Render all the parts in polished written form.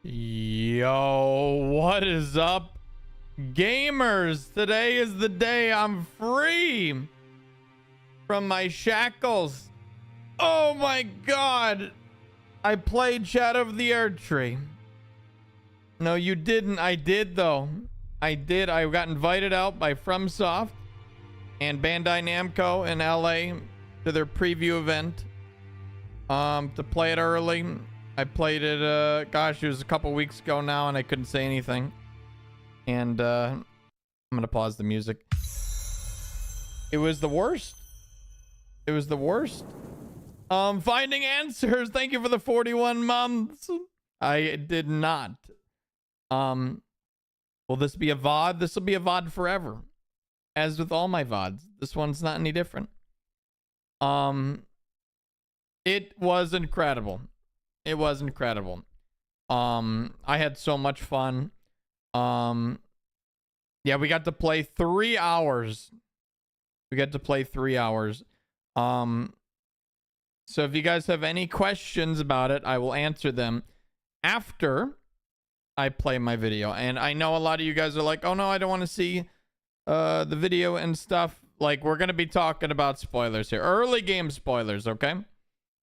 Yo, what is up, gamers? Today is the day I'm free from my shackles. Oh my god. I played Shadow of the Erdtree. No, you didn't. I did, though. I did. I got invited out by FromSoft and Bandai Namco in LA to their preview event to play it early. I played it, gosh, it was a couple weeks ago now, and I couldn't say anything. And I'm gonna pause the music. It was the worst. It was the worst. Finding answers. Thank you for the 41 months. I did not. Will this be a VOD? This will be a VOD forever. As with all my VODs. This one's not any different. It was incredible. It was incredible. I had so much fun. Yeah, we got to play 3 hours. We got to play 3 hours. So if you guys have any questions about it, I will answer them after I play my video. And I know a lot of you guys are like, oh no, I don't want to see the video and stuff. Like, we're going to be talking about spoilers here. Early game spoilers, okay?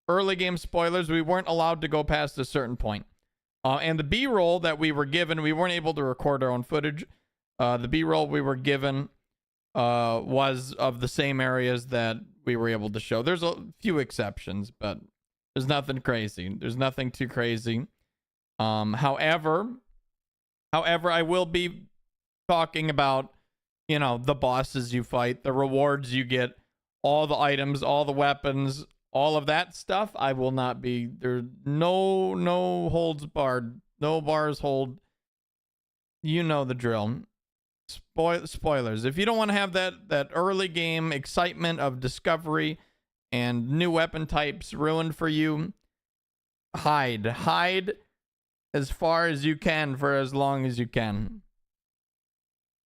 Early game spoilers. We weren't allowed to go past a certain point. And the B-roll that we were given, we weren't able to record our own footage. The B-roll we were given was of the same areas that we were able to show. There's a few exceptions, but there's nothing crazy. There's nothing too crazy. However, I will be talking about, you know, the bosses you fight, the rewards you get, all the items, all the weapons, all of that stuff. I will not be there. No holds barred. No bars hold. You know the drill. Spoilers. If you don't want to have that early game excitement of discovery and new weapon types ruined for you, hide as far as you can for as long as you can.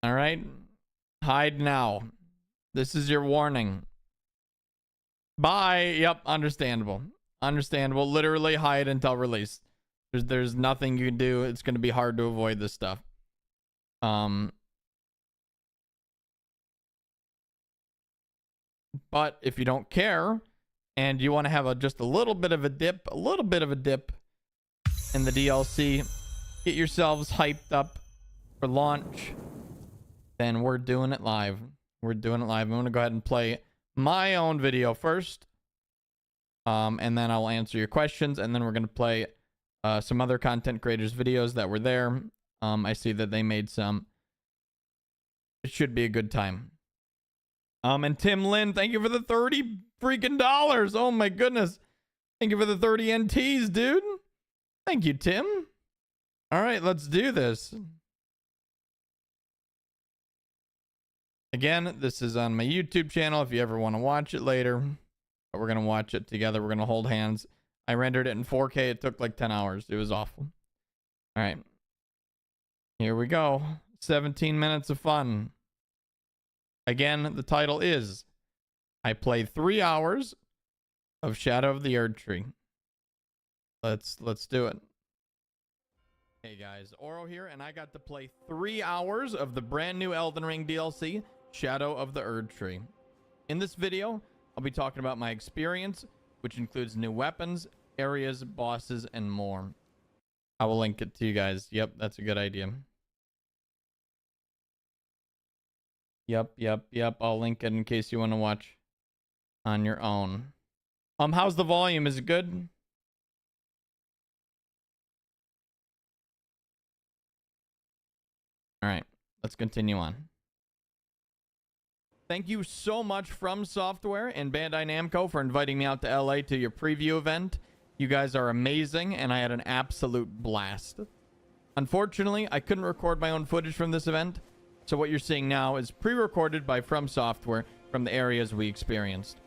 All right, hide now. This is your warning. Bye. Yep, understandable. Literally hide until release. There's nothing you can do. It's going to be hard to avoid this stuff. But if you don't care and you want to have just a little bit of a dip in the DLC, get yourselves hyped up for launch, then we're doing it live. I'm going to go ahead and play my own video first. And then I'll answer your questions, and then we're going to play some other content creators' videos that were there. I see that they made some. It should be a good time. And Tim Lin, thank you for the 30 freaking dollars. Oh my goodness. Thank you for the 30 NTs, dude. Thank you, Tim. All right, let's do this. Again, this is on my YouTube channel if you ever want to watch it later. But we're going to watch it together. We're going to hold hands. I rendered it in 4K. It took like 10 hours. It was awful. All right. Here we go. 17 minutes of fun. Again, the title is I played 3 hours of Shadow of the Erdtree. Let's do it. Hey guys, Oro here, and I got to play 3 hours of the brand new Elden Ring DLC, Shadow of the Erdtree. In this video, I'll be talking about my experience, which includes new weapons, areas, bosses, and more. I will link it to you guys. Yep, that's a good idea. Yep. I'll link it in case you want to watch on your own. How's the volume? Is it good? All right, let's continue on. Thank you so much From Software and Bandai Namco for inviting me out to LA to your preview event. You guys are amazing, and I had an absolute blast. Unfortunately, I couldn't record my own footage from this event, so what you're seeing now is pre-recorded by From Software from the areas we experienced.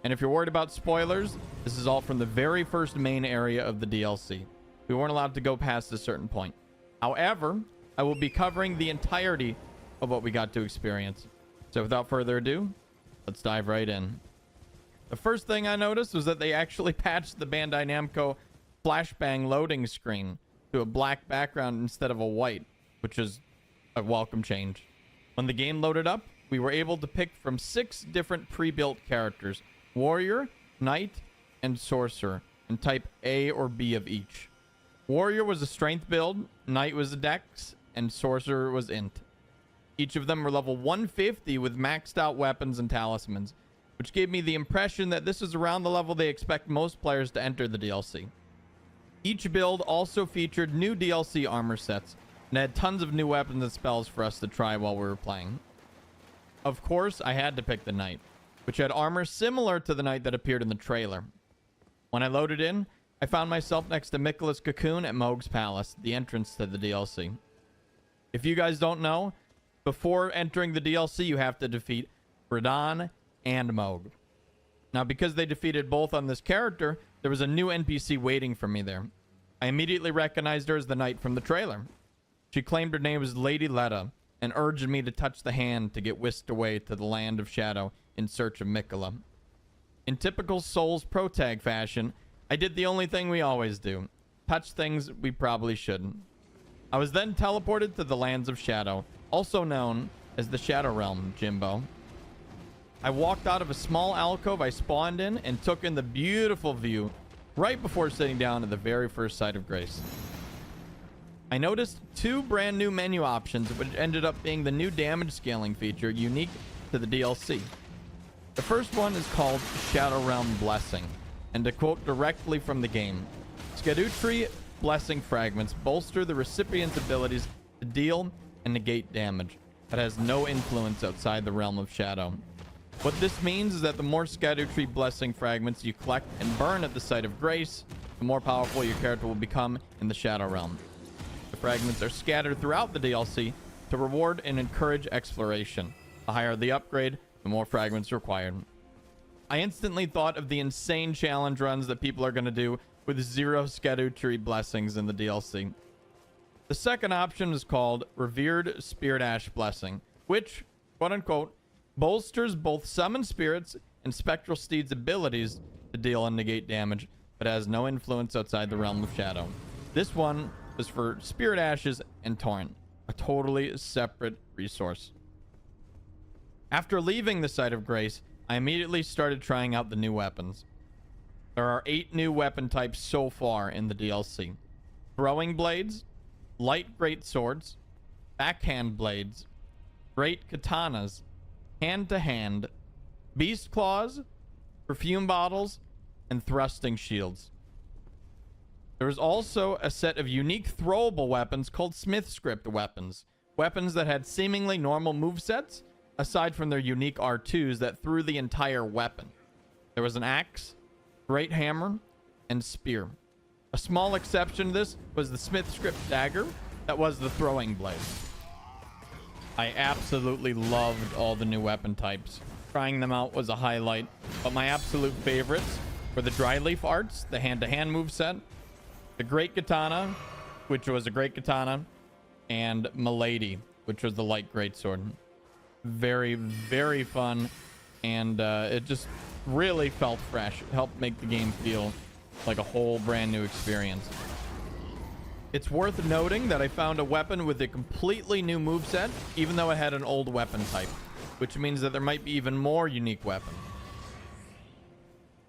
And if you're worried about spoilers, this is all from the very first main area of the DLC. We weren't allowed to go past a certain point. However, I will be covering the entirety of what we got to experience. So without further ado, let's dive right in. The first thing I noticed was that they actually patched the Bandai Namco flashbang loading screen. to a black background instead of a white, which is a welcome change. When the game loaded up, we were able to pick from 6 different pre-built characters: warrior, knight, and sorcerer, and type A or B of each. Warrior was a strength build, knight was a dex, and sorcerer was int. Each of them were level 150 with maxed out weapons and talismans, which gave me the impression that this is around the level they expect most players to enter the DLC. Each build also featured new DLC armor sets and had tons of new weapons and spells for us to try while we were playing. Of course, I had to pick the knight, which had armor similar to the knight that appeared in the trailer. When I loaded in, I found myself next to Miquella's cocoon at Mohg's palace, the entrance to the DLC. If you guys don't know, before entering the DLC, you have to defeat Radahn and Mohg. Now, because they defeated both on this character, there was a new NPC waiting for me there. I immediately recognized her as the knight from the trailer. She claimed her name was Lady Letta and urged me to touch the hand to get whisked away to the land of shadow in search of Miquella. In typical Souls protag fashion, I did the only thing we always do: touch things we probably shouldn't. I was then teleported to the lands of shadow, also known as the Shadow Realm, Jimbo. I walked out of a small alcove I spawned in and took in the beautiful view right before sitting down at the very first site of grace. I noticed 2 brand new menu options, which ended up being the new damage scaling feature unique to the DLC. The first one is called Shadow Realm Blessing, and to quote directly from the game, Erdtree blessing fragments bolster the recipient's abilities to deal and negate damage, but has no influence outside the realm of shadow. What this means is that the more Erdtree blessing fragments you collect and burn at the site of grace, the more powerful your character will become in the Shadow Realm. The fragments are scattered throughout the DLC to reward and encourage exploration. The higher the upgrade, the more fragments required. I instantly thought of the insane challenge runs that people are going to do with 0 Erdtree blessings in the DLC. The second option is called Revered Spirit Ash Blessing, which, quote unquote, bolsters both summon spirits and spectral steeds' abilities to deal and negate damage, but has no influence outside the realm of shadow. This one was for Spirit Ashes and Torrent, a totally separate resource. After leaving the site of grace, I immediately started trying out the new weapons. There are 8 new weapon types so far in the DLC: throwing blades, light great swords, backhand blades, great katanas, hand-to-hand, beast claws, perfume bottles, and thrusting shields. There is also a set of unique throwable weapons called Smith Script weapons. Weapons that had seemingly normal movesets, aside from their unique R2s that threw the entire weapon. There was an axe, great hammer, and spear. A small exception to this was the Smith Script dagger that was the throwing blade. I absolutely loved all the new weapon types. Trying them out was a highlight, but my absolute favorites were the dry leaf arts, the hand-to-hand moveset, the great katana, which was a great katana, and Milady, which was the light greatsword. Very, very fun, and it just really felt fresh. It helped make the game feel like a whole brand new experience. It's worth noting that I found a weapon with a completely new moveset, even though it had an old weapon type, which means that there might be even more unique weapons.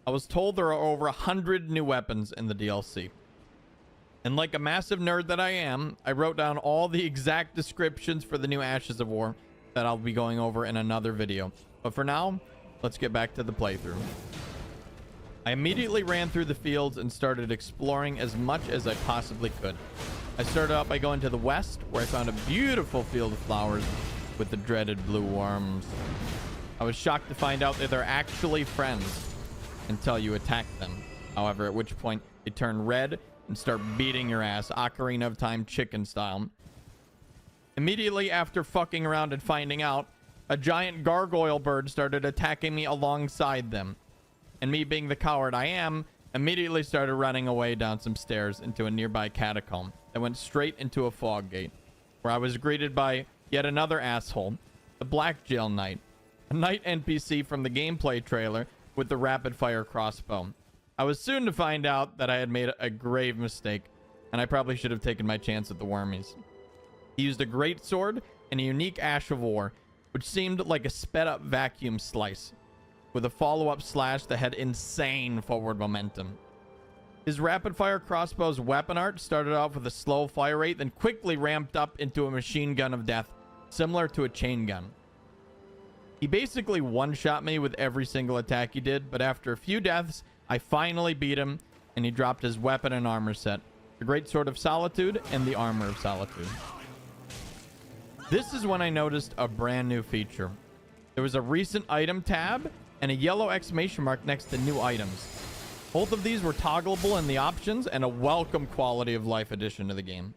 I was told there are over 100 new weapons in the DLC. And like a massive nerd that I am, I wrote down all the exact descriptions for the new Ashes of War that I'll be going over in another video. But for now, let's get back to the playthrough. I immediately ran through the fields and started exploring as much as I possibly could. I started out by going to the west, where I found a beautiful field of flowers with the dreaded blue worms. I was shocked to find out that they're actually friends until you attack them. However, at which point they turn red and start beating your ass, Ocarina of Time chicken style. Immediately after fucking around and finding out, a giant gargoyle bird started attacking me alongside them. And me being the coward I am, immediately started running away down some stairs into a nearby catacomb that went straight into a fog gate, where I was greeted by yet another asshole, the Black Jail Knight, a knight NPC from the gameplay trailer with the rapid fire crossbow. I was soon to find out that I had made a grave mistake, and I probably should have taken my chance at the wormies. He used a great sword and a unique Ash of War, which seemed like a sped up vacuum slice, with a follow-up slash that had insane forward momentum. His rapid-fire crossbow's weapon art started off with a slow fire rate, then quickly ramped up into a machine gun of death, similar to a chain gun. He basically one-shot me with every single attack he did, but after a few deaths, I finally beat him, and he dropped his weapon and armor set, the Great Sword of Solitude and the Armor of Solitude. This is when I noticed a brand new feature. There was a recent item tab and a yellow exclamation mark next to new items. Both of these were toggleable in the options and a welcome quality of life addition to the game.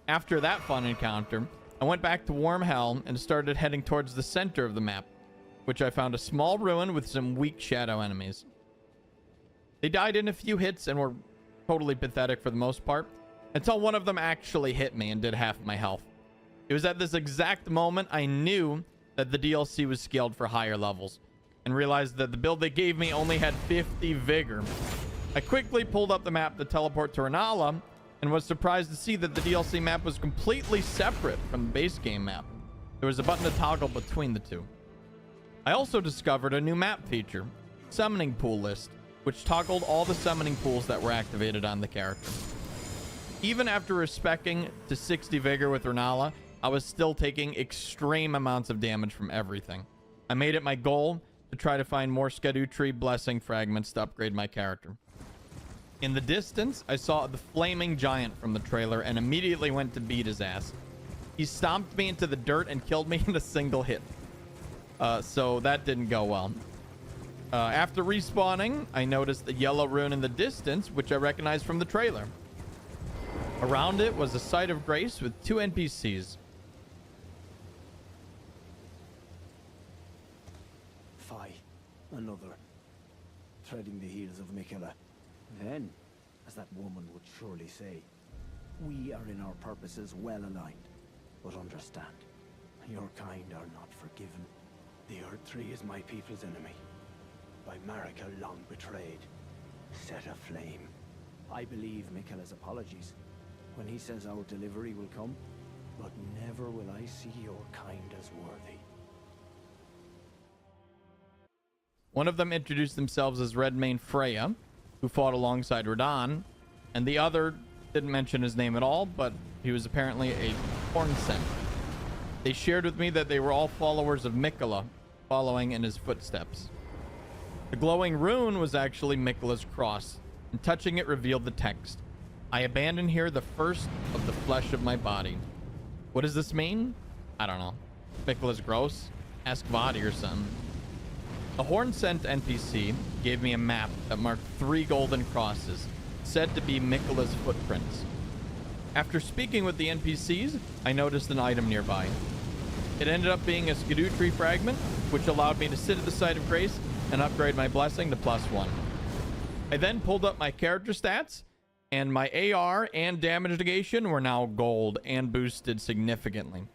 After that fun encounter, I went back to Warm Hell and started heading towards the center of the map, which I found a small ruin with some weak shadow enemies. They died in a few hits and were totally pathetic for the most part, until one of them actually hit me and did half my health. It was at this exact moment I knew that the DLC was scaled for higher levels, and realized that the build they gave me only had 50 vigor. I quickly pulled up the map to teleport to Renala, and was surprised to see that the DLC map was completely separate from the base game map. There was a button to toggle between the two. I also discovered a new map feature, Summoning Pool List, which toggled all the summoning pools that were activated on the character. Even after respecing to 60 vigor with Renala, I was still taking extreme amounts of damage from everything. I made it my goal to try to find more Erdtree blessing fragments to upgrade my character. In the distance, I saw the flaming giant from the trailer and immediately went to beat his ass. He stomped me into the dirt and killed me in a single hit. So that didn't go well. After respawning, I noticed the yellow rune in the distance, which I recognized from the trailer. Around it was a site of grace with 2 NPCs. Another, treading the heels of Miquella. Then, as that woman would surely say, we are in our purposes well aligned. But understand, your kind are not forgiven. The Erdtree is my people's enemy. By Marika long betrayed, set aflame. I believe Miquella's apologies when he says our delivery will come, but never will I see your kind as worthy. One of them introduced themselves as Redmane Freya, who fought alongside Radahn, and the other didn't mention his name at all, but he was apparently a Hornsent. They shared with me that they were all followers of Miquella, following in his footsteps. The glowing rune was actually Miquella's cross, and touching it revealed the text, "I abandon here the first of the flesh of my body." What does this mean? I don't know. Miquella's gross? Ask Vadi or something. The Hornsent NPC gave me a map that marked 3 golden crosses, said to be Miquella's footprints. After speaking with the NPCs, I noticed an item nearby. It ended up being a Erdtree fragment, which allowed me to sit at the site of grace and upgrade my blessing to +1. I then pulled up my character stats, and my AR and damage negation were now gold and boosted significantly.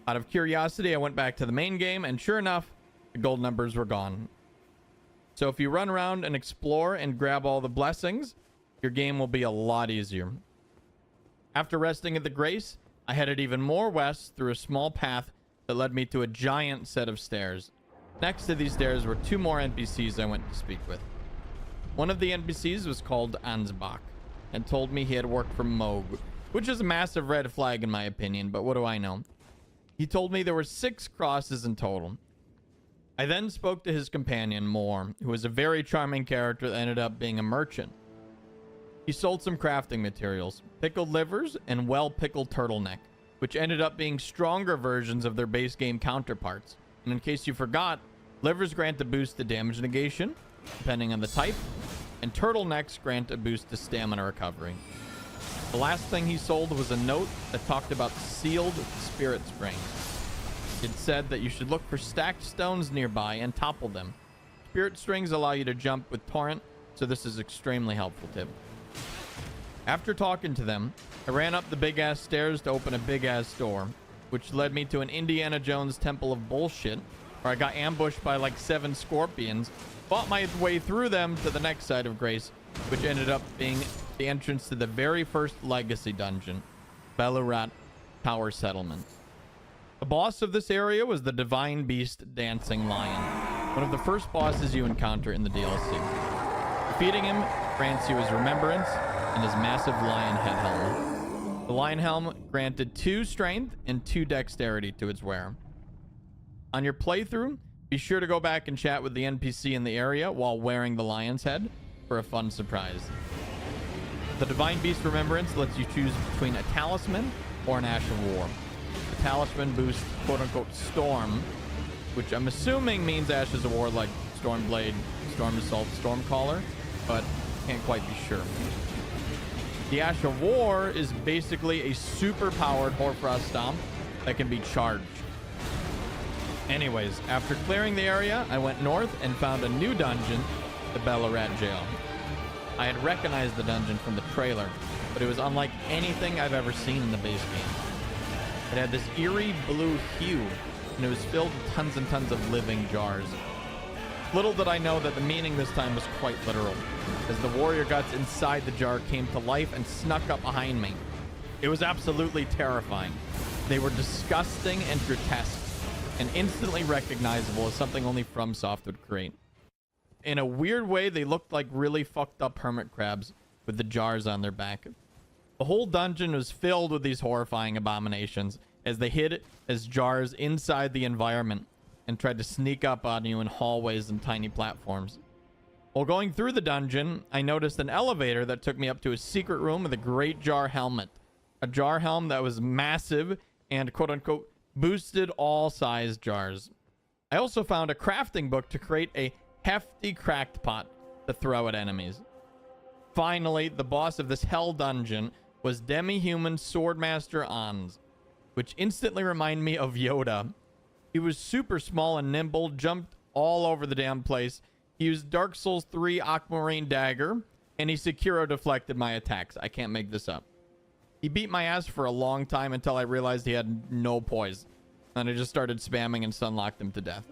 Out of curiosity, I went back to the main game, and sure enough, the gold numbers were gone. So if you run around and explore and grab all the blessings, your game will be a lot easier. After resting at the Grace, I headed even more west through a small path that led me to a giant set of stairs. Next to these stairs were 2 more NPCs I went to speak with. One of the NPCs was called Ansbach and told me he had worked for Moog, which is a massive red flag in my opinion, but what do I know? He told me there were 6 crosses in total. I then spoke to his companion, Moore, who was a very charming character that ended up being a merchant. He sold some crafting materials, pickled livers, and well-pickled turtleneck, which ended up being stronger versions of their base game counterparts. And in case you forgot, livers grant a boost to damage negation, depending on the type, and turtlenecks grant a boost to stamina recovery. The last thing he sold was a note that talked about sealed spirit springs. It said that you should look for stacked stones nearby and topple them. Spirit strings allow you to jump with torrent, so this is extremely helpful tip. After talking to them, I ran up the big-ass stairs to open a big-ass door, which led me to an Indiana Jones temple of bullshit, where I got ambushed by like 7 scorpions, fought my way through them to the next side of grace, which ended up being the entrance to the very first legacy dungeon, Belurat Tower Settlement. The boss of this area was the Divine Beast Dancing Lion, one of the first bosses you encounter in the DLC. Defeating him grants you his remembrance and his massive lion head helmet. The lion helmet granted 2 strength and 2 dexterity to its wearer. On your playthrough, be sure to go back and chat with the NPC in the area while wearing the lion's head for a fun surprise. The Divine Beast Remembrance lets you choose between a talisman or an Ash of War. The talisman boosts quote-unquote Storm, which I'm assuming means Ashes of War like Stormblade, Storm Assault, Stormcaller, but can't quite be sure. The Ash of War is basically a super-powered Hoarfrost Stomp that can be charged. Anyways, after clearing the area, I went north and found a new dungeon, the Belurat Jail. I had recognized the dungeon from the trailer, but it was unlike anything I've ever seen in the base game. It had this eerie blue hue, and it was filled with tons and tons of living jars. Little did I know that the meaning this time was quite literal, as the warrior guts inside the jar came to life and snuck up behind me. It was absolutely terrifying. They were disgusting and grotesque, and instantly recognizable as something only FromSoft would create. In a weird way, they looked like really fucked up hermit crabs with the jars on their back. The whole dungeon was filled with these horrifying abominations as they hid as jars inside the environment and tried to sneak up on you in hallways and tiny platforms. While going through the dungeon, I noticed an elevator that took me up to a secret room with a great jar helmet. A jar helm that was massive and quote-unquote boosted all size jars. I also found a crafting book to create a hefty cracked pot to throw at enemies. Finally, the boss of this hell dungeon was demi-human Swordmaster Ans, which instantly reminded me of Yoda. He was super small and nimble, jumped all over the damn place. He used Dark Souls 3 Aquamarine Dagger, and he Sekiro deflected my attacks. I can't make this up. He beat my ass for a long time until I realized he had no poise, and I just started spamming and sunlocked him to death.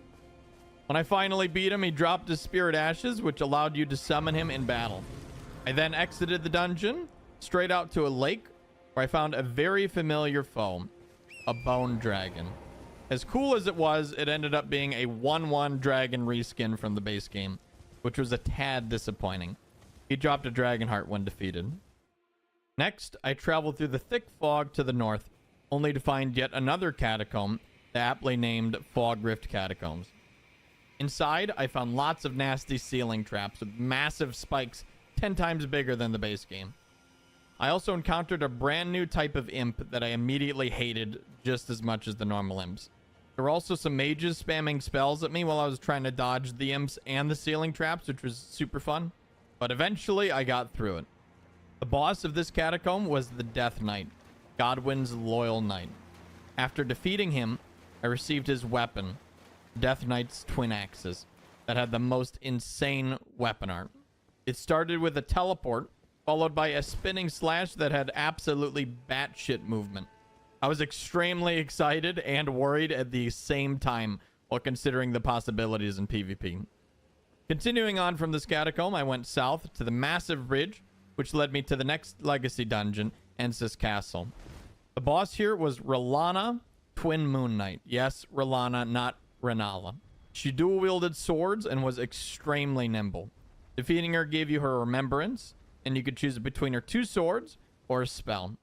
When I finally beat him, he dropped his Spirit Ashes, which allowed you to summon him in battle. I then exited the dungeon, straight out to a lake, where I found a very familiar foe, a bone dragon. As cool as it was, it ended up being a 1/1 dragon reskin from the base game, which was a tad disappointing. He dropped a dragon heart when defeated. Next, I traveled through the thick fog to the north, only to find yet another catacomb, the aptly named Fog Rift Catacombs. Inside, I found lots of nasty ceiling traps with massive spikes 10 times bigger than the base game. I also encountered a brand new type of imp that I immediately hated just as much as the normal imps. There were also some mages spamming spells at me while I was trying to dodge the imps and the ceiling traps, which was super fun. But eventually, I got through it. The boss of this catacomb was the Death Knight, Godwyn's loyal knight. After defeating him, I received his weapon, Death Knight's twin axes, that had the most insane weapon art. It started with a teleport, followed by a spinning slash that had absolutely batshit movement. I was extremely excited and worried at the same time while considering the possibilities in PvP. Continuing on from this catacomb, I went south to the massive bridge, which led me to the next legacy dungeon, Ensis Castle. The boss here was R'Lana, Twin Moon Knight. Yes, R'Lana, not Renala. She dual-wielded swords and was extremely nimble. Defeating her gave you her remembrance, and you could choose between her 2 swords or a spell.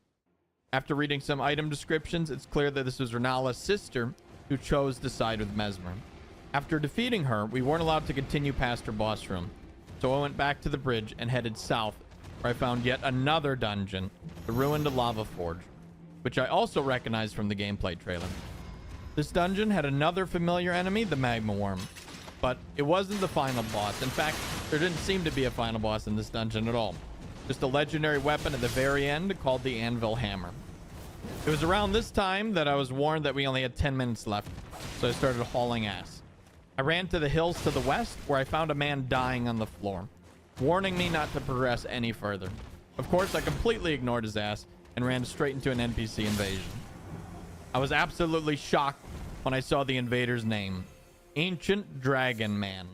After reading some item descriptions, it's clear that this was Renala's sister who chose to side with Mesmer. After defeating her, we weren't allowed to continue past her boss room, so I went back to the bridge and headed south, where I found yet another dungeon, the ruined Lava Forge, which I also recognized from the gameplay trailer. This dungeon had another familiar enemy, the Magma Worm, but it wasn't the final boss. In fact, there didn't seem to be a final boss in this dungeon at all. Just a legendary weapon at the very end called the Anvil Hammer. It was around this time that I was warned that we only had 10 minutes left, so I started hauling ass. I ran to the hills to the west, where I found a man dying on the floor, warning me not to progress any further. Of course, I completely ignored his ass and ran straight into an NPC invasion. I was absolutely shocked when I saw the invader's name, Ancient Dragon Man.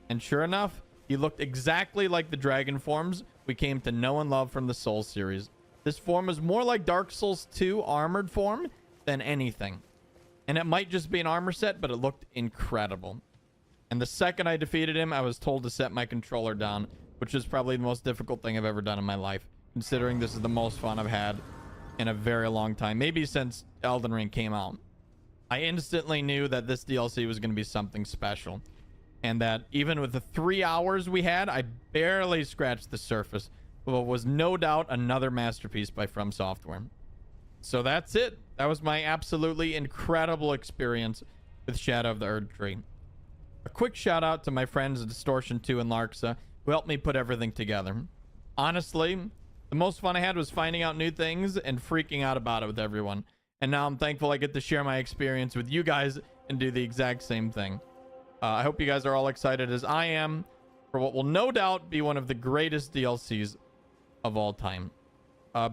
And sure enough, He looked exactly like the dragon forms we came to know and love from the Souls series. This form was more like Dark Souls 2 armored form than anything. And it might just be an armor set, but it looked incredible. And the second I defeated him, I was told to set my controller down, which is probably the most difficult thing I've ever done in my life, considering this is the most fun I've had in a very long time, maybe since Elden Ring came out. I instantly knew that this DLC was going to be something special, and that even with the 3 hours we had, I barely scratched the surface of what was no doubt another masterpiece by From Software. So that's it. That was my absolutely incredible experience with Shadow of the Erdtree. A quick shout out to my friends at Distortion 2 and Larksa, who helped me put everything together. Honestly, the most fun I had was finding out new things and freaking out about it with everyone. And now I'm thankful I get to share my experience with you guys and do the exact same thing. I hope you guys are all excited as I am for what will no doubt be one of the greatest DLCs of all time.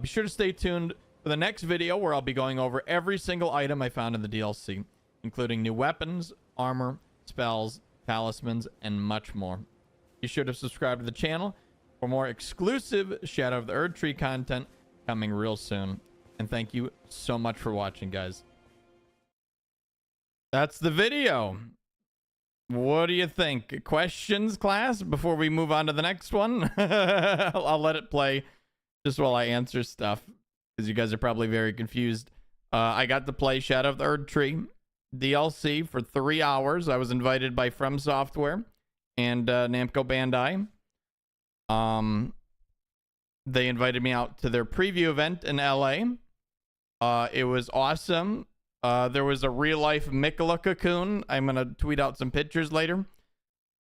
Be sure to stay tuned for the next video where I'll be going over every single item I found in the DLC, including new weapons, armor, spells, talismans, and much more. Be sure to subscribe to the channel for more exclusive Shadow of the Erdtree content coming real soon. And thank you so much for watching, guys. That's the video. What do you think? Questions, class, before we move on to the next one? I'll let it play just while I answer stuff, because you guys are probably very confused. I got to play Shadow of the Erdtree DLC for 3 hours. I was invited by From Software and Namco Bandai. They invited me out to their preview event in LA. It was awesome. There was a real life Mikola cocoon. I'm gonna tweet out some pictures later.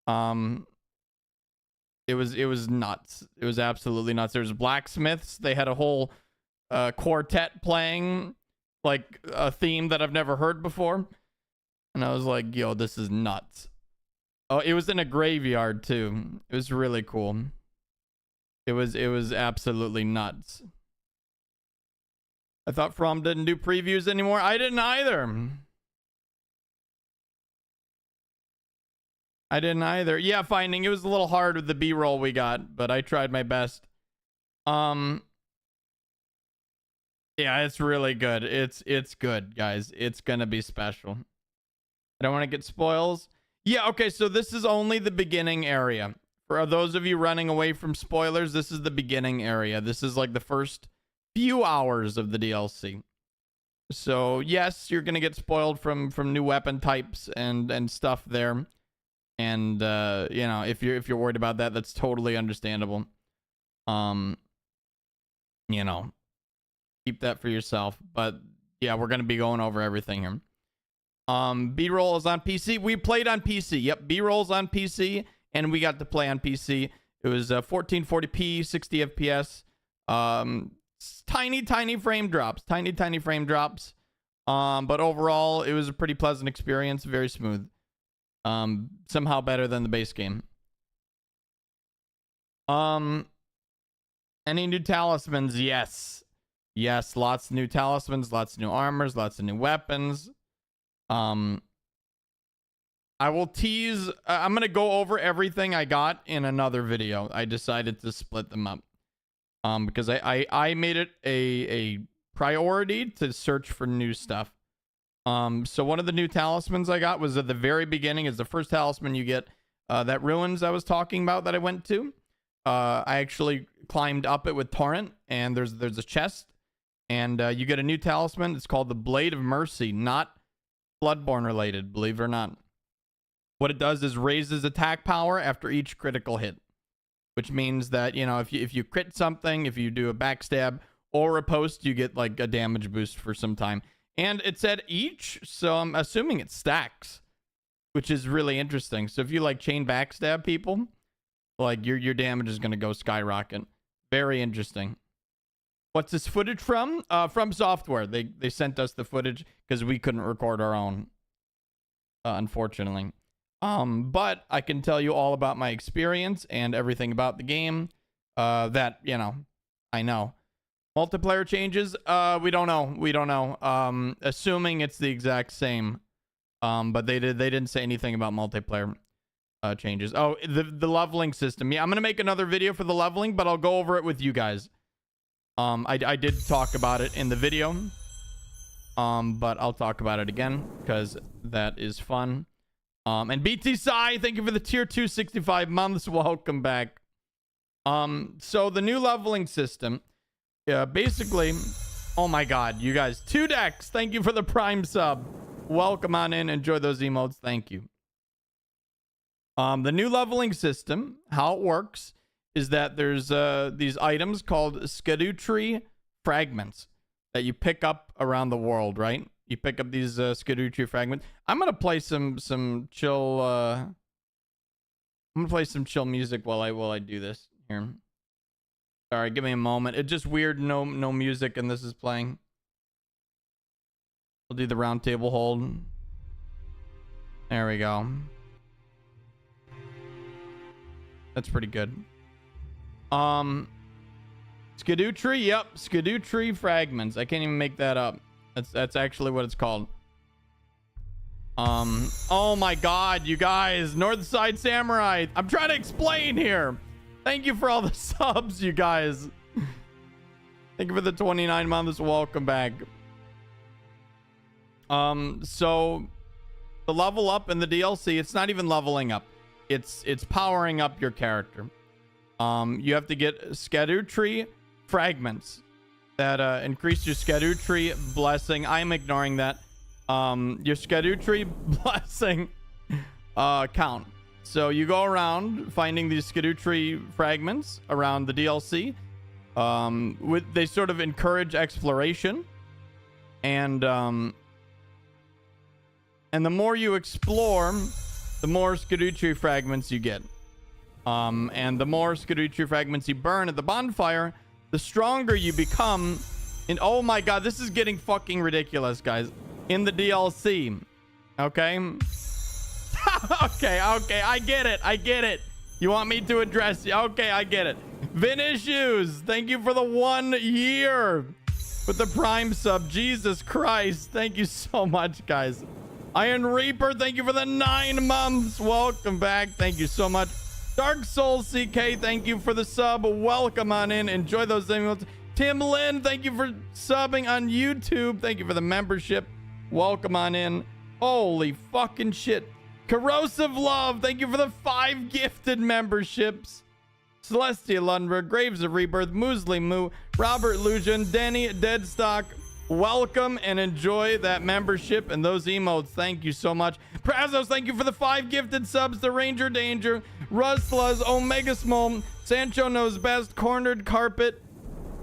It was nuts. It was absolutely nuts. There's blacksmiths. They had a whole quartet playing, like a theme that I've never heard before. And I was like, yo, this is nuts. Oh, it was in a graveyard too. It was really cool. It was absolutely nuts. I thought From didn't do previews anymore. I didn't either. Yeah, finding it was a little hard with the B-roll we got, but I tried my best. Yeah, it's really good. It's good, guys. It's gonna be special. I don't want to get spoils. Yeah, okay, so this is only the beginning area. For those of you running away from spoilers, this is the beginning area. This is like the first few hours of the DLC. So yes, you're gonna get spoiled from new weapon types and stuff there. And you know, if you're worried about that, that's totally understandable. You know, keep that for yourself. But yeah, we're gonna be going over everything here. B-roll is on PC. We played on PC. Yep, B-roll's on PC, and we got to play on PC. It was 1440p, 60 FPS. Tiny frame drops. Tiny frame drops. But overall, it was a pretty pleasant experience. Very smooth. Somehow better than the base game. Any new talismans? Yes, lots of new talismans, lots of new armors, lots of new weapons. I will tease. I'm gonna go over everything I got in another video. I decided to split them up because I made it a priority to search for new stuff. So one of the new talismans I got was at the very beginning. Is the first talisman you get, that ruins I was talking about that I went to. I actually climbed up it with Torrent, and there's a chest, and you get a new talisman. It's called the Blade of Mercy, not Bloodborne related, believe it or not. What it does is raises attack power after each critical hit, which means that, you know, if you crit something, if you do a backstab or a post, you get like a damage boost for some time. And it said each, so I'm assuming it stacks, which is really interesting. So if you like chain backstab people, like your damage is going to go skyrocket. Very interesting. What's this footage from? From Software. They sent us the footage because we couldn't record our own, unfortunately. But I can tell you all about my experience and everything about the game. That, you know, I know. Multiplayer changes? We don't know. Assuming it's the exact same. But they didn't say anything about multiplayer. changes. Oh, the leveling system. Yeah, I'm gonna make another video for the leveling, but I'll go over it with you guys. I did talk about it in the video. But I'll talk about it again because that is fun. And BT Sai, thank you for the tier 2 65 months. Welcome back. So the new leveling system, basically, oh my god, you guys, 2 decks. Thank you for the prime sub. Welcome on in. Enjoy those emotes. Thank you. The new leveling system, how it works is that there's these items called Erdtree fragments that you pick up around the world, right? You pick up these Erdtree fragments. I'm gonna play some chill. I'm gonna play some chill music while I do this here. Sorry, give me a moment. It's just weird, no music, and this is playing. I'll do the round table hold. There we go. That's pretty good. Erdtree, yep, Erdtree fragments. I can't even make that up. That's actually what it's called. Oh my god, you guys, Northside Samurai. I'm trying to explain here. Thank you for all the subs, you guys. Thank you for the 29 months. Welcome back. So the level up in the DLC, it's not even leveling up. It's powering up your character. You have to get Erdtree fragments that increase your Erdtree blessing. I'm ignoring that. Your Erdtree blessing count. So you go around finding these Erdtree fragments around the DLC. They sort of encourage exploration, and the more you explore, the more Erdtree fragments you get. And the more Erdtree fragments you burn at the bonfire, the stronger you become. And oh my god, this is getting fucking ridiculous, guys. In the DLC. Okay? okay, I get it. You want me to address you? Okay, I get it. Vinicius, thank you for the 1 year with the prime sub. Jesus Christ. Thank you so much, guys. Iron Reaper, thank you for the 9 months. Welcome back. Thank you so much. Dark Soul CK, thank you for the sub. Welcome on in. Enjoy those emotes. Tim Lin, thank you for subbing on YouTube. Thank you for the membership. Welcome on in. Holy fucking shit. Corrosive Love, thank you for the 5 gifted memberships. Celestia Lundberg, Graves of Rebirth, Muesli Moo, Robert Lujan, Denny, Deadstock. Welcome and enjoy that membership and those emotes. Thank you so much. Prazos, thank you for the 5 gifted subs. The Ranger Danger, Rustlaz, Omega Small, Sancho Knows Best, Cornered Carpet.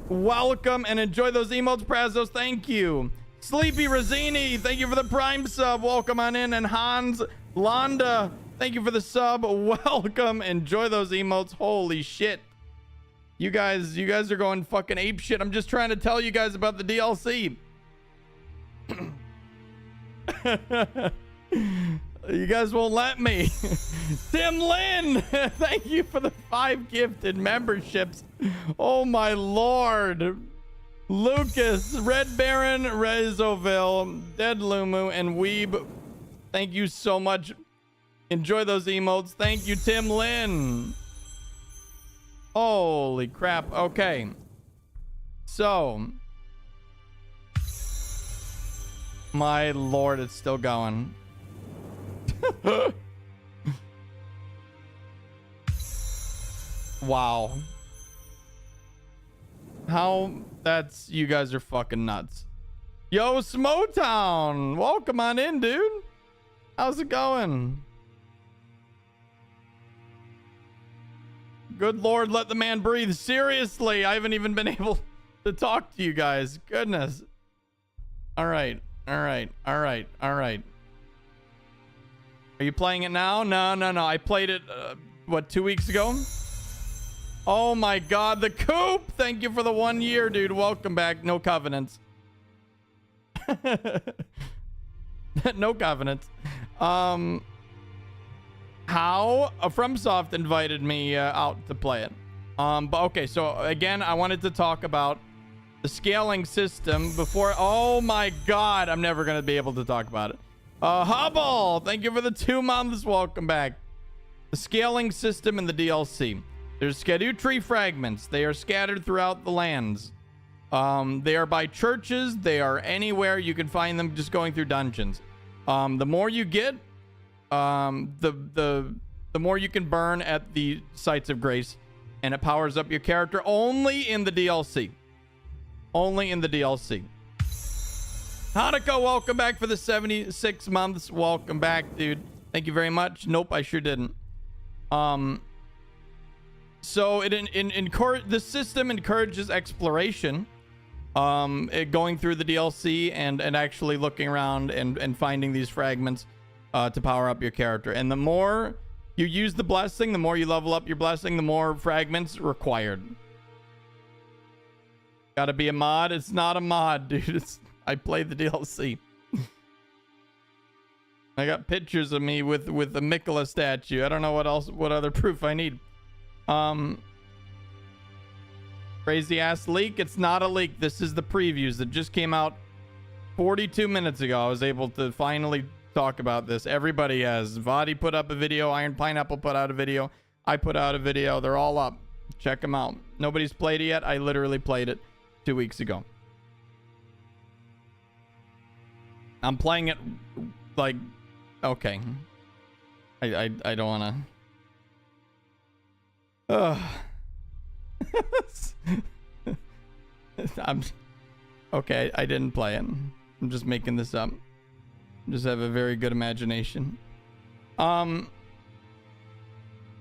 Welcome and enjoy those emotes. Prazos, thank you. Sleepy Rosini, thank you for the prime sub. Welcome on in. And Hans Londa, thank you for the sub. Welcome. Enjoy those emotes. Holy shit. You guys are going fucking ape shit. I'm just trying to tell you guys about the DLC. You guys won't let me. Tim Lin, thank you for the 5 gifted memberships. Oh my lord. Lucas, Red Baron, Rezoville, Dead Lumu, and Weeb, thank you so much. Enjoy those emotes. Thank you, Tim Lin. Holy crap. Okay. So. My lord, it's still going. Wow. How? That's... You guys are fucking nuts. Yo, Smotown. Welcome on in, dude. How's it going? Good lord, let the man breathe. Seriously, I haven't even been able to talk to you guys. Goodness. All right. Are you playing it now? No. I played it, what, 2 weeks ago? Oh my god, the coop! Thank you for the 1 year, dude. Welcome back. No covenants. No covenants. How? FromSoft invited me out to play it. But okay, so again, I wanted to talk about the scaling system before. Oh my god, I'm never gonna be able to talk about it. Hubble, thank you for the 2 months. Welcome back. The scaling system in the DLC. There's Erdtree fragments. They are scattered throughout the lands. They are by churches. They are anywhere. You can find them just going through dungeons. The more you get, the more you can burn at the sites of grace, and it powers up your character only in the DLC. Only in the DLC. Hanako, welcome back for the 76 months. Welcome back, dude. Thank you very much. Nope, I sure didn't. So the system encourages exploration, going through the DLC and actually looking around and finding these fragments to power up your character. And the more you use the blessing, the more you level up your blessing, the more fragments required. Gotta be a mod. It's not a mod, dude. I played the DLC. I got pictures of me with the Mikola statue. I don't know what other proof I need. Crazy ass leak. It's not a leak. This is the previews that just came out 42 minutes ago. I was able to finally talk about this. Everybody has. Vadi put up a video. Iron Pineapple put out a video. I put out a video. They're all up. Check them out. Nobody's played it yet. I literally played it 2 weeks ago. I'm playing it like, okay. I don't want to. I'm okay. I didn't play it. I'm just making this up. Just have a very good imagination. Are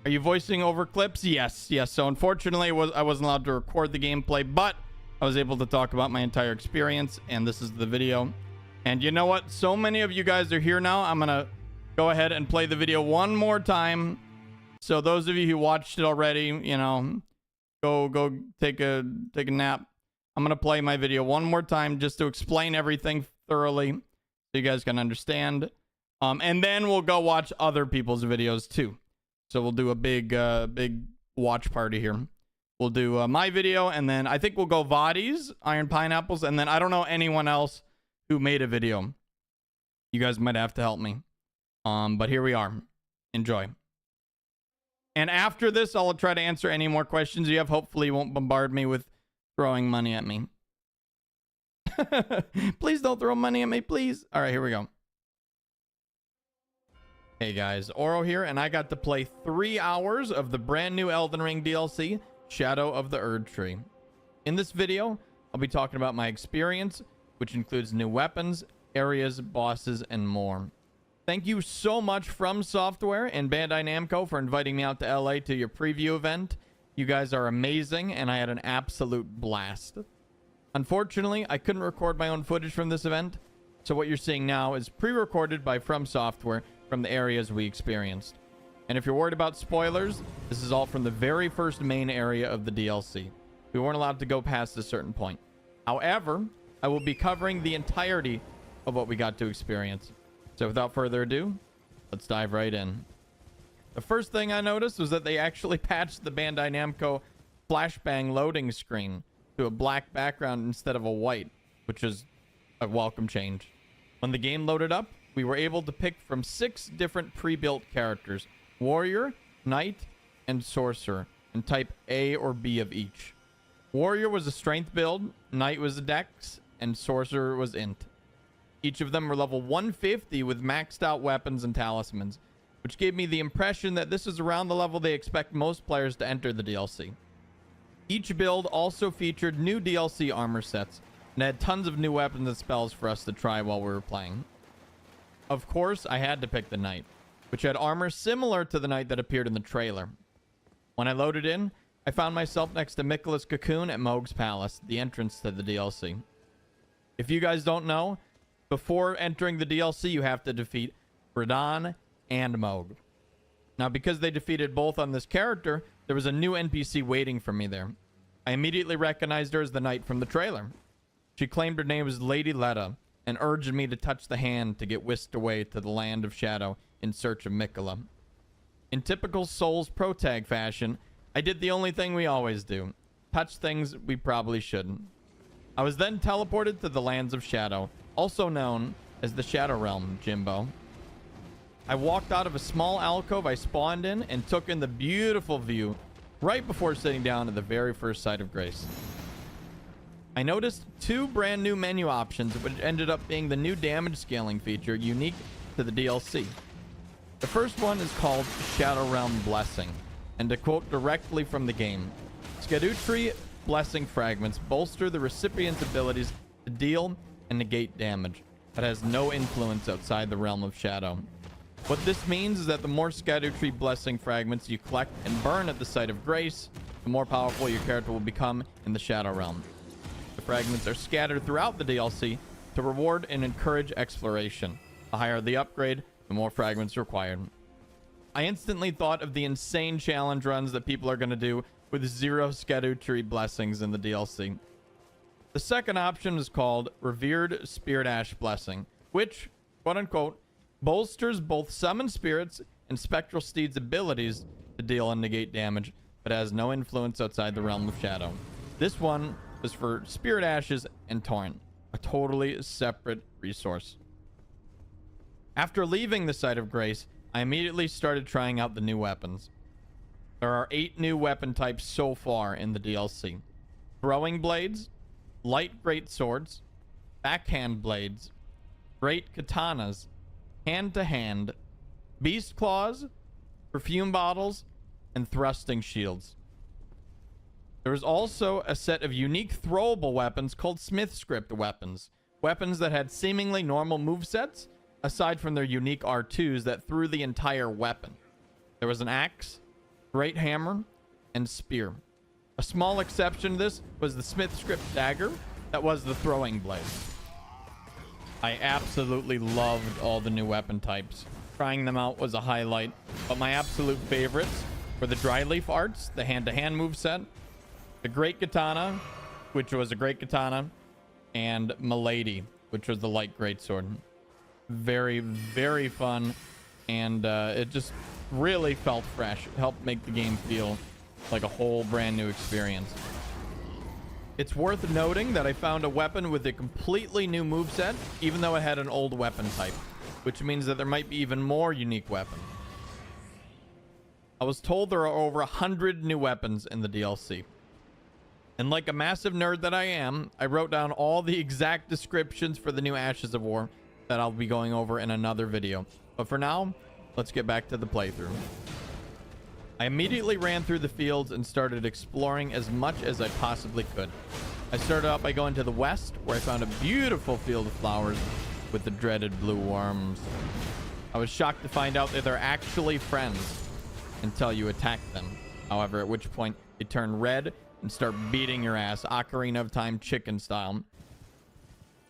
you voicing over clips? Yes. So unfortunately, I wasn't allowed to record the gameplay, but I was able to talk about my entire experience, and this is the video. And you know what? So many of you guys are here now. I'm gonna go ahead and play the video one more time. So those of you who watched it already, you know, go take a nap. I'm gonna play my video one more time just to explain everything thoroughly, so you guys can understand. And then we'll go watch other people's videos too. So we'll do a big watch party here. We'll do my video, and then I think we'll go Vadi's, Iron Pineapples, and then I don't know anyone else who made a video. You guys might have to help me. But here we are. Enjoy. And after this, I'll try to answer any more questions you have. Hopefully you won't bombard me with throwing money at me. Please don't throw money at me, please. All right, here we go. Hey guys, Oro here, and I got to play 3 hours of the brand new Elden Ring DLC, Shadow of the Erdtree. In this video, I'll be talking about my experience, which includes new weapons, areas, bosses, and more. Thank you so much From Software and Bandai Namco for inviting me out to LA to your preview event. You guys are amazing, and I had an absolute blast. Unfortunately, I couldn't record my own footage from this event, so what you're seeing now is pre-recorded by From Software from the areas we experienced. And if you're worried about spoilers, this is all from the very first main area of the DLC. We weren't allowed to go past a certain point. However, I will be covering the entirety of what we got to experience. So without further ado, let's dive right in. The first thing I noticed was that they actually patched the Bandai Namco flashbang loading screen to a black background instead of a white, which is a welcome change. When the game loaded up, we were able to pick from 6 different pre-built characters: Warrior, Knight, and Sorcerer, and type A or B of each. Warrior was a strength build, Knight was a dex, and Sorcerer was int. Each of them were level 150 with maxed out weapons and talismans, which gave me the impression that this is around the level they expect most players to enter the DLC. Each build also featured new DLC armor sets and had tons of new weapons and spells for us to try while we were playing. Of course, I had to pick the Knight, which had armor similar to the Knight that appeared in the trailer. When I loaded in, I found myself next to Mikola's cocoon at Mohg's Palace, the entrance to the DLC. If you guys don't know, before entering the DLC, you have to defeat Radahn and Mohg. Now, because they defeated both on this character, there was a new NPC waiting for me there. I immediately recognized her as the Knight from the trailer. She claimed her name was Lady Letta and urged me to touch the hand to get whisked away to the land of shadow in search of Mikola. In typical Souls protag fashion, I did the only thing we always do: touch things we probably shouldn't. I was then teleported to the lands of shadow, also known as the Shadow Realm, Jimbo. I walked out of a small alcove I spawned in and took in the beautiful view right before sitting down at the very first sight of grace. I noticed 2 brand new menu options, which ended up being the new damage scaling feature unique to the DLC. The first one is called Shadow Realm Blessing, and to quote directly from the game, Erdtree blessing fragments bolster the recipient's abilities to deal and negate damage, but has no influence outside the realm of shadow. What this means is that the more Erdtree blessing fragments you collect and burn at the site of grace, the more powerful your character will become in the shadow realm. The fragments are scattered throughout the DLC to reward and encourage exploration. The higher the upgrade, the more fragments required. I instantly thought of the insane challenge runs that people are going to do with 0 Erdtree blessings in the DLC. The second option is called Revered Spirit Ash Blessing, which, quote unquote, bolsters both summon spirits and spectral steeds' abilities to deal and negate damage, but has no influence outside the realm of shadow. This one is for Spirit Ashes and Torrent, a totally separate resource. After leaving the site of grace, I immediately started trying out the new weapons. There are 8 new weapon types so far in the DLC. Throwing blades, light great swords, backhand blades, great katanas, hand-to-hand, beast claws, perfume bottles, and thrusting shields. There is also a set of unique throwable weapons called Smith Script weapons. Weapons that had seemingly normal movesets, aside from their unique R2s that threw the entire weapon. There was an axe, great hammer, and spear. A small exception to this was the Smith Script dagger that was the throwing blade. I absolutely loved all the new weapon types. Trying them out was a highlight, but my absolute favorites were the dry leaf arts, the hand-to-hand moveset, the great katana, which was a great katana, and Milady, which was the light greatsword. Very, very fun, and it just really felt fresh. It helped make the game feel like a whole brand new experience. It's worth noting that I found a weapon with a completely new moveset, even though it had an old weapon type, which means that there might be even more unique weapons. I was told there are over 100 new weapons in the DLC. And like a massive nerd that I am, I wrote down all the exact descriptions for the new Ashes of War that I'll be going over in another video. But for now, let's get back to the playthrough. I immediately ran through the fields and started exploring as much as I possibly could. I started out by going to the west, where I found a beautiful field of flowers with the dreaded blue worms. I was shocked to find out that they're actually friends until you attack them. However, at which point they turn red and start beating your ass, Ocarina of Time chicken style.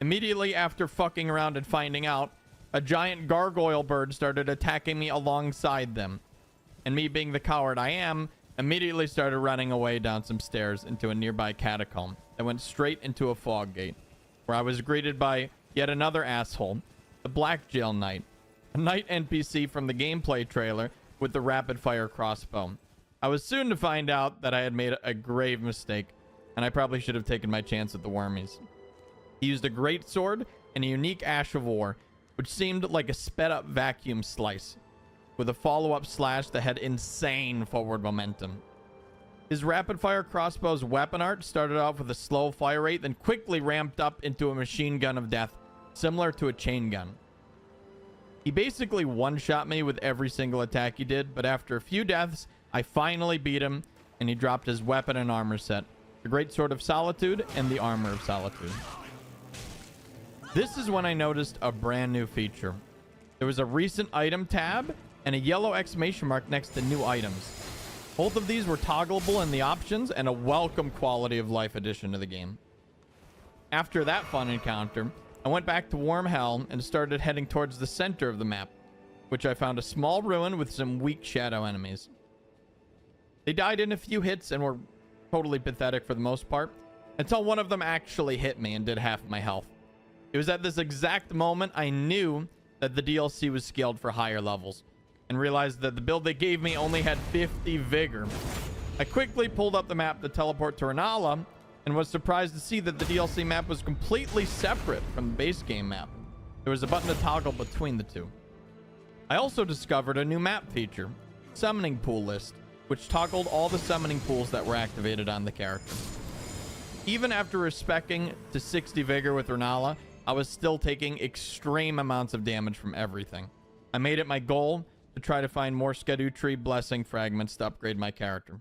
Immediately after fucking around and finding out, a giant gargoyle bird started attacking me alongside them. And me being the coward I am, immediately started running away down some stairs into a nearby catacomb that went straight into a fog gate, where I was greeted by yet another asshole, the Black Jail Knight, a knight NPC from the gameplay trailer with the rapid fire crossbow. I was soon to find out that I had made a grave mistake, and I probably should have taken my chance with the wormies. He used a great sword and a unique Ash of War, which seemed like a sped up vacuum slice, with a follow-up slash that had insane forward momentum. His rapid-fire crossbow's weapon art started off with a slow fire rate, then quickly ramped up into a machine gun of death, similar to a chain gun. He basically one-shot me with every single attack he did, but after a few deaths, I finally beat him, and he dropped his weapon and armor set, the Great Sword of Solitude and the Armor of Solitude. This is when I noticed a brand new feature. There was a recent item tab and a yellow exclamation mark next to new items. Both of these were toggleable in the options and a welcome quality of life addition to the game. After that fun encounter, I went back to Warm Hell and started heading towards the center of the map, which I found a small ruin with some weak shadow enemies. They died in a few hits and were totally pathetic for the most part, until one of them actually hit me and did half my health. It was at this exact moment I knew that the DLC was scaled for higher levels, and realized that the build they gave me only had 50 vigor. I quickly pulled up the map to teleport to Renala, and was surprised to see that the DLC map was completely separate from the base game map. There was a button to toggle between the two. I also discovered a new map feature, Summoning Pool List, which toggled all the summoning pools that were activated on the character. Even after respecing to 60 vigor with Renala, I was still taking extreme amounts of damage from everything. I made it my goal to try to find more Erdtree blessing fragments to upgrade my character.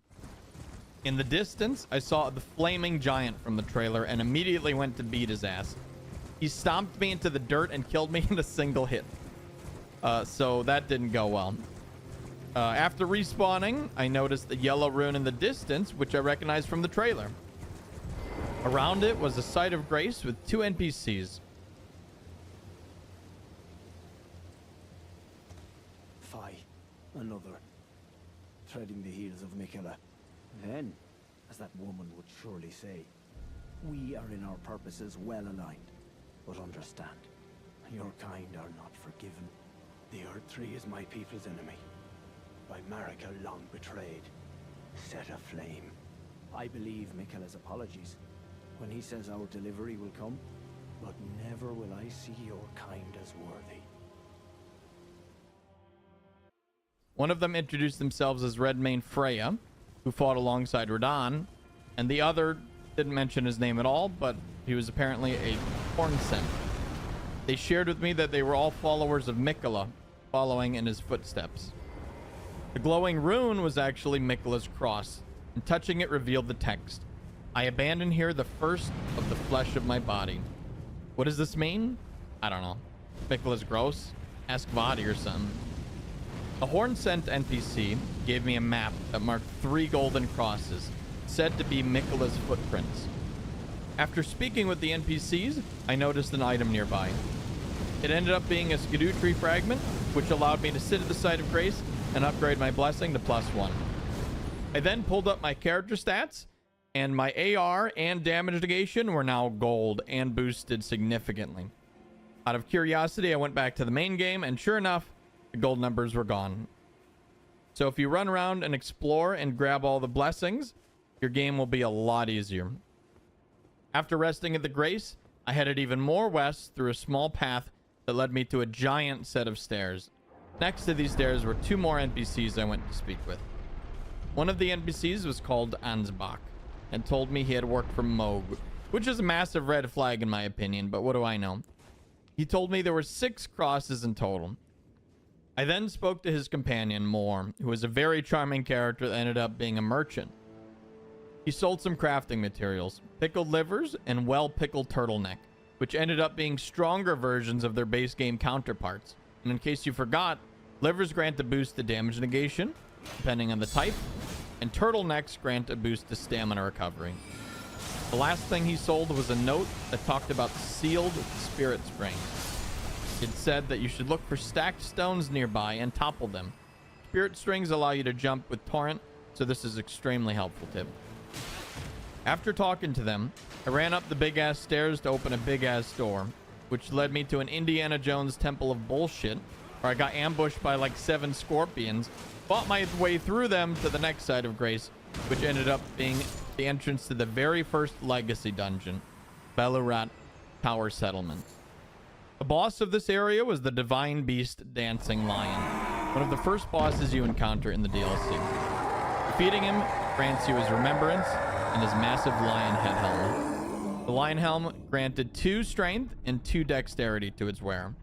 In the distance, I saw the flaming giant from the trailer and immediately went to beat his ass. He stomped me into the dirt and killed me in a single hit. So that didn't go well. After respawning, I noticed the yellow rune in the distance, which I recognized from the trailer. Around it was a site of grace with 2 NPCs. Fie, another. Treading the heels of Miquella. Then, as that woman would surely say, we are in our purposes well aligned. But understand, your kind are not forgiven. The Erdtree is my people's enemy. By Marika long betrayed, set aflame. I believe Miquella's apologies when he says our delivery will come, but never will I see your kind as worthy. One of them introduced themselves as Redmane Freya, who fought alongside Radahn, and the other didn't mention his name at all, but he was apparently a Hornsent. They shared with me that they were all followers of Miquella, following in his footsteps. The glowing rune was actually Miquella's cross, and touching it revealed the text. I abandon here the first of the flesh of my body. What does this mean? I don't know. Miquella's gross? Ask Vadi or something. A Hornsent NPC gave me a map that marked 3 golden crosses, said to be Miquella's footprints. After speaking with the NPCs, I noticed an item nearby. It ended up being a Erdtree fragment, which allowed me to sit at the site of grace and upgrade my blessing to +1. I then pulled up my character stats, and my AR and damage negation were now gold and boosted significantly. Out of curiosity, I went back to the main game, and sure enough, the gold numbers were gone. So if you run around and explore and grab all the blessings, your game will be a lot easier. After resting at the Grace, I headed even more west through a small path that led me to a giant set of stairs. Next to these stairs were 2 more NPCs I went to speak with. One of the NPCs was called Ansbach and told me he had worked for Moog, which is a massive red flag in my opinion, but what do I know? He told me there were 6 crosses in total. I then spoke to his companion, Moore, who was a very charming character that ended up being a merchant. He sold some crafting materials, pickled livers, and well-pickled turtleneck, which ended up being stronger versions of their base game counterparts. And in case you forgot, livers grant a boost to damage negation, depending on the type, and turtlenecks grant a boost to stamina recovery. The last thing he sold was a note that talked about sealed spirit springs. It said that you should look for stacked stones nearby and topple them. Spirit strings allow you to jump with torrent, so this is extremely helpful tip. After talking to them, I ran up the big-ass stairs to open a big-ass door, which led me to an Indiana Jones temple of bullshit, where I got ambushed by like 7 scorpions, fought my way through them to the next side of Grace, which ended up being the entrance to the very first legacy dungeon, Belurat Tower Settlement. The boss of this area was the Divine Beast Dancing Lion, one of the first bosses you encounter in the DLC. Defeating him grants you his remembrance and his massive lion head helmet. The lion helmet granted 2 strength and 2 dexterity to its wearer.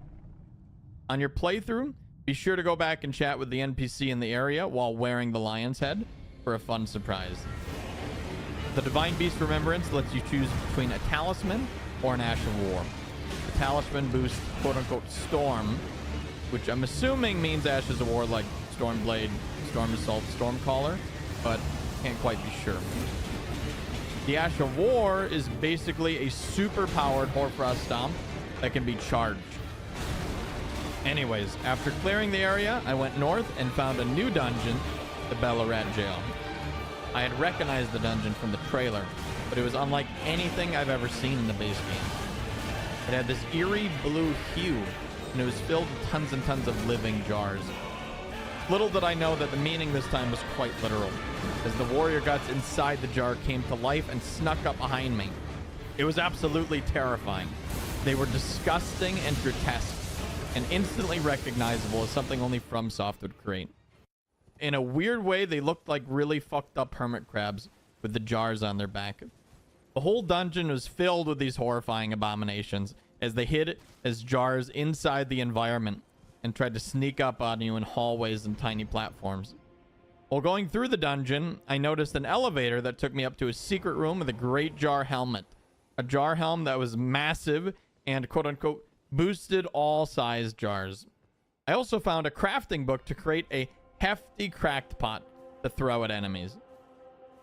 On your playthrough, be sure to go back and chat with the NPC in the area while wearing the lion's head for a fun surprise. The Divine Beast Remembrance lets you choose between a talisman or an Ash of War. The talisman boosts quote-unquote Storm, which I'm assuming means Ashes of War like Stormblade, Storm Assault, Stormcaller, but can't quite be sure. The Ash of War is basically a super-powered Hoarfrost Stomp that can be charged. Anyways, after clearing the area, I went north and found a new dungeon, the Belurat Jail. I had recognized the dungeon from the trailer, but it was unlike anything I've ever seen in the base game. It had this eerie blue hue, and it was filled with tons and tons of living jars. Little did I know that the meaning this time was quite literal, as the warrior guts inside the jar came to life and snuck up behind me. It was absolutely terrifying. They were disgusting and grotesque. and instantly recognizable as something only FromSoft would create. In a weird way, they looked like really fucked up hermit crabs with the jars on their back. The whole dungeon was filled with these horrifying abominations as they hid as jars inside the environment and tried to sneak up on you in hallways and tiny platforms. While going through the dungeon, I noticed an elevator that took me up to a secret room with a great jar helmet. A jar helm that was massive and quote-unquote boosted all size jars. I also found a crafting book to create a hefty cracked pot to throw at enemies.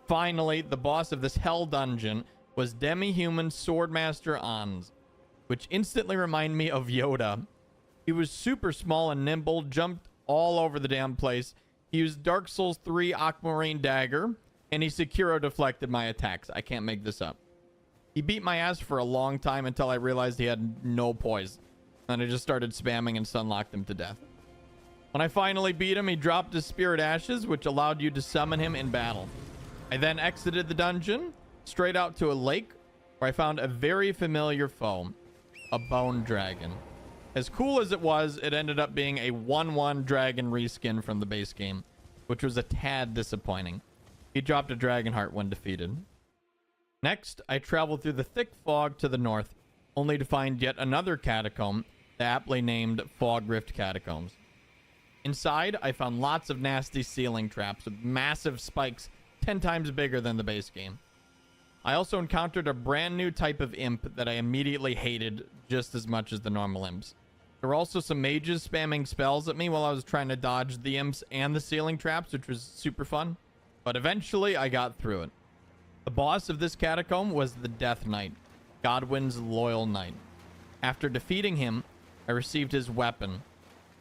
Finally, the boss of this hell dungeon was demi-human Swordmaster Ans, which instantly reminded me of Yoda. He was super small and nimble, jumped all over the damn place. He used Dark Souls 3 Aquamarine Dagger, and he Sekiro deflected my attacks. I can't make this up. He beat my ass for a long time until I realized he had no poise, and I just started spamming and sunlocked him to death. When I finally beat him, he dropped his Spirit Ashes, which allowed you to summon him in battle. I then exited the dungeon, straight out to a lake, where I found a very familiar foe, a bone dragon. As cool as it was, it ended up being a 1/1 dragon reskin from the base game, which was a tad disappointing. He dropped a dragon heart when defeated. Next, I traveled through the thick fog to the north, only to find yet another catacomb, the aptly named Fog Rift Catacombs. Inside, I found lots of nasty ceiling traps with massive spikes 10 times bigger than the base game. I also encountered a brand new type of imp that I immediately hated just as much as the normal imps. There were also some mages spamming spells at me while I was trying to dodge the imps and the ceiling traps, which was super fun. But eventually, I got through it. The boss of this catacomb was the Death Knight, Godwyn's loyal knight. After defeating him, I received his weapon,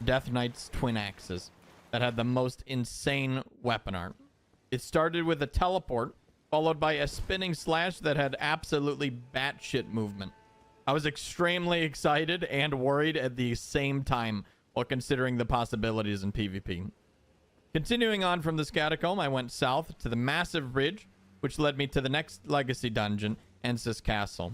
Death Knight's twin axes, that had the most insane weapon art. It started with a teleport, followed by a spinning slash that had absolutely batshit movement. I was extremely excited and worried at the same time while considering the possibilities in PvP. Continuing on from this catacomb, I went south to the massive bridge, which led me to the next legacy dungeon, Ensis Castle.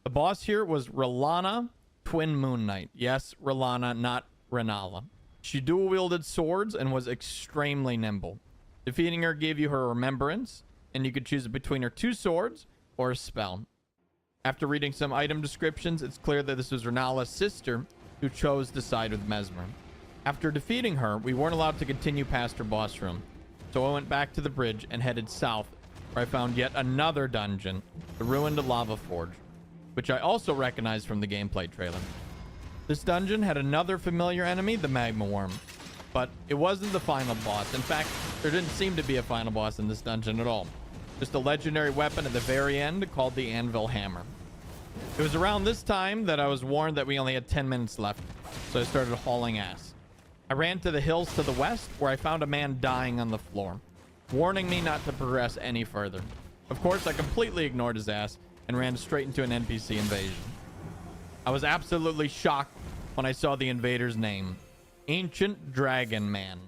The boss here was R'Lana, Twin Moon Knight. Yes, R'Lana, not Renala. She dual-wielded swords and was extremely nimble. Defeating her gave you her remembrance, and you could choose between her 2 swords or a spell. After reading some item descriptions, it's clear that this was Renala's sister who chose to side with Mesmer. After defeating her, we weren't allowed to continue past her boss room, so I went back to the bridge and headed south, where I found yet another dungeon, the ruined Lava Forge, which I also recognized from the gameplay trailer. This dungeon had another familiar enemy, the Magma Worm, but it wasn't the final boss. In fact, there didn't seem to be a final boss in this dungeon at all. Just a legendary weapon at the very end called the Anvil Hammer. It was around this time that I was warned that we only had 10 minutes left, so I started hauling ass. I ran to the hills to the west, where I found a man dying on the floor, warning me not to progress any further. Of course, I completely ignored his ass and ran straight into an NPC invasion. I was absolutely shocked when I saw the invader's name, Ancient Dragon Man.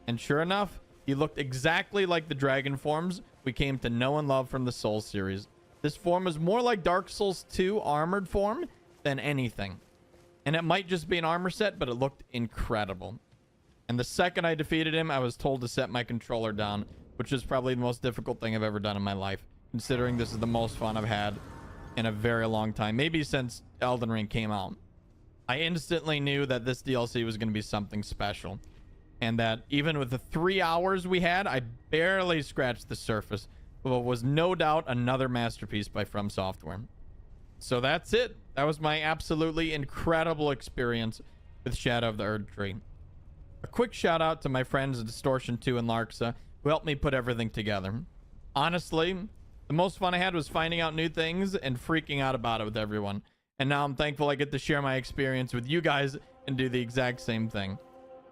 And sure enough, he looked exactly like the dragon forms we came to know and love from the Souls series. This form was more like Dark Souls 2 armored form than anything. And it might just be an armor set, but it looked incredible. And the second I defeated him, I was told to set my controller down, which is probably the most difficult thing I've ever done in my life, considering this is the most fun I've had in a very long time, maybe since Elden Ring came out. I instantly knew that this DLC was going to be something special, and that even with the 3 hours we had, I barely scratched the surface of what was no doubt another masterpiece by From Software. So that's it. That was my absolutely incredible experience with Shadow of the Erdtree. A quick shout out to my friends at Distortion 2 and Larksa, who helped me put everything together. Honestly, the most fun I had was finding out new things and freaking out about it with everyone. And now I'm thankful I get to share my experience with you guys and do the exact same thing.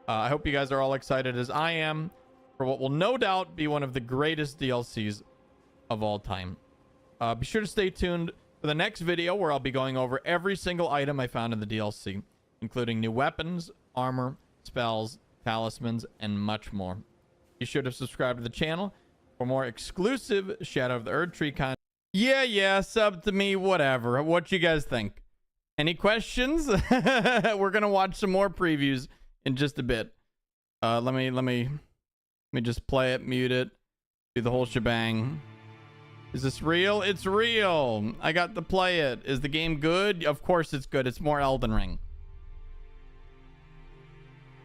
I hope you guys are all excited as I am for what will no doubt be one of the greatest DLCs of all time. Be sure to stay tuned for the next video, where I'll be going over every single item I found in the DLC, including new weapons, armor, spells, talismans, and much more. Be sure to subscribe to the channel for more exclusive Shadow of the Erdtree content. Yeah, sub to me, whatever. What you guys think? Any questions? We're gonna watch some more previews in just a bit. Let me just play it, mute it, do the whole shebang. Is this real? It's real. I got to play it. Is the game good? Of course it's good. It's more Elden Ring.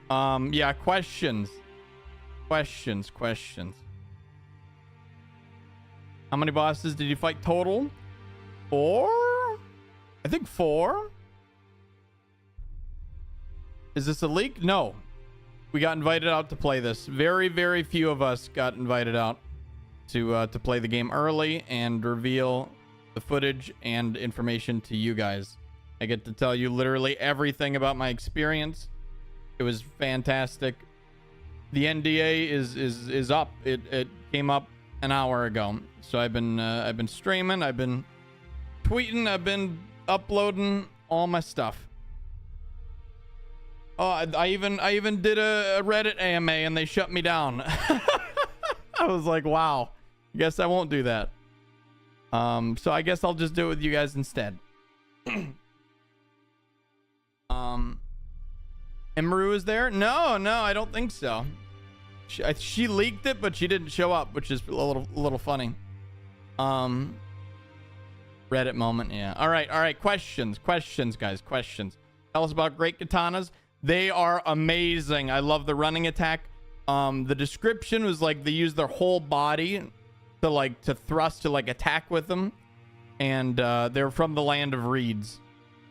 Yeah, questions. Questions. How many bosses did you fight total? 4? I think 4. Is this a leak? No. We got invited out to play this. Very, very few of us got invited out to play the game early and reveal the footage and information to you guys. I get to tell you literally everything about my experience. It was fantastic. The NDA is up. It came up an hour ago. So I've been streaming, I've been tweeting, I've been uploading all my stuff. Oh, I even did a Reddit AMA and they shut me down. I was like, wow. I guess I won't do that. So I guess I'll just do it with you guys instead. Emeru is there? No, I don't think so. She leaked it, but she didn't show up, which is a little funny. Reddit moment, yeah. All right. Questions, guys. Questions. Tell us about great katanas. They are amazing. I love the running attack. The description was like they use their whole body to thrust, to attack with them, and they're from the land of reeds.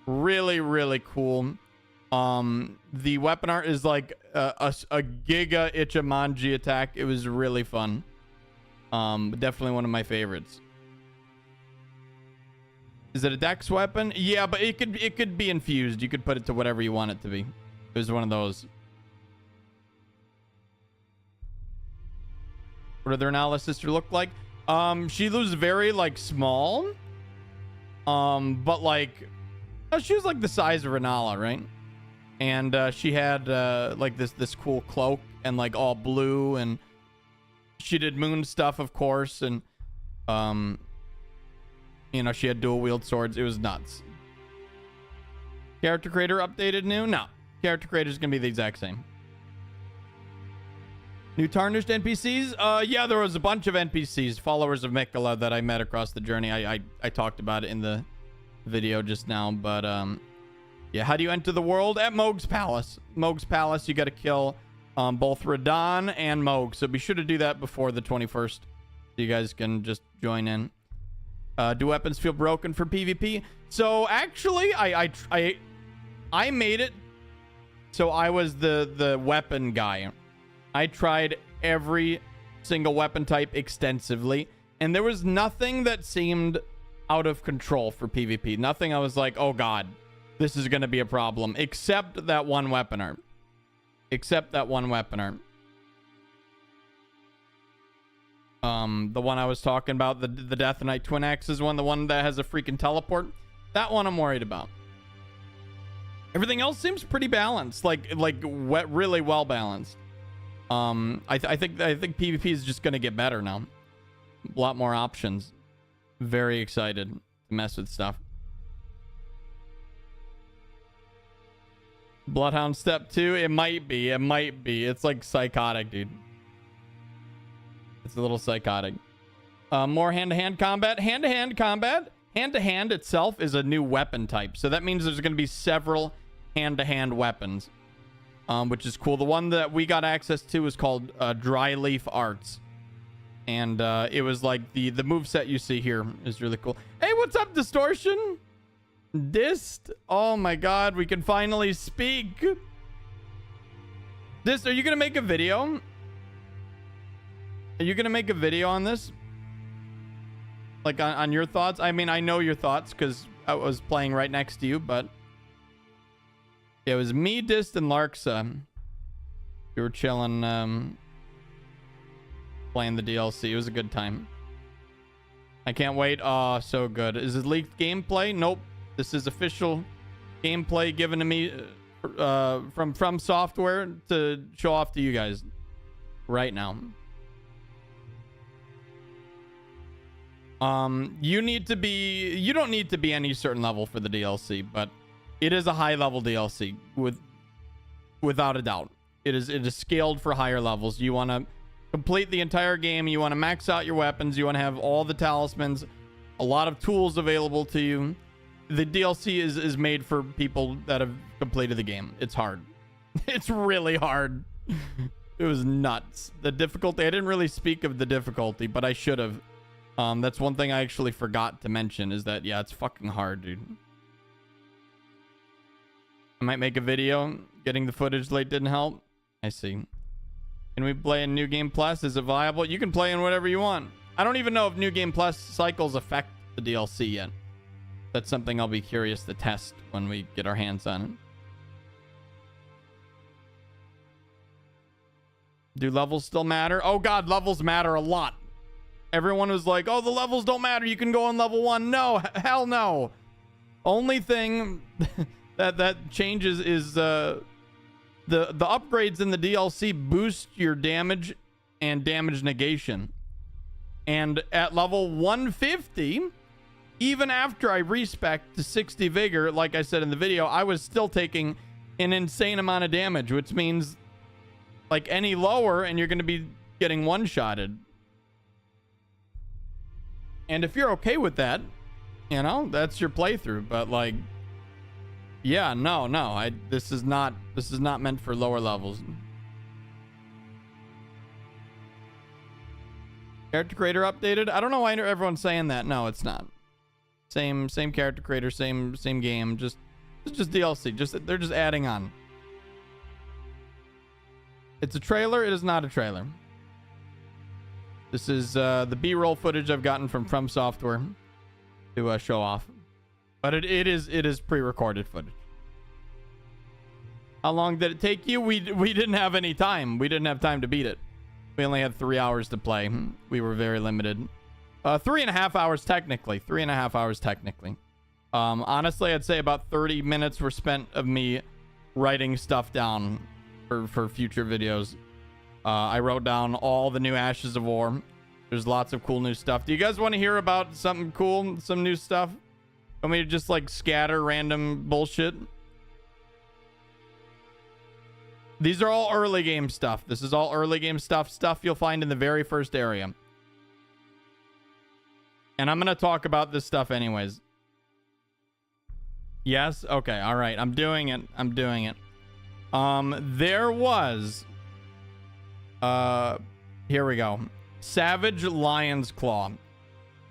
Really cool. The weapon art is like a giga Ichimonji attack. It was really fun. Definitely one of my favorites. Is it a dex weapon? Yeah, but it could be infused. You could put it to whatever you want it to be. It was one of those. What did their Nala sister look like? She was very small. But she was like the size of Renala, right? And she had this cool cloak and all blue, and she did moon stuff, of course, and she had dual wield swords. It was nuts. Character creator updated new? No. Character creator is gonna be the exact same. New tarnished NPCs? Yeah, there was a bunch of NPCs, followers of Mikola, that I met across the journey. I talked about it in the video just now, but yeah, how do you enter the world? At Mohg's Palace. Mohg's Palace, you got to kill both Radahn and Mohg. So be sure to do that before the 21st. So you guys can just join in. Do weapons feel broken for PvP? So actually, I made it. So I was the weapon guy. I tried every single weapon type extensively, and there was nothing that seemed out of control for PvP. Nothing I was like, oh god, this is going to be a problem, except that one weapon art. The one I was talking about, the Death Knight Twin Axes one, the one that has a freaking teleport. That one I'm worried about. Everything else seems pretty balanced, really well balanced. I think PvP is just going to get better now. A lot more options. Very excited to mess with stuff. Bloodhound Step 2, it might be. It's psychotic, dude. It's a little psychotic. More hand-to-hand combat. Hand-to-hand combat. Hand-to-hand itself is a new weapon type. So that means there's going to be several hand-to-hand weapons, which is cool. The one that we got access to is called Dry Leaf Arts. And it was like the moveset you see here is really cool. Hey, what's up, Distortion? Dist? Oh my god, we can finally speak. Dist, are you going to make a video? Are you going to make a video on this? On your thoughts? I mean, I know your thoughts because I was playing right next to you, but it was me, Dist, and Larksa. We were chilling, playing the DLC. It was a good time. I can't wait. Oh, so good. Is it leaked gameplay? Nope. This is official gameplay given to me from software to show off to you guys right now. You don't need to be any certain level for the DLC, but It is a high level DLC without a doubt. It is scaled for higher levels. You want to complete the entire game. You want to max out your weapons. You want to have all the talismans, a lot of tools available to you. The DLC is made for people that have completed the game. It's hard. It's really hard. It was nuts. The difficulty, I didn't really speak of the difficulty, but I should have. That's one thing I actually forgot to mention is that, yeah, it's fucking hard, dude. I might make a video. Getting the footage late didn't help. I see. Can we play in New Game Plus? Is it viable? You can play in whatever you want. I don't even know if New Game Plus cycles affect the DLC yet. That's something I'll be curious to test when we get our hands on it. Do levels still matter? Oh god, levels matter a lot. Everyone was like, oh, the levels don't matter. You can go on level 1. No, hell no. Only thing that changes is the upgrades in the DLC boost your damage and damage negation. And at level 150, even after I respec to 60 vigor, like I said in the video, I was still taking an insane amount of damage, which means like any lower and you're going to be getting one-shotted. And if you're okay with that, you know, that's your playthrough. But like, yeah, no, this is not meant for lower levels. Character creator updated? I don't know why everyone's saying that. No, it's not. Same character creator, same game. Just DLC. They're just adding on. It's a trailer. It is not a trailer. This is the B-roll footage I've gotten from Software to show off. But it is pre-recorded footage. How long did it take you? We didn't have any time. We didn't have time to beat it. We only had 3 hours to play. We were very limited. 3.5 hours technically. 3.5 hours technically. Honestly, I'd say about 30 minutes were spent of me writing stuff down for future videos. I wrote down all the new Ashes of War. There's lots of cool new stuff. Do you guys want to hear about something cool? Some new stuff? Want me to just like scatter random bullshit? These are all early game stuff. This is all early game stuff you'll find in the very first area. And I'm going to talk about this stuff anyways. Yes? Okay. All right. I'm doing it. There was... here we go. Savage Lion's Claw.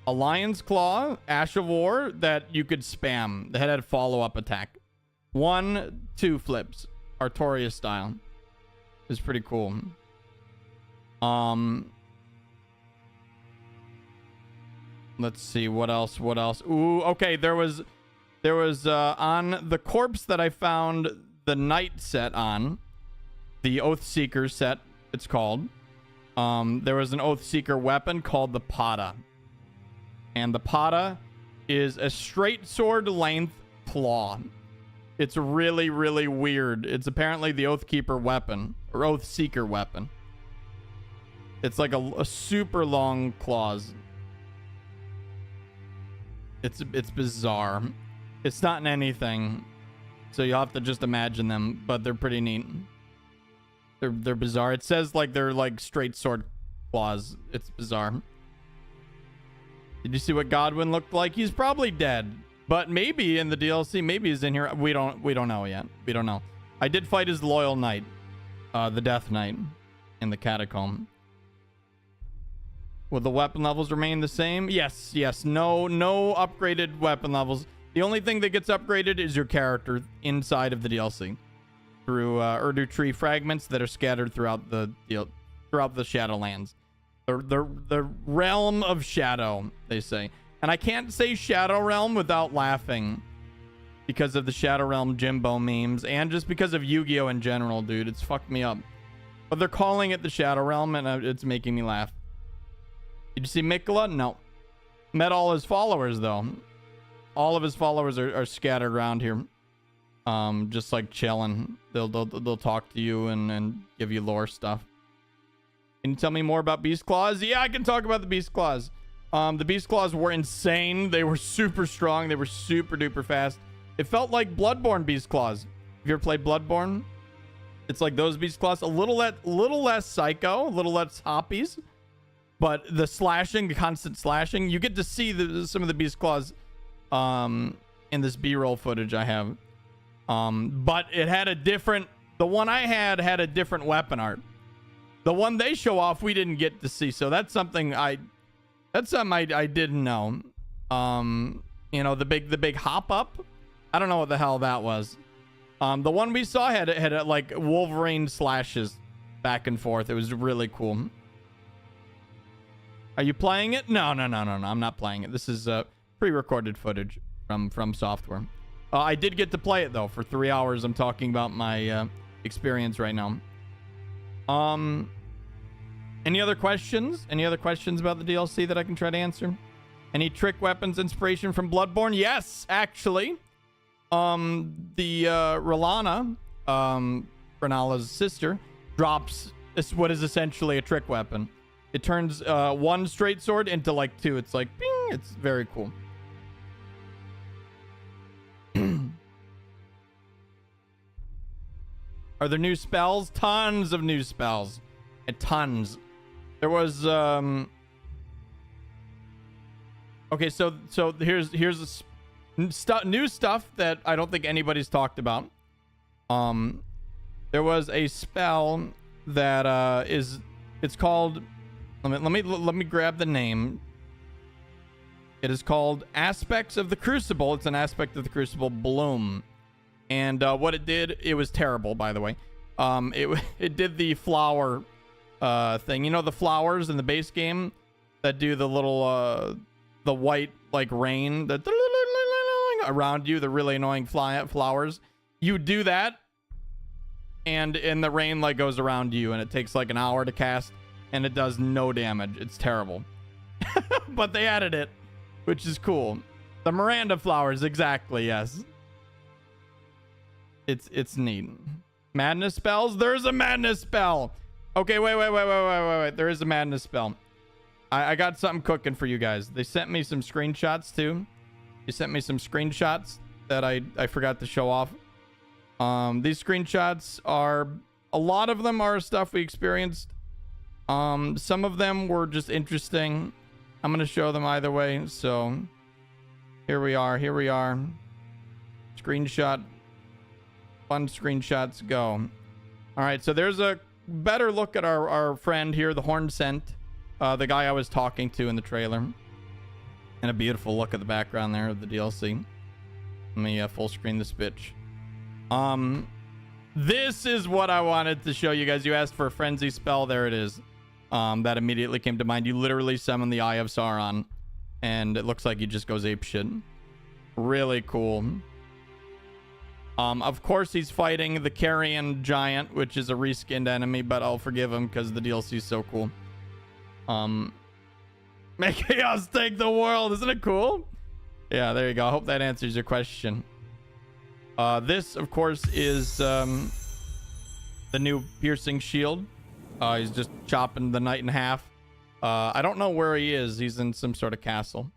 A Lion's Claw, Ash of War, that you could spam. The head had follow-up attack. 1-2 flips. Artorias style. It's pretty cool. Let's see, what else? Ooh, okay, there was on the corpse that I found the Knight set on. The Oathseeker set, it's called. There was an Oathseeker weapon called the Pata. And the Pata is a straight sword length claw. It's really, really weird. It's apparently the Oathkeeper weapon, or Oathseeker weapon. It's like a super long claws. It's bizarre. It's not in anything, so you'll have to just imagine them, but they're pretty neat. They're bizarre. It says like they're like straight sword claws. It's bizarre. Did you see what Godwin looked like? He's probably dead, but maybe in the DLC, maybe he's in here. We don't know yet. We don't know. I did fight his loyal knight, the Death Knight, in the catacomb. Will the weapon levels remain the same? Yes. No upgraded weapon levels. The only thing that gets upgraded is your character inside of the DLC through Erdtree fragments that are scattered throughout the Shadowlands. The realm of shadow, they say. And I can't say Shadow Realm without laughing because of the Shadow Realm Jimbo memes and just because of Yu-Gi-Oh! In general, dude. It's fucked me up. But they're calling it the Shadow Realm and it's making me laugh. Did you see Mikla? No. Met all his followers, though. All of his followers are scattered around here. Just like chilling. They'll talk to you and give you lore stuff. Can you tell me more about Beast Claws? Yeah, I can talk about the Beast Claws. The Beast Claws were insane. They were super strong. They were super duper fast. It felt like Bloodborne Beast Claws. Have you ever played Bloodborne? It's like those Beast Claws. A little less psycho, a little less hoppies. But the slashing, the constant slashing, you get to see some of the Beast Claws in this B-roll footage I have. But it had a different... The one I had a different weapon art. The one they show off, we didn't get to see. So that's something I didn't know. You know, the big hop up. I don't know what the hell that was. The one we saw had like Wolverine slashes back and forth. It was really cool. Are you playing it? No. I'm not playing it. This is pre-recorded footage from software. I did get to play it though for 3 hours. I'm talking about my experience right now. Any other questions? Any other questions about the DLC that I can try to answer? Any trick weapons inspiration from Bloodborne? Yes, actually. The R'hllana, Renala's sister, drops what is essentially a trick weapon. It turns one straight sword into like two. It's like, bing! It's very cool. Are there new spells? Tons of new spells. And tons. There was okay, so here's new stuff that I don't think anybody's talked about. There was a spell that it's called, let me grab the name. It is called Aspects of the Crucible. It's an aspect of the Crucible Bloom. And what it did, it was terrible, by the way. It did the flower thing. You know the flowers in the base game that do the little the white like rain that around you, the really annoying flowers. You do that, and the rain like goes around you, and it takes like an hour to cast, and it does no damage. It's terrible. But they added it, which is cool. The Miranda flowers, exactly, yes. It's neat. Madness spells? There's a madness spell. Okay, wait. There is a madness spell. I got something cooking for you guys. They sent me some screenshots too. They sent me some screenshots that I forgot to show off. These screenshots are, a lot of them are stuff we experienced. Some of them were just interesting. I'm going to show them either way. So here we are. Screenshot. Fun screenshots go. All right, so there's a better look at our friend here, the Horn Scent, the guy I was talking to in the trailer, and a beautiful look at the background there of the DLC. Let me full screen this bitch. This is what I wanted to show you guys. You asked for a frenzy spell. There it is. That immediately came to mind. You literally summon the Eye of Sauron, and it looks like he just goes apeshit. Really cool. Of course, he's fighting the Carrion Giant, which is a reskinned enemy, but I'll forgive him because the DLC is so cool. Make chaos take the world. Isn't it cool? Yeah, there you go. I hope that answers your question. This, of course, is the new piercing shield. He's just chopping the knight in half. I don't know where he is. He's in some sort of castle.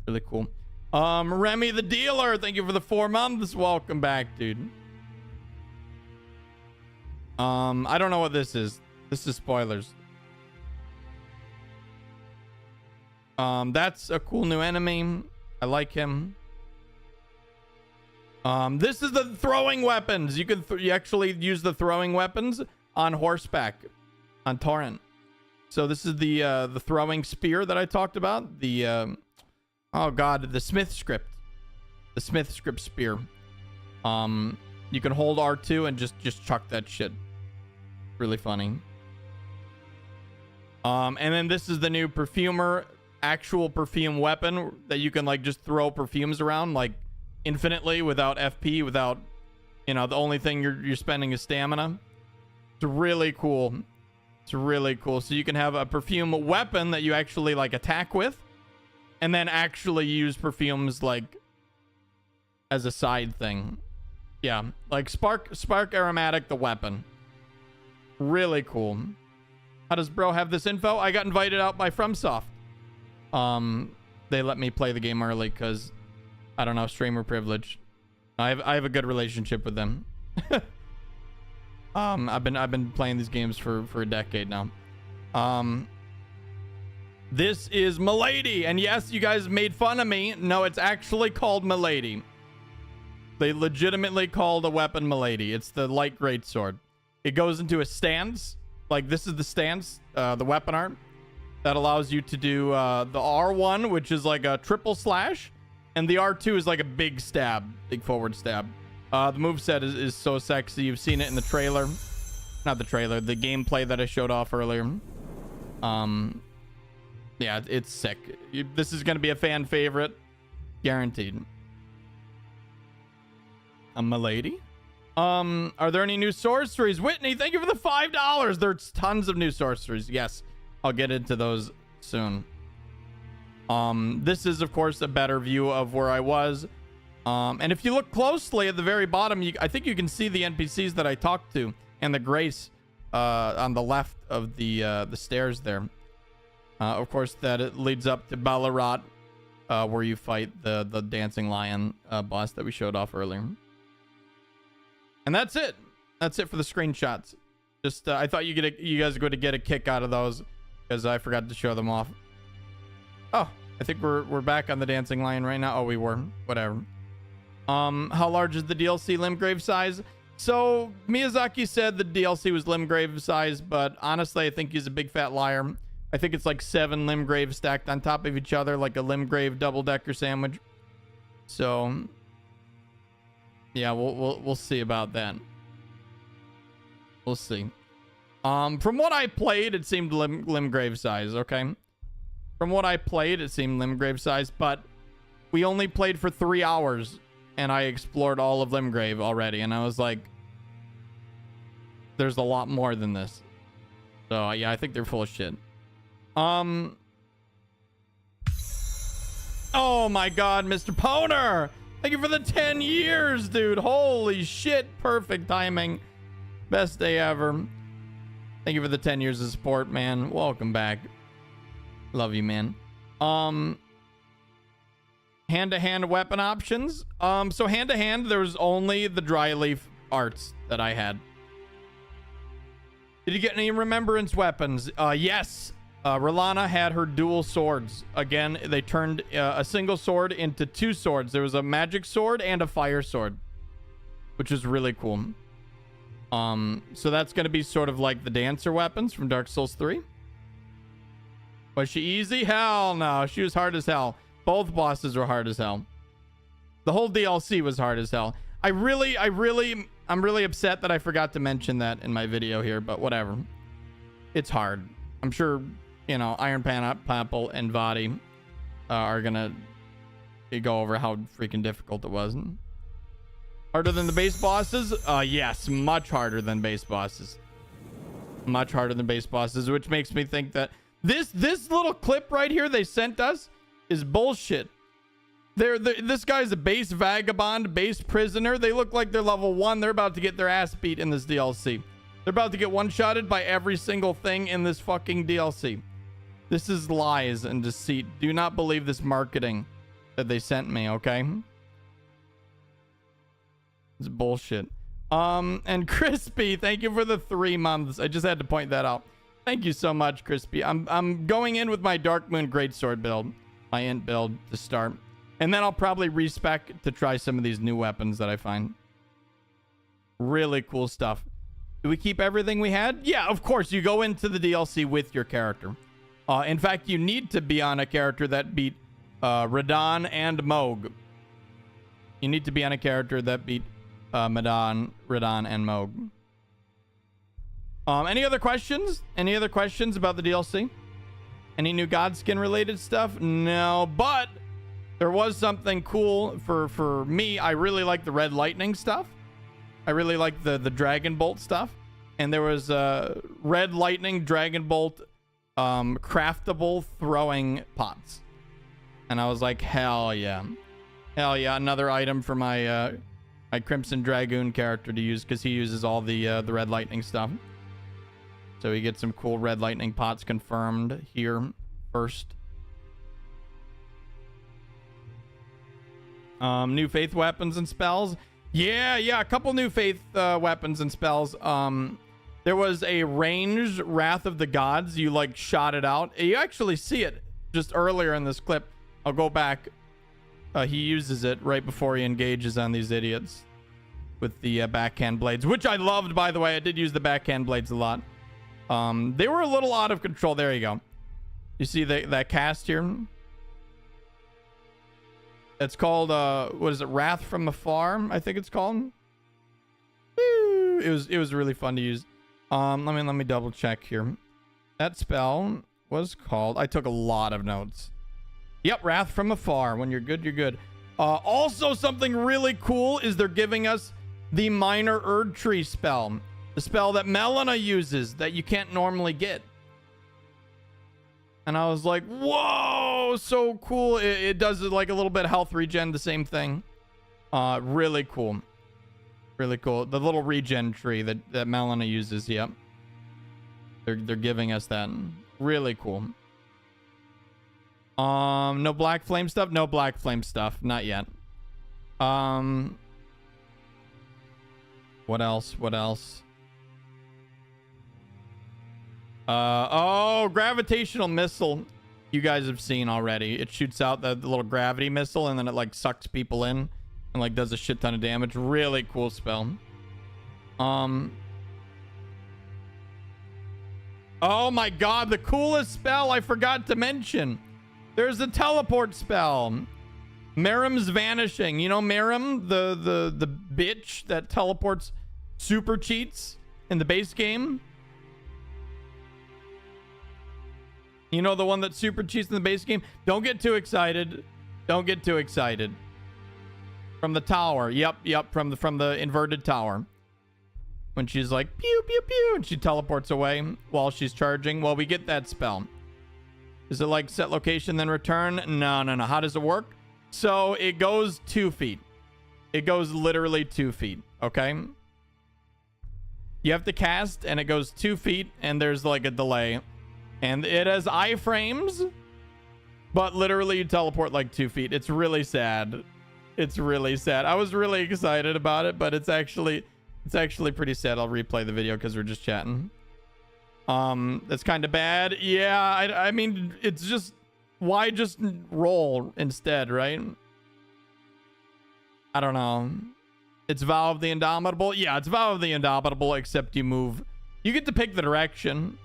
Really cool. Remy the Dealer, thank you for the 4 months. Welcome back, dude. I don't know what this is. This is spoilers. That's a cool new enemy. I like him. This is the throwing weapons. You can you actually use the throwing weapons on horseback, on Torrent. So this is the throwing spear that I talked about. The oh god, the Smith script. The Smith script spear. You can hold R2 and just chuck that shit. Really funny. And then this is the new perfumer, actual perfume weapon that you can like just throw perfumes around like infinitely without FP, without, you know, the only thing you're spending is stamina. It's really cool. It's really cool. So you can have a perfume weapon that you actually like attack with, and then actually use perfumes like as a side thing. Yeah, like spark aromatic, the weapon. Really cool. How does bro have this info? I got invited out by FromSoft. They let me play the game early because, I don't know, streamer privilege. I have a good relationship with them. I've been playing these games for a decade now. This is Milady, and yes, you guys made fun of me. No, it's actually called Milady. They legitimately call the weapon Milady. It's the light greatsword. It goes into a stance. Like, this is the stance, the weapon art that allows you to do the R1, which is like a triple slash, and the R2 is like a big stab, big forward stab. The moveset is so sexy. You've seen it in the trailer. Not the trailer, the gameplay that I showed off earlier. Yeah, it's sick. This is going to be a fan favorite. Guaranteed. Milady? Are there any new sorceries? Whitney, thank you for the $5. There's tons of new sorceries. Yes, I'll get into those soon. This is, of course, a better view of where I was. And if you look closely at the very bottom, I think you can see the NPCs that I talked to and the Grace on the left of the stairs there. Of course, that it leads up to Ballarat, where you fight the dancing lion boss that we showed off earlier. And that's it. That's it for the screenshots. Just I thought you guys were going to get a kick out of those because I forgot to show them off. Oh, I think we're back on the dancing lion right now. Oh, we were. Whatever. How large is the DLC Limgrave size? So Miyazaki said the DLC was Limgrave size, but honestly, I think he's a big fat liar. I think it's like 7 Limgraves stacked on top of each other, like a Limgrave double-decker sandwich. So yeah, we'll see about that. We'll see. From what I played, it seemed Limgrave size. Okay. From what I played, it seemed Limgrave size, but we only played for 3 hours, and I explored all of Limgrave already, and I was like, there's a lot more than this. So yeah, I think they're full of shit. Oh my god, Mr. Poner! Thank you for the 10 years, dude. Holy shit. Perfect timing. Best day ever. Thank you for the 10 years of support, man. Welcome back. Love you, man. Hand-to-hand weapon options. So hand-to-hand, there was only the dry leaf arts that I had. Did you get any remembrance weapons? Yes. Rolana had her dual swords. Again, they turned a single sword into 2 swords. There was a magic sword and a fire sword, which is really cool. So that's going to be sort of like the dancer weapons from Dark Souls 3. Was she easy? Hell no. She was hard as hell. Both bosses were hard as hell. The whole DLC was hard as hell. I'm really upset that I forgot to mention that in my video here, but whatever. It's hard. I'm sure, you know, Iron Pineapple and Vadi are gonna go over how freaking difficult it was. Harder than the base bosses? Yes, much harder than base bosses. Much harder than base bosses, which makes me think that this little clip right here they sent us is bullshit. This guy's a base vagabond, base prisoner. They look like they're level 1. They're about to get their ass beat in this DLC. They're about to get one-shotted by every single thing in this fucking DLC. This is lies and deceit. Do not believe this marketing that they sent me, okay? It's bullshit. And Crispy, thank you for the 3 months. I just had to point that out. Thank you so much, Crispy. I'm going in with my Dark Moon Greatsword build, my int build to start. And then I'll probably respec to try some of these new weapons that I find. Really cool stuff. Do we keep everything we had? Yeah, of course. You go into the DLC with your character. In fact, you need to be on a character that beat Radon and Moog. You need to be on a character that beat Radon and Moog. Any other questions? Any other questions about the DLC? Any new Godskin related stuff? No, but there was something cool for me. I really like the Red Lightning stuff. I really like the Dragon Bolt stuff. And there was Red Lightning, Dragon Bolt, craftable throwing pots. And I was like, hell yeah. Hell yeah, another item for my my Crimson Dragoon character to use, because he uses all the Red Lightning stuff. So we get some cool Red Lightning pots confirmed here first. New faith weapons and spells. Yeah, a couple new faith weapons and spells. There was a ranged Wrath of the Gods. You like shot it out. You actually see it just earlier in this clip. I'll go back. He uses it right before he engages on these idiots with the backhand blades, which I loved, by the way. I did use the backhand blades a lot. They were a little out of control. There you go. You see that cast here? It's called, what is it? Wrath from Afar, I think it's called. Woo! It was really fun to use. Let me double check here. That spell was called, I took a lot of notes. Yep, Wrath from Afar. When you're good, you're good. Also, something really cool is they're giving us the minor Erdtree spell. The spell that Melina uses that you can't normally get. And I was like, whoa, so cool. It does like a little bit of health regen, the same thing. Really cool. Really cool. The little regen tree that Melina uses, yep. They're giving us that. Really cool. No black flame stuff? No black flame stuff. Not yet. What else? What else? Oh, gravitational missile. You guys have seen already. It shoots out the little gravity missile and then it like sucks people in and like does a shit ton of damage. Really cool spell. Oh my god, the coolest spell I forgot to mention. There's a teleport spell. Merrim's Vanishing. You know Merrim, the bitch that teleports super cheats in the base game? You know, the one that super cheats in the base game? Don't get too excited. Don't get too excited. From the tower. Yep, from the inverted tower. When she's like, pew, pew, pew, and she teleports away while she's charging. Well, we get that spell. Is it like set location, then return? No. How does it work? So it goes 2 feet. It goes literally 2 feet, okay? You have to cast, and it goes 2 feet, and there's like a delay. And it has iframes, but literally you teleport like 2 feet. It's really sad. It's really sad. I was really excited about it, but it's actually pretty sad. I'll replay the video because we're just chatting. That's kind of bad. Yeah, I mean, it's just, why just roll instead, right? I don't know. It's Vow of the Indomitable. Yeah, it's Vow of the Indomitable, except you move. You get to pick the direction.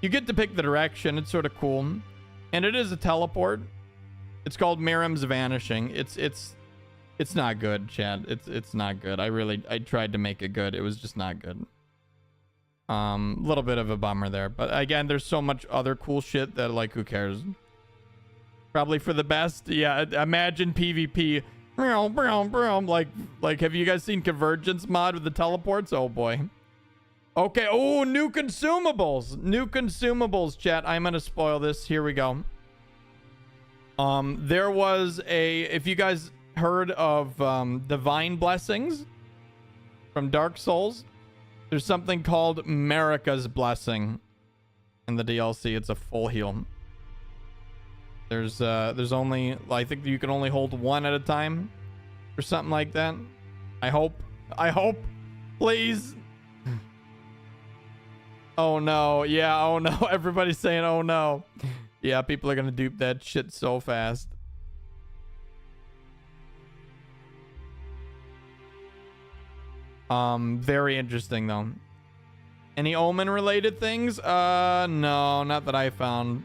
It's sort of cool. And it is a teleport. It's called Merrim's Vanishing. It's not good, Chad. It's not good. I tried to make it good. It was just not good. Little bit of a bummer there. But again, there's so much other cool shit that, like, who cares? Probably for the best. Yeah, imagine PvP. Like, have you guys seen Convergence mod with the teleports? Oh, boy. Okay. Oh, new consumables. New consumables, chat. I'm going to spoil this. Here we go. There was if you guys heard of Divine Blessings from Dark Souls, there's something called Marika's Blessing in the DLC. It's a full heal. There's only, I think you can only hold one at a time or something like that. I hope, please. Oh no. Yeah, oh no. Everybody's saying oh no. Yeah, people are gonna dupe that shit so fast. Very interesting though. Any Omen related things? No, not that I found.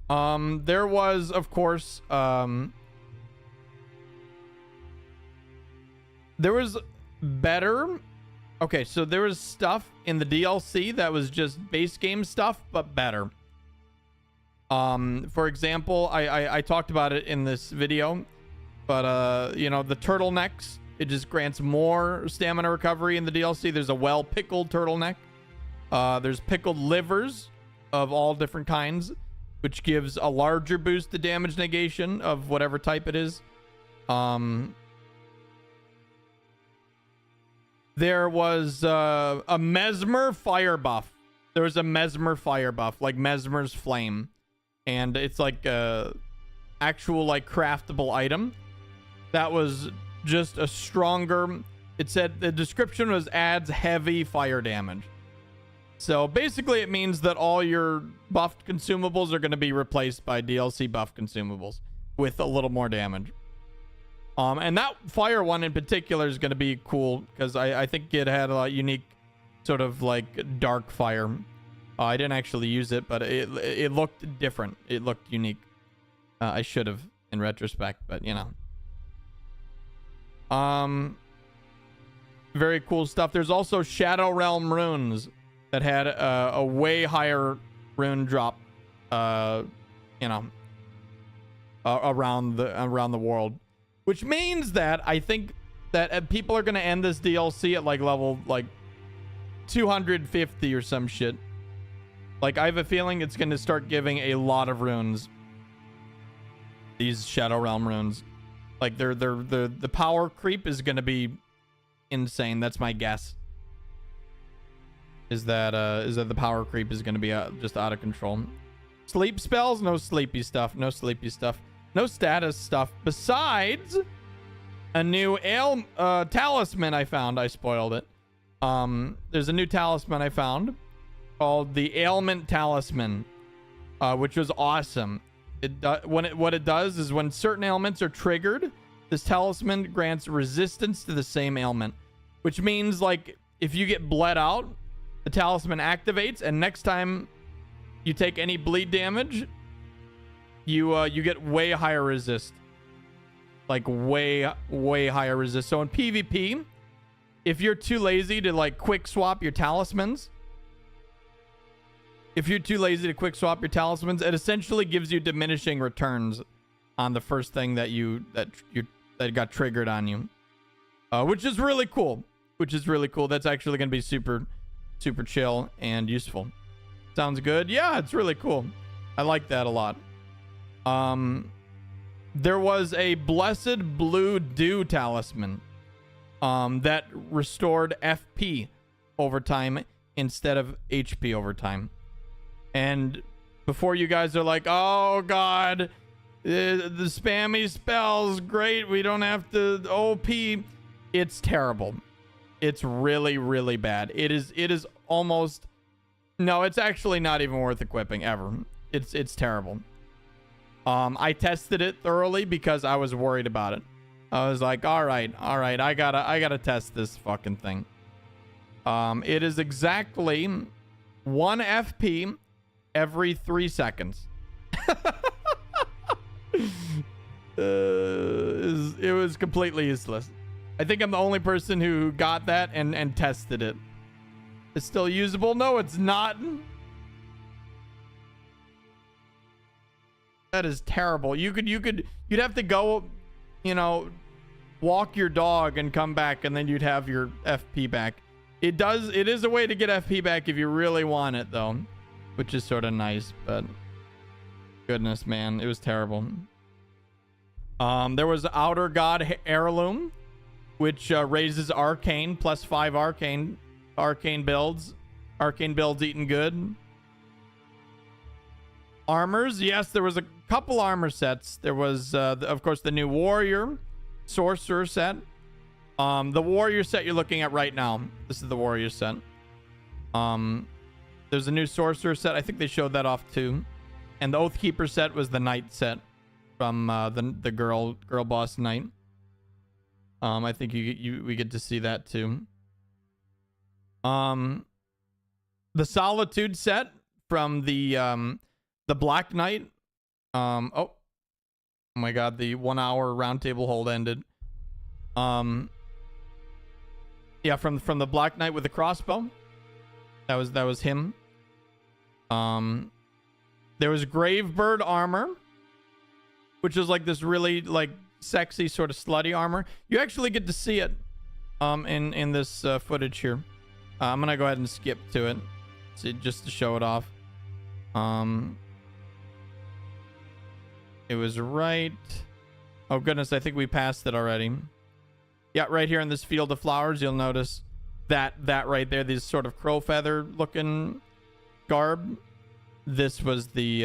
There was, of course, there was better. Okay, so there was stuff in the DLC that was just base game stuff, but better. For example, I talked about it in this video, but you know, the turtlenecks, it just grants more stamina recovery in the DLC. There's a well-pickled turtleneck. There's pickled livers of all different kinds, which gives a larger boost to damage negation of whatever type it is. There was a Mesmer fire buff. There was a Mesmer fire buff, like Mesmer's flame. And it's like actual like craftable item that was just a stronger. It said the description was adds heavy fire damage. So basically it means that all your buffed consumables are going to be replaced by DLC buff consumables with a little more damage. And that fire one in particular is going to be cool because I think it had a unique sort of like dark fire. I didn't actually use it, but it looked different. It looked unique. I should have in retrospect, but you know. Very cool stuff. There's also Shadow Realm runes that had a way higher rune drop, you know, around the world, which means that I think that people are gonna end this DLC at like level like 250 or some shit. Like I have a feeling it's gonna start giving a lot of runes. These Shadow Realm runes, like the power creep is gonna be insane. That's my guess. Is that the power creep is gonna be just out of control. Sleep spells, no sleepy stuff, no sleepy stuff, no status stuff. Besides a new talisman I found. I spoiled it. There's a new talisman I found called the Ailment Talisman, which was awesome. What it does is when certain ailments are triggered, this talisman grants resistance to the same ailment, which means like if you get bled out, the talisman activates, and next time you take any bleed damage, you get way higher resist, like way higher resist. So in PvP, if you're too lazy to like quick swap your talismans, it essentially gives you diminishing returns on the first thing that got triggered on you, which is really cool. That's actually going to be super chill and useful. Sounds good. Yeah, it's really cool. I like that a lot. There was a Blessed Blue Dew talisman that restored FP over time instead of HP over time. And before you guys are like, oh god, the spammy spells, great, we don't have to OP. It's terrible. It's really bad. It is almost, no, it's actually not even worth equipping ever. It's terrible. I tested it thoroughly because I was worried about it. I was like, all right, I gotta test this fucking thing. It is exactly 1 FP every 3 seconds. It was completely useless. I think I'm the only person who got that and tested it. It's still usable? No, it's not. That is terrible. You'd have to go, you know, walk your dog and come back, and then you'd have your FP back. It is a way to get FP back if you really want it though, which is sort of nice, but goodness, man, it was terrible. There was Outer God Heirloom, which raises Arcane plus 5 Arcane builds. Arcane builds eating good. Armors, yes, there was a couple armor sets. There was, of course, the new Warrior Sorcerer set. The Warrior set you're looking at right now. This is the Warrior set. There's a new Sorcerer set. I think they showed that off too. And the Oathkeeper set was the Knight set from the girl boss Knight. I think we get to see that too. The Solitude set from the Black Knight. Oh my god, the 1 hour roundtable hold ended. Yeah, from the Black Knight with the crossbow. That was him. There was Gravebird armor, which is like this really like sexy sort of slutty armor. You actually get to see it in this footage here. I'm gonna go ahead and skip to it, just to show it off. It was right. Oh goodness, I think we passed it already. Yeah, right here in this field of flowers, you'll notice that right there, these sort of crow feather looking garb. This was the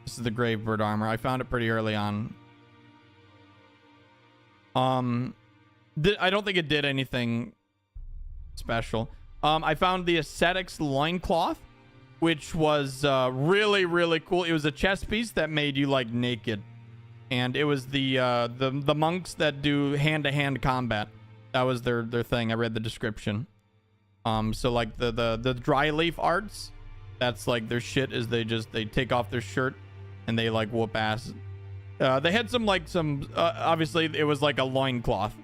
This is the Gravebird armor. I found it pretty early on. I don't think it did anything special. I found the Ascetics loincloth, which was really, really cool. It was a chest piece that made you like naked. And it was the monks that do hand-to-hand combat. That was their thing. I read the description. So like the dry leaf arts, that's like their shit is they take off their shirt and they like whoop ass. They had some obviously it was like a loincloth.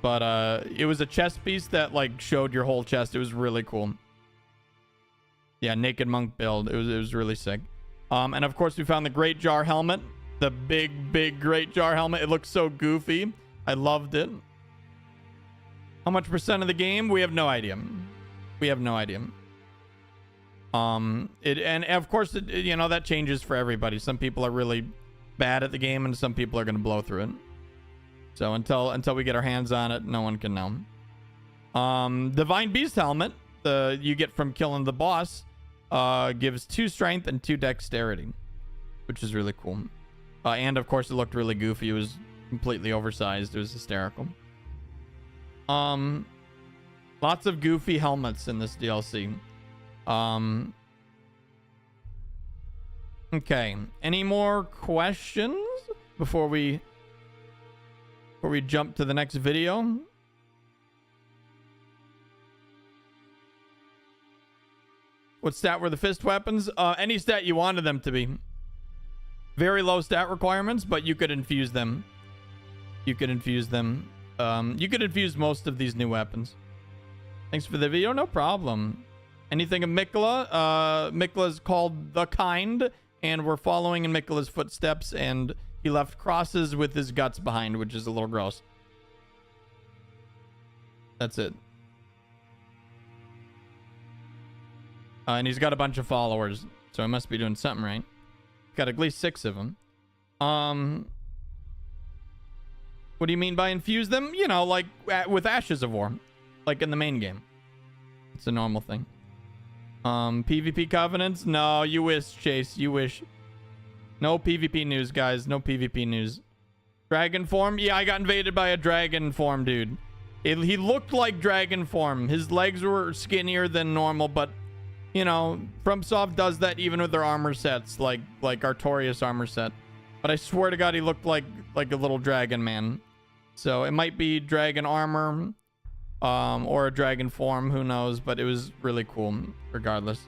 But it was a chest piece that like showed your whole chest. It was really cool. Yeah, naked monk build. It was really sick. And of course we found the Great Jar helmet. The big Great Jar helmet. It looks so goofy. I loved it. How much percent of the game? We have no idea. We have no idea. And of course, you know, that changes for everybody. Some people are really bad at the game and some people are going to blow through it. So until we get our hands on it, no one can know. Divine Beast helmet, you get from killing the boss, gives 2 strength and 2 dexterity, which is really cool. And of course, it looked really goofy. It was completely oversized. It was hysterical. Lots of goofy helmets in this DLC. Okay. Any more questions before we jump to the next video? What stat were the fist weapons? Any stat you wanted them to be. Very low stat requirements, but you could infuse them. You could infuse them. You could infuse most of these new weapons. Thanks for the video. No problem. Anything of Mikla? Mikla's called The Kind, and we're following in Mikla's footsteps, and he left crosses with his guts behind, which is a little gross. That's it. And he's got a bunch of followers, so he must be doing something right. Got at least 6 of them. What do you mean by infuse them? You know, like with Ashes of War, like in the main game. It's a normal thing. PvP covenants? No, you wish, Chase. You wish. No PvP news, guys. No PvP news. Dragon form? Yeah, I got invaded by a dragon form, dude. He looked like dragon form. His legs were skinnier than normal, but you know, FromSoft does that even with their armor sets, like Artorias armor set. But I swear to God, he looked like a little dragon man. So it might be dragon armor, or a dragon form, who knows? But it was really cool, regardless.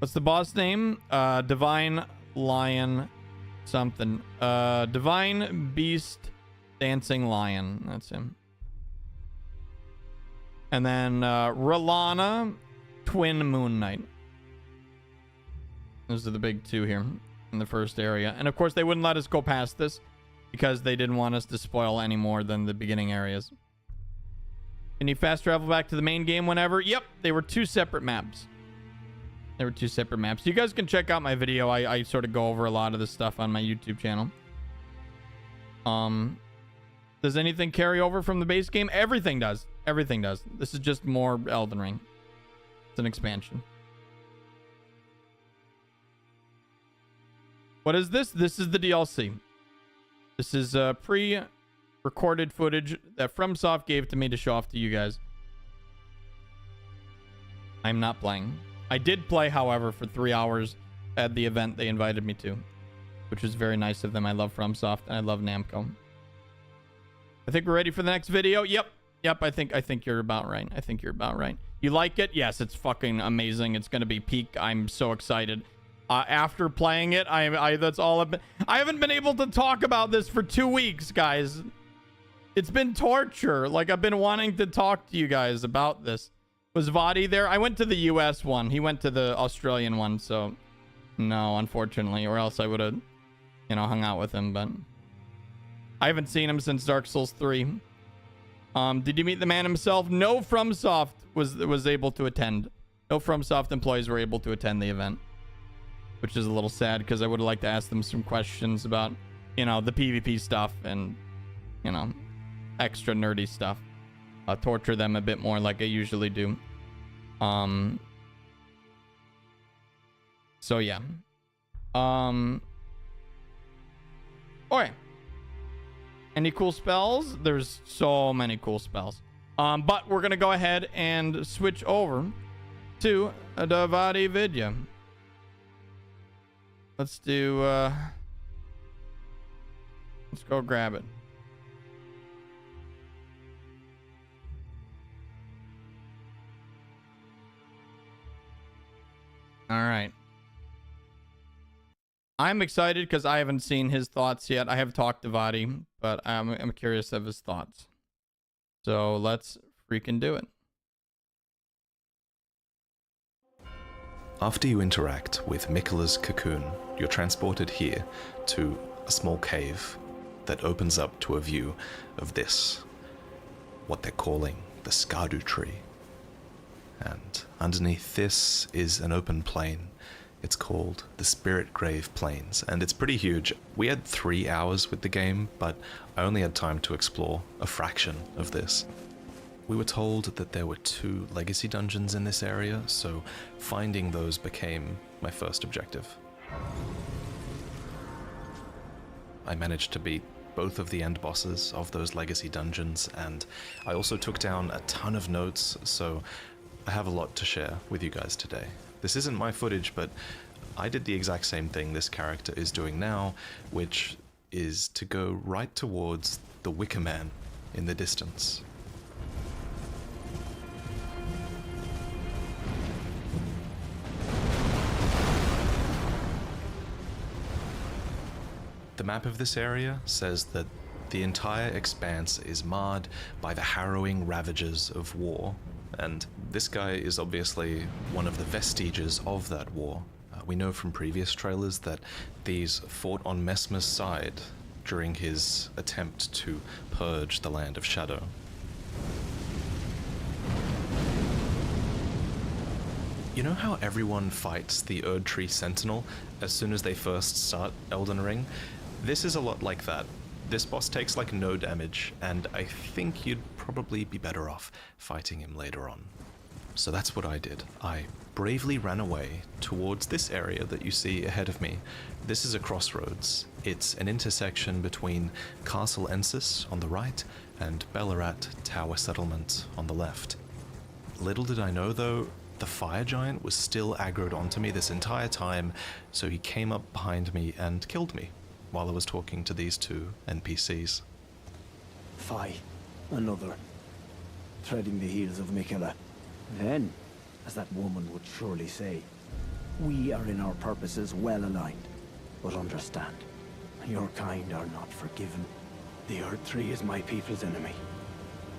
What's the boss name? Divine Lion something. Divine Beast Dancing Lion. That's him. And then R'Lana, Twin Moon Knight. Those are the big 2 here in the first area. And of course, they wouldn't let us go past this because they didn't want us to spoil any more than the beginning areas. Can you fast travel back to the main game whenever? Yep, they were 2 separate maps. They were 2 separate maps. You guys can check out my video. I sort of go over a lot of this stuff on my YouTube channel. Does anything carry over from the base game? Everything does. Everything does. This is just more Elden Ring. It's an expansion. What is this? This is the DLC. This is pre-recorded footage that FromSoft gave to me to show off to you guys. I'm not playing. I did play, however, for 3 hours at the event they invited me to, which was very nice of them. I love FromSoft and I love Namco. I think we're ready for the next video. Yep. I think you're about right. I think you're about right. You like it? Yes, it's fucking amazing. It's gonna be peak. I'm so excited. After playing it, that's all I've been. I haven't been able to talk about this for 2 weeks, guys. It's been torture. Like, I've been wanting to talk to you guys about this. Was Vadi there? I went to the US one. He went to the Australian one, so no, unfortunately, or else I would have, you know, hung out with him, but I haven't seen him since Dark Souls 3. Did you meet the man himself? No FromSoft was able to attend. No FromSoft employees were able to attend the event, which is a little sad because I would have liked to ask them some questions about, you know, the PvP stuff and, you know, extra nerdy stuff. Torture them a bit more like I usually do. So yeah. Okay. Any cool spells? There's so many cool spells. But we're gonna go ahead and switch over to a Davadi Vidya. Let's do let's go grab it. All right. I'm excited because I haven't seen his thoughts yet. I have talked to Vadi, but I'm curious of his thoughts. So let's freaking do it. After you interact with Miquella's cocoon, you're transported here to a small cave that opens up to a view of this, what they're calling the Erdtree. And underneath this is an open plain. It's called the Spirit Grave Plains, and it's pretty huge. We had 3 hours with the game, but I only had time to explore a fraction of this. We were told that there were 2 legacy dungeons in this area, so finding those became my first objective. I managed to beat both of the end bosses of those legacy dungeons, and I also took down a ton of notes, so I have a lot to share with you guys today. This isn't my footage, but I did the exact same thing this character is doing now, which is to go right towards the Wicker Man in the distance. The map of this area says that the entire expanse is marred by the harrowing ravages of war, and this guy is obviously one of the vestiges of that war. We know from previous trailers that these fought on Messmer's side during his attempt to purge the Land of Shadow. You know how everyone fights the Erdtree Sentinel as soon as they first start Elden Ring? This is a lot like that. This boss takes like no damage, and I think you'd probably be better off fighting him later on. So that's what I did. I bravely ran away towards this area that you see ahead of me. This is a crossroads. It's an intersection between Castle Ensis on the right and Ballarat Tower Settlement on the left. Little did I know though, the fire giant was still aggroed onto me this entire time, so he came up behind me and killed me while I was talking to these 2 NPCs. Fie, another. Treading the heels of Miquella. Then, as that woman would surely say, we are in our purposes well aligned. But understand, your kind are not forgiven. The Erdtree is my people's enemy.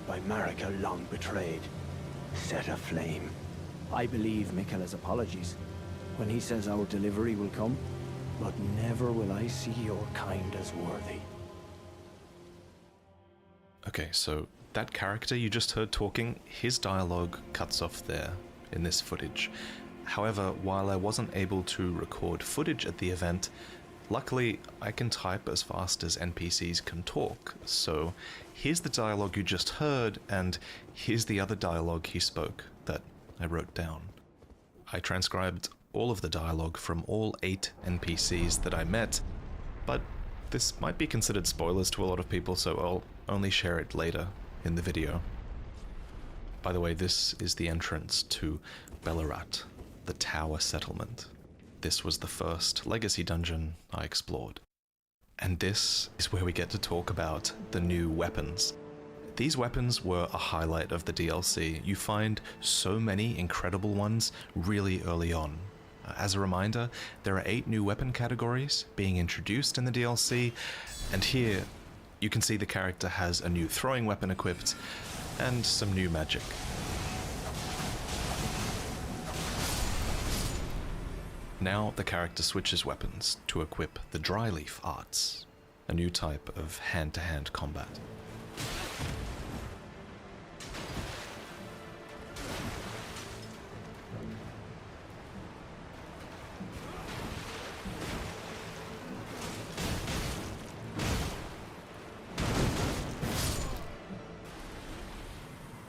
By Marika long betrayed. Set aflame. I believe Miquella's apologies when he says our delivery will come. But never will I see your kind as worthy. Okay, so that character you just heard talking, his dialogue cuts off there in this footage. However, while I wasn't able to record footage at the event, luckily I can type as fast as NPCs can talk. So here's the dialogue you just heard, and here's the other dialogue he spoke that I wrote down. I transcribed all of the dialogue from all 8 NPCs that I met, but this might be considered spoilers to a lot of people, so I'll only share it later in the video. By the way, this is the entrance to Ballarat, the Tower Settlement. This was the first legacy dungeon I explored. And this is where we get to talk about the new weapons. These weapons were a highlight of the DLC. You find so many incredible ones really early on. As a reminder, there are 8 new weapon categories being introduced in the DLC, and here you can see the character has a new throwing weapon equipped and some new magic. Now the character switches weapons to equip the Dryleaf Arts, a new type of hand-to-hand combat.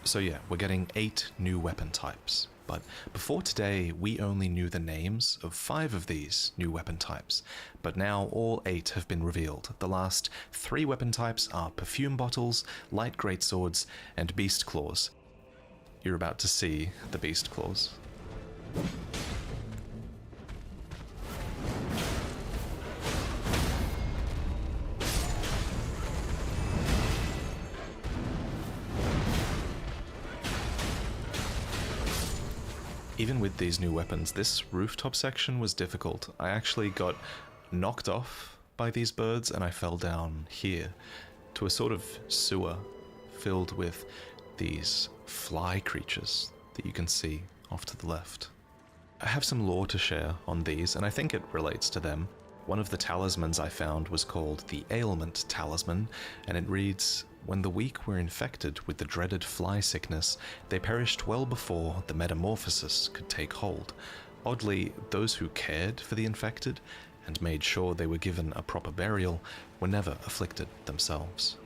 So yeah, we're getting 8 new weapon types. But before today, we only knew the names of 5 of these new weapon types, but now all 8 have been revealed. The last 3 weapon types are perfume bottles, light greatswords, and beast claws. You're about to see the beast claws. Even with these new weapons, this rooftop section was difficult. I actually got knocked off by these birds and I fell down here to a sort of sewer filled with these fly creatures that you can see off to the left. I have some lore to share on these, and I think it relates to them. One of the talismans I found was called the Ailment Talisman, and it reads, "When the weak were infected with the dreaded fly sickness, they perished well before the metamorphosis could take hold. Oddly, those who cared for the infected and made sure they were given a proper burial were never afflicted themselves."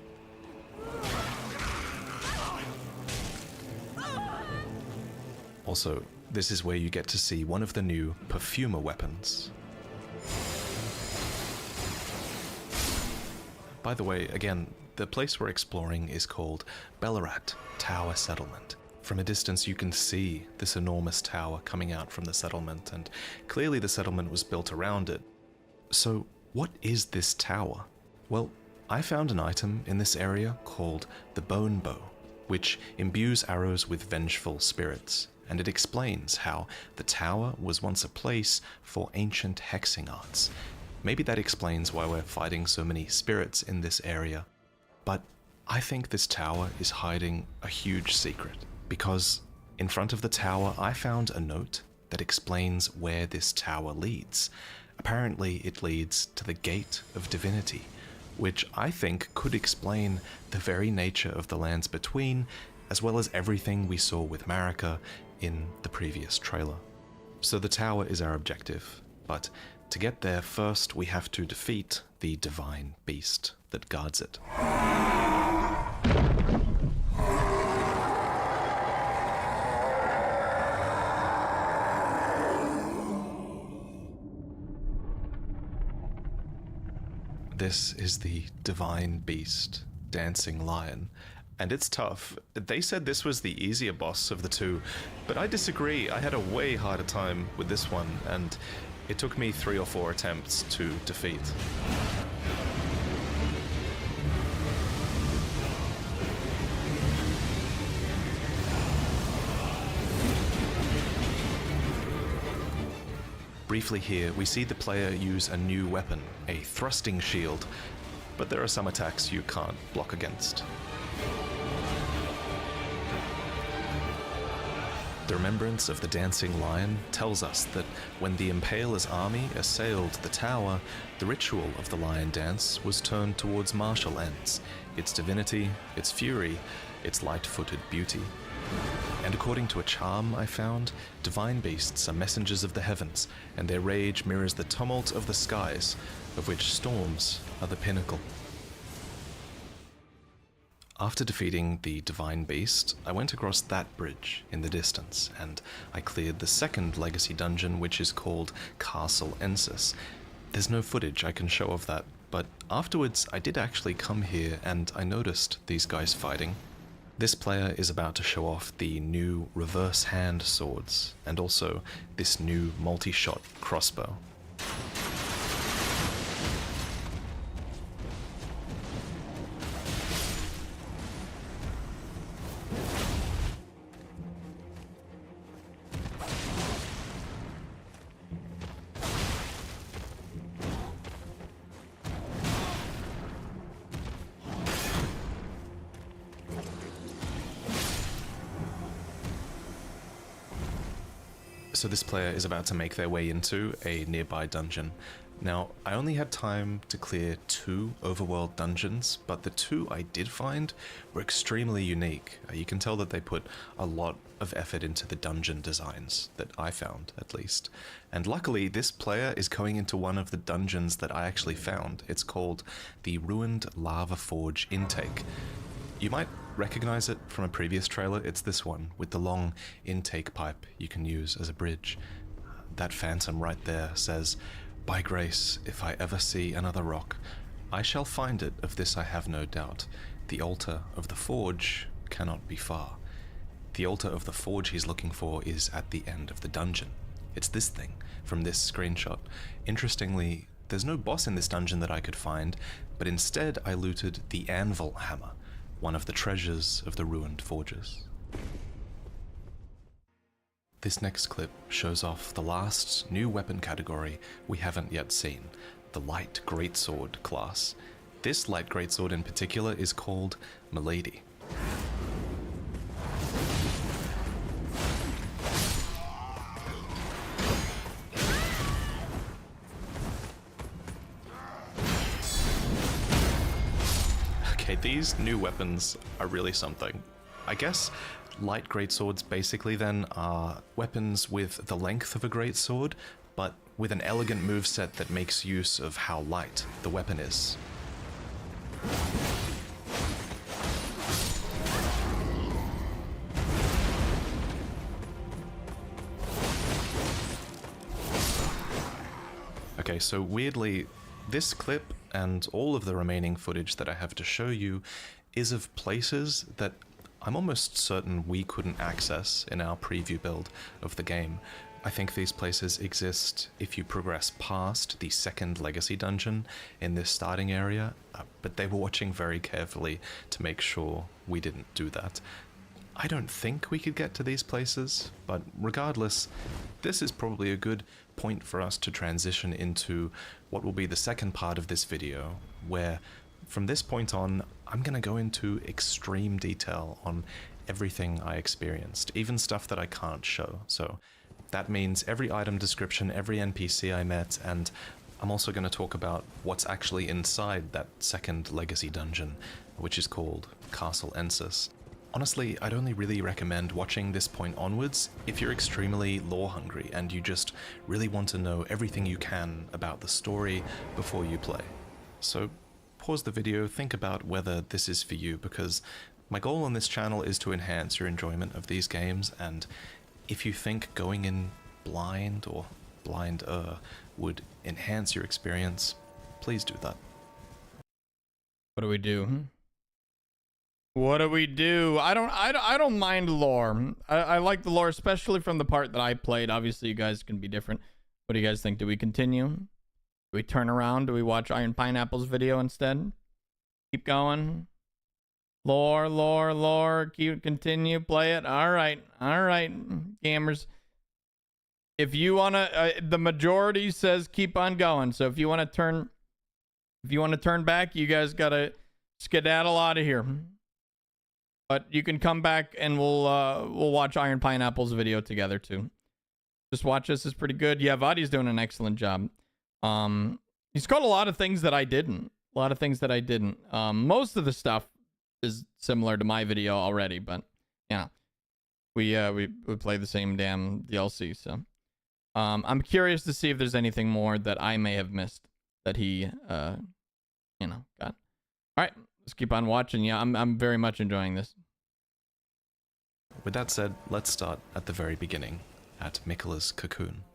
Also, this is where you get to see one of the new perfumer weapons. By the way, again, the place we're exploring is called Bellarat Tower Settlement. From a distance you can see this enormous tower coming out from the settlement, and clearly the settlement was built around it. So what is this tower? Well, I found an item in this area called the Bone Bow, which imbues arrows with vengeful spirits, and it explains how the tower was once a place for ancient hexing arts. Maybe that explains why we're fighting so many spirits in this area. But I think this tower is hiding a huge secret, because in front of the tower I found a note that explains where this tower leads. Apparently it leads to the Gate of Divinity, which I think could explain the very nature of the lands between, as well as everything we saw with Marika in the previous trailer. So the tower is our objective, but to get there first we have to defeat the divine beast that guards it. This is the divine beast, Dancing Lion, and it's tough. They said this was the easier boss of the two, but I disagree. I had a way harder time with this one, and it took me 3 or 4 attempts to defeat. Briefly here, we see the player use a new weapon, a thrusting shield, but there are some attacks you can't block against. The remembrance of the Dancing Lion tells us that when the Impaler's army assailed the tower, the ritual of the lion dance was turned towards martial ends, its divinity, its fury, its light-footed beauty. And according to a charm I found, divine beasts are messengers of the heavens, and their rage mirrors the tumult of the skies, of which storms are the pinnacle. After defeating the divine beast, I went across that bridge in the distance, and I cleared the second legacy dungeon, which is called Castle Ensis. There's no footage I can show of that, but afterwards I did actually come here and I noticed these guys fighting. This player is about to show off the new reverse hand swords, and also this new multi-shot crossbow. So this player is about to make their way into a nearby dungeon. Now, I only had time to clear 2 overworld dungeons, but the 2 I did find were extremely unique. You can tell that they put a lot of effort into the dungeon designs, that I found at least. And luckily, this player is going into one of the dungeons that I actually found. It's called the Ruined Lava Forge Intake. You might recognize it from a previous trailer? It's this one, with the long intake pipe you can use as a bridge. That phantom right there says, "By grace, if I ever see another rock, I shall find it, of this I have no doubt. The altar of the forge cannot be far." The altar of the forge he's looking for is at the end of the dungeon. It's this thing, from this screenshot. Interestingly, there's no boss in this dungeon that I could find, but instead I looted the anvil hammer, one of the treasures of the ruined forges. This next clip shows off the last new weapon category we haven't yet seen, the light greatsword class. This light greatsword in particular is called Milady. Okay, these new weapons are really something. I guess light greatswords basically then are weapons with the length of a greatsword, but with an elegant moveset that makes use of how light the weapon is. Okay, so weirdly, this clip and all of the remaining footage that I have to show you is of places that I'm almost certain we couldn't access in our preview build of the game. I think these places exist if you progress past the second legacy dungeon in this starting area, but they were watching very carefully to make sure we didn't do that. I don't think we could get to these places, but regardless, this is probably a good point for us to transition into what will be the second part of this video, where from this point on, I'm going to go into extreme detail on everything I experienced, even stuff that I can't show. So that means every item description, every NPC I met, and I'm also going to talk about what's actually inside that second legacy dungeon, which is called Castle Ensis. Honestly, I'd only really recommend watching this point onwards if you're extremely lore hungry and you just really want to know everything you can about the story before you play. So pause the video, think about whether this is for you, because my goal on this channel is to enhance your enjoyment of these games, and if you think going in blind or blinder would enhance your experience, please do that. What do we do? What do we do? I don't mind lore. I like the lore, especially from the part that I played. Obviously, you guys can be different. What do you guys think? Do we continue? Do we turn around? Do we watch Iron Pineapple's video instead? Keep going. Lore, lore, lore. Continue. Play it. All right. All right, gamers. If you wanna, the majority says keep on going. So if you want to turn back, you guys gotta skedaddle out of here. But you can come back and we'll watch Iron Pineapple's video together too. Just watch this. It's pretty good. Yeah, Vadi's doing an excellent job. He's got a lot of things that I didn't. Most of the stuff is similar to my video already, but yeah, we play the same damn DLC. So I'm curious to see if there's anything more that I may have missed that he got. All right. Let's keep on watching. Yeah, I'm very much enjoying this. With that said, let's start at the very beginning, at Miquella's Cocoon.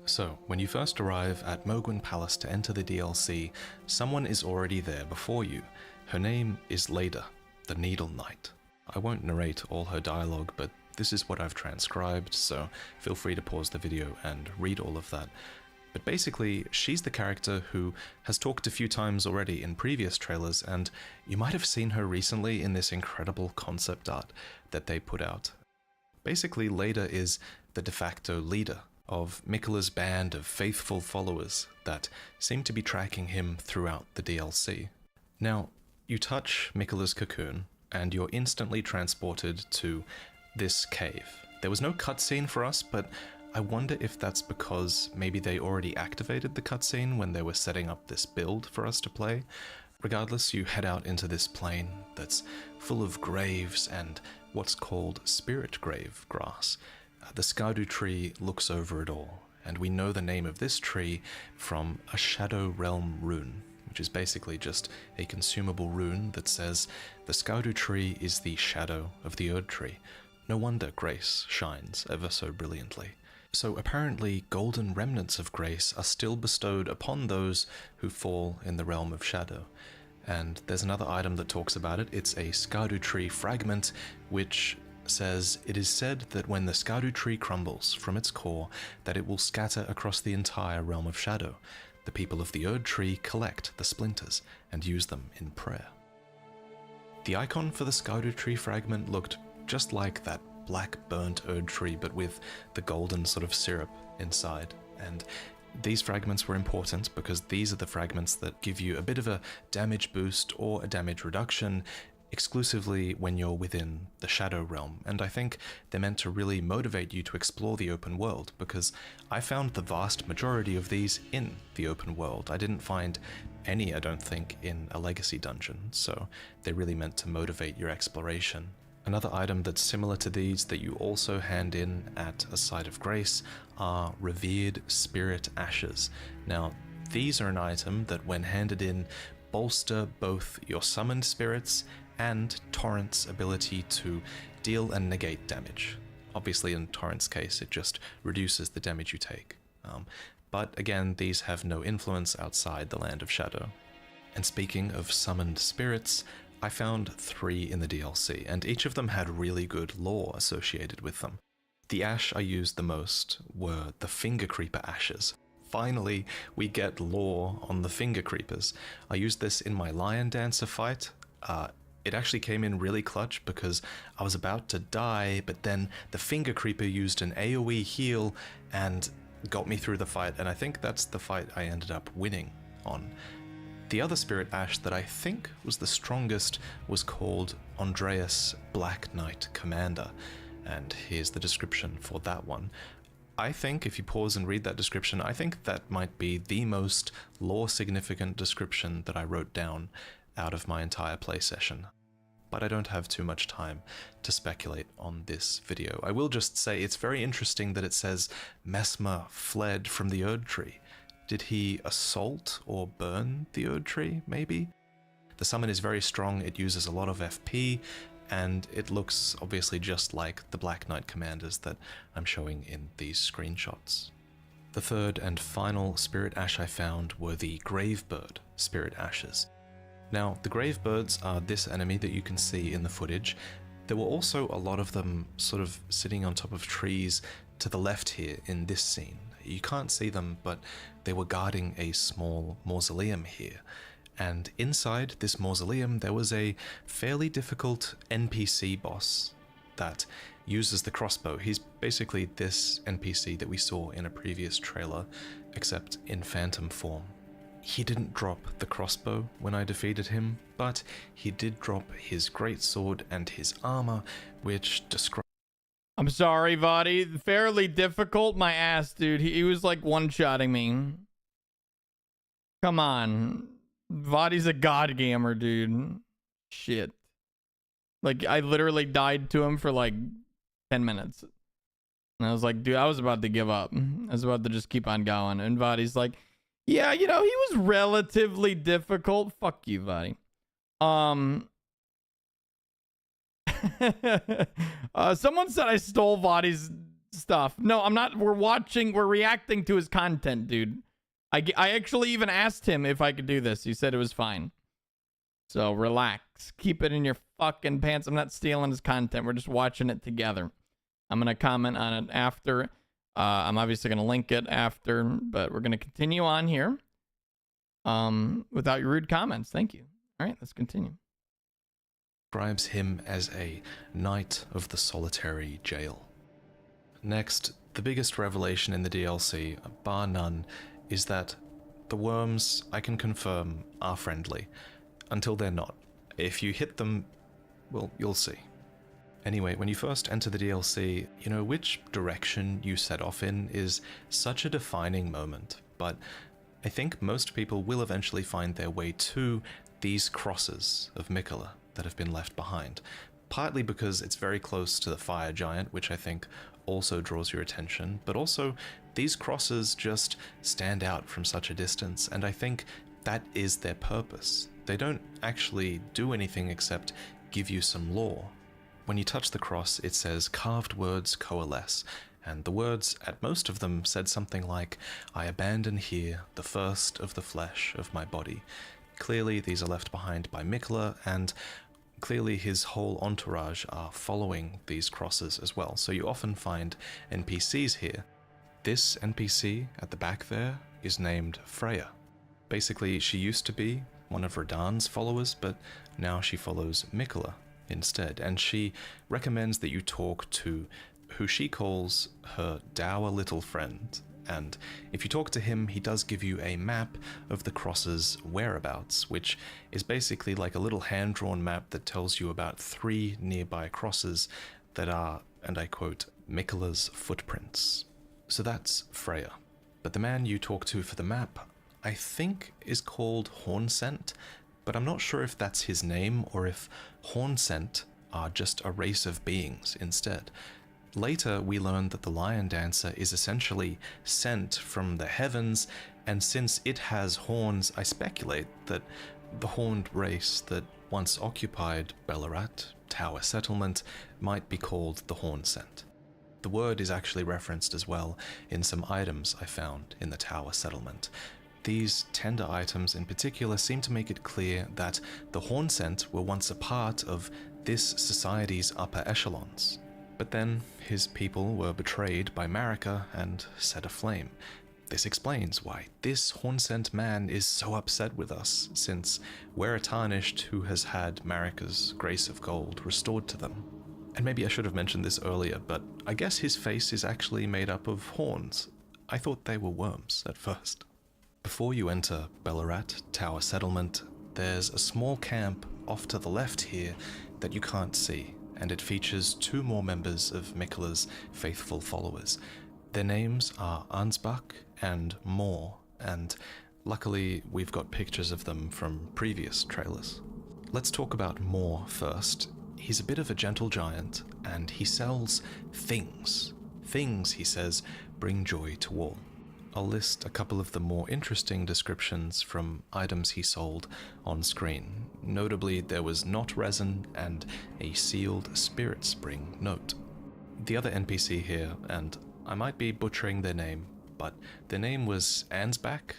So, when you first arrive at Mohgwyn Palace to enter the DLC, someone is already there before you. Her name is Leda, the Needle Knight. I won't narrate all her dialogue, but this is what I've transcribed, so feel free to pause the video and read all of that. But basically, she's the character who has talked a few times already in previous trailers, and you might have seen her recently in this incredible concept art that they put out. Basically, Leda is the de facto leader of Miquella's band of faithful followers that seem to be tracking him throughout the DLC. Now, you touch Miquella's Cocoon, and you're instantly transported to this cave. There was no cutscene for us, but I wonder if that's because maybe they already activated the cutscene when they were setting up this build for us to play. Regardless, you head out into this plain that's full of graves and what's called spirit grave grass. The Skadu tree looks over it all, and we know the name of this tree from a Shadow Realm rune, which is basically just a consumable rune that says, "The Skadu tree is the shadow of the Erdtree. No wonder grace shines ever so brilliantly." So apparently golden remnants of grace are still bestowed upon those who fall in the realm of shadow. And there's another item that talks about it. It's a Skadu tree fragment, which says, "It is said that when the Skadu tree crumbles from its core, that it will scatter across the entire realm of shadow. The people of the Erdtree collect the splinters and use them in prayer." The icon for the Skadu tree fragment looked just like that black burnt Erdtree, but with the golden sort of syrup inside. And these fragments were important because these are the fragments that give you a bit of a damage boost or a damage reduction exclusively when you're within the shadow realm, and I think they're meant to really motivate you to explore the open world, because I found the vast majority of these in the open world. I didn't find any, I don't think, in a legacy dungeon, so they're really meant to motivate your exploration. Another item that's similar to these that you also hand in at a site of grace are revered spirit ashes. Now, these are an item that when handed in bolster both your summoned spirits and Torrent's ability to deal and negate damage. Obviously in Torrent's case it just reduces the damage you take. But again, these have no influence outside the Land of Shadow. And speaking of summoned spirits, I found 3 in the DLC, and each of them had really good lore associated with them. The ash I used the most were the Finger Creeper ashes. Finally, we get lore on the Finger Creepers. I used this in my Lion Dancer fight. It actually came in really clutch because I was about to die, but then the Finger Creeper used an AoE heal and got me through the fight, and I think that's the fight I ended up winning on. The other Spirit Ash that I think was the strongest was called Andreas Black Knight Commander, and here's the description for that one. I think, if you pause and read that description, I think that might be the most lore-significant description that I wrote down out of my entire play session. But I don't have too much time to speculate on this video. I will just say it's very interesting that it says Messmer fled from the Erdtree. Did he assault or burn the Erdtree, maybe? The summon is very strong, it uses a lot of FP, and it looks obviously just like the Black Knight commanders that I'm showing in these screenshots. The third and final Spirit Ash I found were the Gravebird Spirit Ashes. Now, the Gravebirds are this enemy that you can see in the footage. There were also a lot of them sort of sitting on top of trees to the left here in this scene. You can't see them, but they were guarding a small mausoleum here. And inside this mausoleum, there was a fairly difficult NPC boss that uses the crossbow. He's basically this NPC that we saw in a previous trailer, except in phantom form. He didn't drop the crossbow when I defeated him, but he did drop his greatsword and his armor, which describe. I'm sorry, Vadi. Fairly difficult. My ass, dude. He was like one-shotting me. Come on. Vadi's a god gamer, dude. Shit. Like, I literally died to him for like 10 minutes. And I was like, dude, I was about to give up. I was about to just keep on going. And Vadi's like, yeah, you know, he was relatively difficult. Fuck you, Vadi. Someone said I stole Vadi's stuff. No, I'm not. We're reacting to his content, dude. I actually even asked him if I could do this. He said it was fine. So relax. Keep it in your fucking pants. I'm not stealing his content. We're just watching it together. I'm going to comment on it after. I'm obviously going to link it after, but we're going to continue on here. Without your rude comments. Thank you. All right, let's continue. Describes him as a knight of the solitary jail. Next, the biggest revelation in the DLC, bar none, is that the worms, I can confirm, are friendly. Until they're not. If you hit them, well, you'll see. Anyway, when you first enter the DLC, you know, which direction you set off in is such a defining moment, but I think most people will eventually find their way to these crosses of Mikola that have been left behind, partly because it's very close to the fire giant, which I think also draws your attention, but also these crosses just stand out from such a distance, and I think that is their purpose. They don't actually do anything except give you some lore. When you touch the cross, it says carved words coalesce, and the words, at most of them, said something like, I abandon here the first of the flesh of my body. Clearly these are left behind by Mikola, and clearly his whole entourage are following these crosses as well, so you often find NPCs here. This NPC at the back there is named Freya. Basically, she used to be one of Radahn's followers, but now she follows Mikola instead, and she recommends that you talk to who she calls her dour little friend. And if you talk to him, he does give you a map of the cross's whereabouts, which is basically like a little hand-drawn map that tells you about 3 nearby crosses that are, and I quote, Mikola's footprints. So that's Freya. But the man you talk to for the map, I think, is called Hornsent, but I'm not sure if that's his name or if Hornsent are just a race of beings instead. Later, we learn that the Lion Dancer is essentially sent from the heavens, and since it has horns, I speculate that the horned race that once occupied Ballarat Tower Settlement might be called the Hornsent. The word is actually referenced as well in some items I found in the Tower Settlement. These tender items in particular seem to make it clear that the Hornsent were once a part of this society's upper echelons. But then his people were betrayed by Marika and set aflame. This explains why this Hornsent man is so upset with us, since we're a tarnished who has had Marika's grace of gold restored to them. And maybe I should have mentioned this earlier, but I guess his face is actually made up of horns. I thought they were worms at first. Before you enter Ballarat Tower Settlement, there's a small camp off to the left here that you can't see, and it features 2 more members of Mikola's faithful followers. Their names are Ansbach and Moore, and luckily we've got pictures of them from previous trailers. Let's talk about Moore first. He's a bit of a gentle giant, and he sells things. Things, he says, bring joy to all. I'll list a couple of the more interesting descriptions from items he sold on screen. Notably, there was knot resin and a sealed spirit spring note. The other NPC here, and I might be butchering their name, but their name was Ansbach.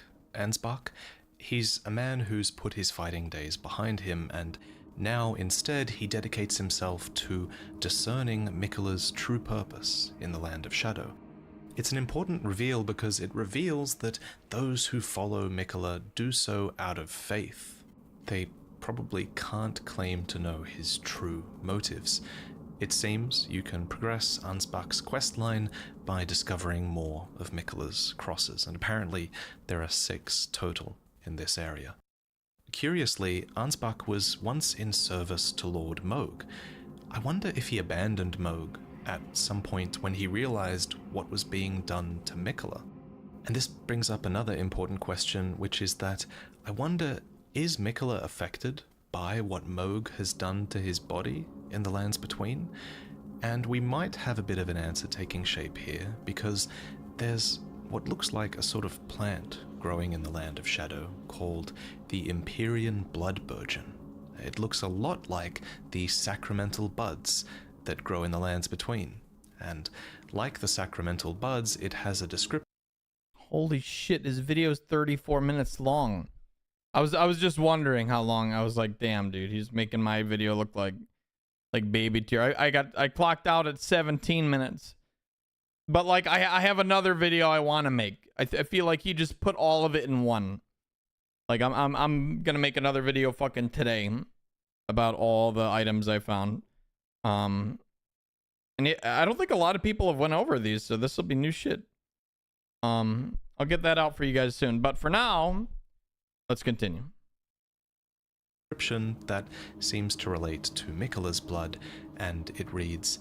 He's a man who's put his fighting days behind him, and now instead he dedicates himself to discerning Mikola's true purpose in the Land of Shadow. It's an important reveal because it reveals that those who follow Mikola do so out of faith. They probably can't claim to know his true motives. It seems you can progress Ansbach's questline by discovering more of Mikola's crosses, and apparently there are 6 total in this area. Curiously, Ansbach was once in service to Lord Moog. I wonder if he abandoned Moog at some point when he realized what was being done to Mikola. And this brings up another important question, which is that I wonder, is Mikola affected by what Moog has done to his body in the Lands Between? And we might have a bit of an answer taking shape here, because there's what looks like a sort of plant growing in the Land of Shadow called the Empyrean Blood Burgeon. It looks a lot like the sacramental buds that grow in the Lands Between, and like the sacramental buds, it has a description. Holy shit, this video is 34 minutes long. I was just wondering how long. I was like, damn, dude, he's making my video look like baby tier. I clocked out at 17 minutes. But like I have another video I want to make. I feel like he just put all of it in one. Like I'm going to make another video fucking today about all the items I found. And I don't think a lot of people have went over these, so this will be new shit. I'll get that out for you guys soon, but for now, let's continue. Description that seems to relate to Mikola's blood, and it reads,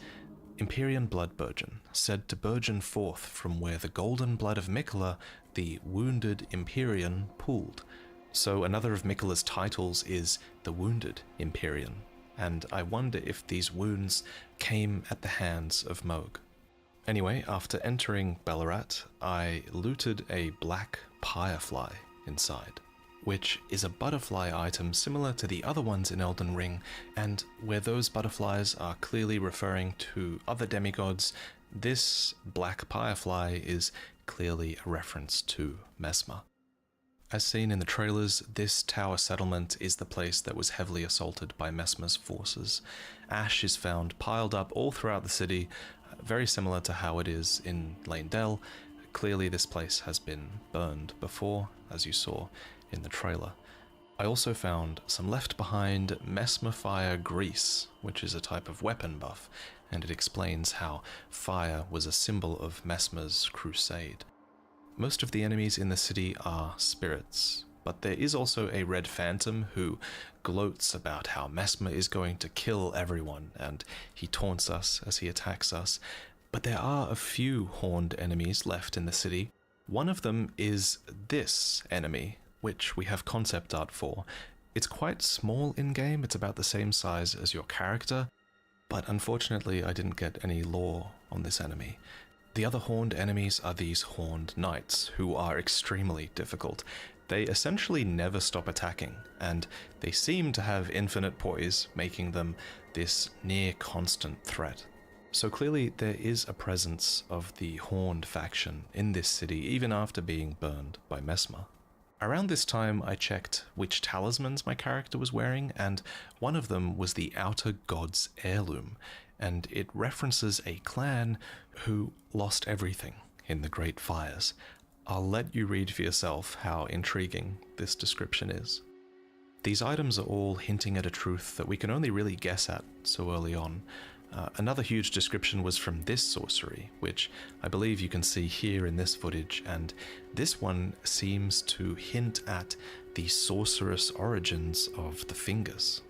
Empyrean Blood Burgeon, said to burgeon forth from where the golden blood of Mikola, the wounded Empyrean, pooled. So another of Mikola's titles is the Wounded Empyrean, and I wonder if these wounds came at the hands of Moog. Anyway, after entering Ballarat, I looted a black firefly inside. which is a butterfly item similar to the other ones in Elden Ring, and where those butterflies are clearly referring to other demigods, this black firefly is clearly a reference to Messmer. As seen in the trailers, this tower settlement is the place that was heavily assaulted by Messmer's forces. Ash is found piled up all throughout the city, very similar to how it is in Lane Dell. Clearly this place has been burned before, as you saw in the trailer. I also found some left behind Messmer Fire Grease, which is a type of weapon buff, and it explains how fire was a symbol of Messmer's crusade. Most of the enemies in the city are spirits, but there is also a red phantom who gloats about how Messmer is going to kill everyone, and he taunts us as he attacks us. But there are a few horned enemies left in the city. One of them is this enemy, which we have concept art for. It's quite small in-game, it's about the same size as your character, but unfortunately I didn't get any lore on this enemy. The other horned enemies are these horned knights, who are extremely difficult. They essentially never stop attacking, and they seem to have infinite poise, making them this near constant threat. So clearly there is a presence of the horned faction in this city, even after being burned by Messmer. Around this time I checked which talismans my character was wearing, and one of them was the Outer God's Heirloom, and it references a clan who lost everything in the Great Fires. I'll let you read for yourself how intriguing this description is. These items are all hinting at a truth that we can only really guess at so early on. Another huge description was from this sorcery, which I believe you can see here in this footage, and this one seems to hint at the sorcerous origins of the fingers.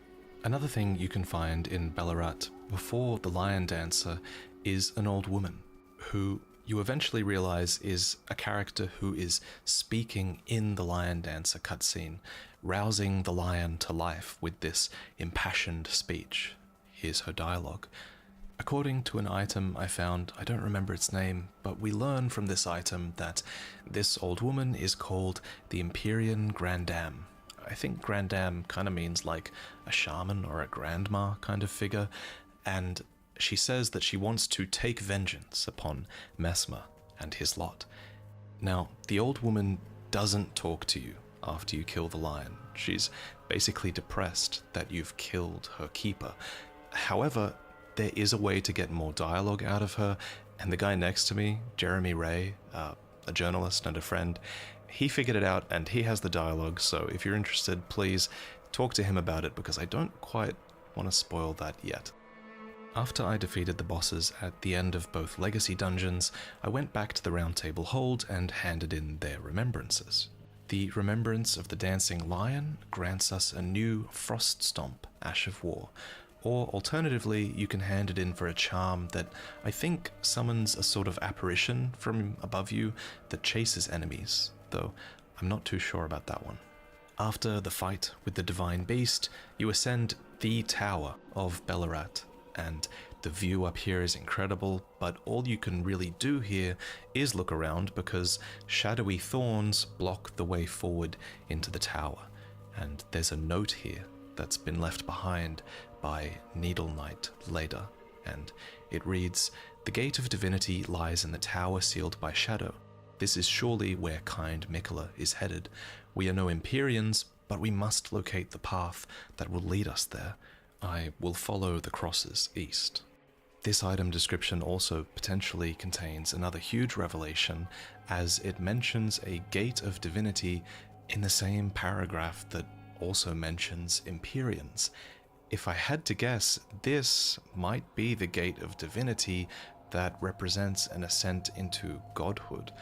Another thing you can find in Ballarat before the Lion Dancer is an old woman, who you eventually realize is a character who is speaking in the Lion Dancer cutscene, rousing the lion to life with this impassioned speech. Here's her dialogue. According to an item I found, I don't remember its name, but we learn from this item that this old woman is called the Empyrean Grandam. I think Grandam kind of means like a shaman or a grandma kind of figure, and she says that she wants to take vengeance upon Messmer and his lot. Now, the old woman doesn't talk to you after you kill the lion. She's basically depressed that you've killed her keeper. However, there is a way to get more dialogue out of her, and the guy next to me, Jeremy Ray, a journalist and a friend, he figured it out and he has the dialogue, so if you're interested, please talk to him about it, because I don't quite want to spoil that yet. After I defeated the bosses at the end of both Legacy dungeons, I went back to the Round Table Hold and handed in their remembrances. The Remembrance of the Dancing Lion grants us a new Frost Stomp, Ash of War, or alternatively you can hand it in for a charm that I think summons a sort of apparition from above you that chases enemies, though I'm not too sure about that one. After the fight with the Divine Beast, you ascend the Tower of Ballarat, and the view up here is incredible, but all you can really do here is look around because shadowy thorns block the way forward into the tower, and there's a note here that's been left behind by Needle Knight Leda, and it reads, "The gate of divinity lies in the tower sealed by shadow. This is surely where kind Mikola is headed. We are no Empyreans, but we must locate the path that will lead us there. I will follow the crosses east." This item description also potentially contains another huge revelation, as it mentions a gate of divinity in the same paragraph that also mentions Empyreans. If I had to guess, this might be the gate of divinity that represents an ascent into godhood,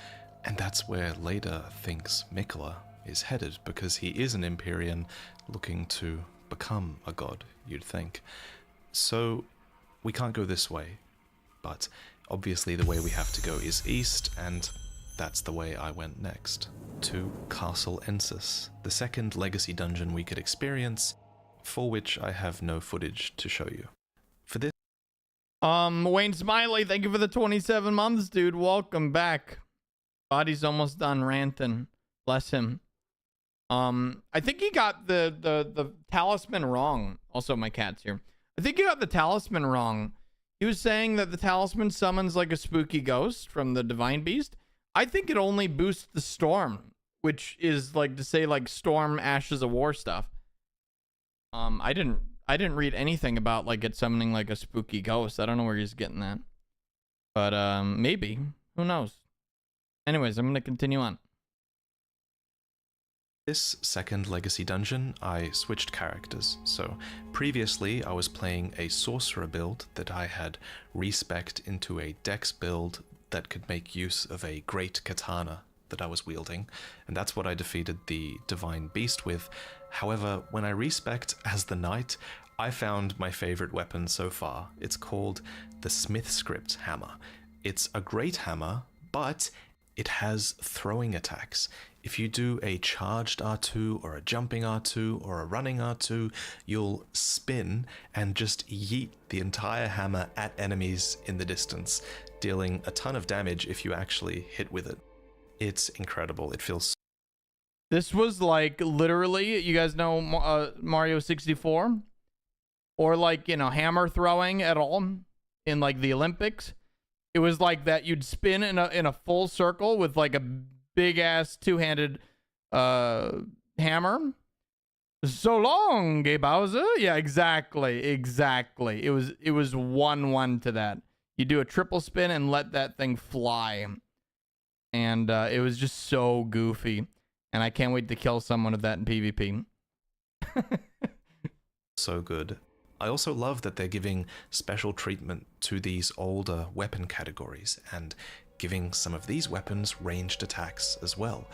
and that's where Leda thinks Mikola is headed, because he is an Empyrean looking to become a god, you'd think. So we can't go this way, but obviously the way we have to go is east, and that's the way I went next, to Castle Ensis, the second legacy dungeon we could experience, for which I have no footage to show you. For this, Wayne Smiley, thank you for the 27 months, dude. Welcome back. Body's almost done ranting. Bless him. I think he got the talisman wrong. Also, my cat's here. I think he got the talisman wrong. He was saying that the talisman summons like a spooky ghost from the divine beast. I think it only boosts the storm, which is like to say like storm ashes of war stuff. I didn't read anything about like it summoning like a spooky ghost. I don't know where he's getting that. But maybe. Who knows? Anyways, I'm gonna continue on. This second legacy dungeon, I switched characters. So previously I was playing a sorcerer build that I had respec'd into a dex build that could make use of a great katana that I was wielding, and that's what I defeated the divine beast with. However, when I respec'd as the knight, I found my favorite weapon so far. It's called the Smith Script Hammer. It's a great hammer, but it has throwing attacks. If you do a charged R2 or a jumping R2 or a running R2, you'll spin and just yeet the entire hammer at enemies in the distance, dealing a ton of damage if you actually hit with it. It's incredible. It feels... This was like literally, you guys know Mario 64? Or like, you know, hammer throwing at all in like the Olympics. It was like that. You'd spin in a full circle with like a big ass two-handed hammer. So long, Gay Bowser. Yeah, exactly. It was 1-1 to that. You do a triple spin and let that thing fly. And it was just so goofy. And I can't wait to kill someone with that in PvP. so good. I also love that they're giving special treatment to these older weapon categories and giving some of these weapons ranged attacks as well.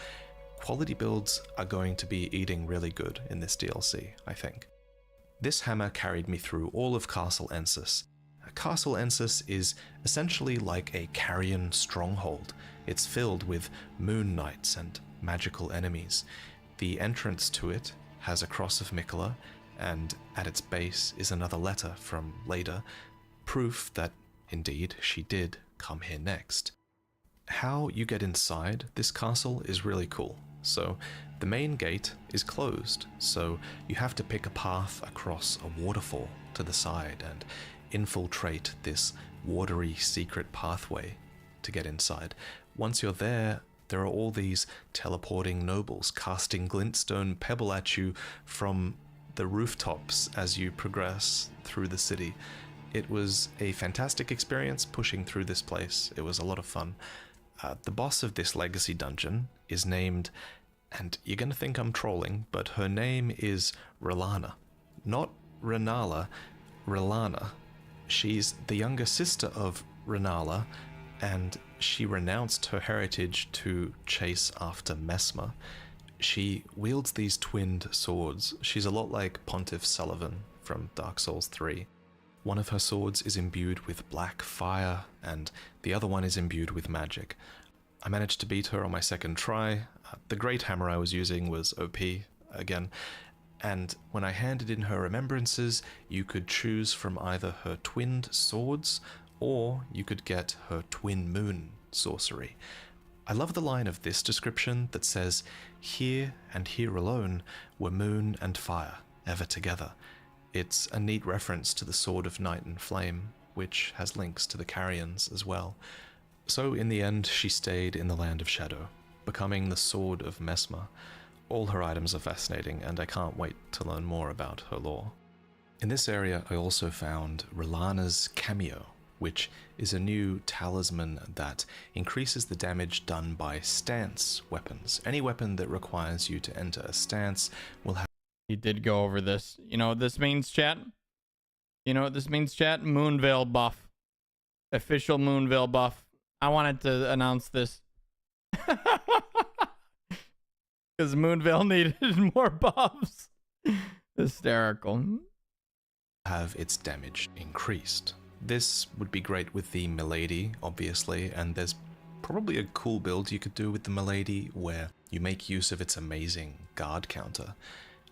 Quality builds are going to be eating really good in this DLC, I think. This hammer carried me through all of Castle Ensis. Castle Ensis is essentially like a carrion stronghold. It's filled with moon knights and magical enemies. The entrance to it has a cross of Mikola, and at its base is another letter from Leda, proof that indeed she did come here next. How you get inside this castle is really cool. So the main gate is closed, so you have to pick a path across a waterfall to the side and infiltrate this watery secret pathway to get inside. Once you're there, there are all these teleporting nobles casting glintstone pebble at you from the rooftops as you progress through the city. It was a fantastic experience pushing through this place. It was a lot of fun. The boss of this legacy dungeon is named, and you're gonna think I'm trolling, but her name is Rellana. Not Renala, Rellana. She's the younger sister of Renala, and she renounced her heritage to chase after Messmer. She wields these twinned swords. She's a lot like Pontiff Sullivan from Dark Souls 3. One of her swords is imbued with black fire, and the other one is imbued with magic. I managed to beat her on my second try. The great hammer I was using was OP again, and when I handed in her remembrances, you could choose from either her twinned swords, or you could get her twin moon sorcery. I love the line of this description that says, "Here and here alone were moon and fire, ever together." It's a neat reference to the Sword of Night and Flame, which has links to the Carrions as well. So in the end, she stayed in the Land of Shadow, becoming the Sword of Messmer. All her items are fascinating, and I can't wait to learn more about her lore. In this area, I also found Rellana's Cameo, which is a new talisman that increases the damage done by stance weapons. Any weapon that requires you to enter a stance will have... He did go over this. You know what this means, chat? You know what this means, chat? Moonveil buff. Official Moonveil buff. I wanted to announce this. Because Moonveil needed more buffs. Hysterical. Have its damage increased. This would be great with the Milady, obviously, and there's probably a cool build you could do with the Milady where you make use of its amazing guard counter.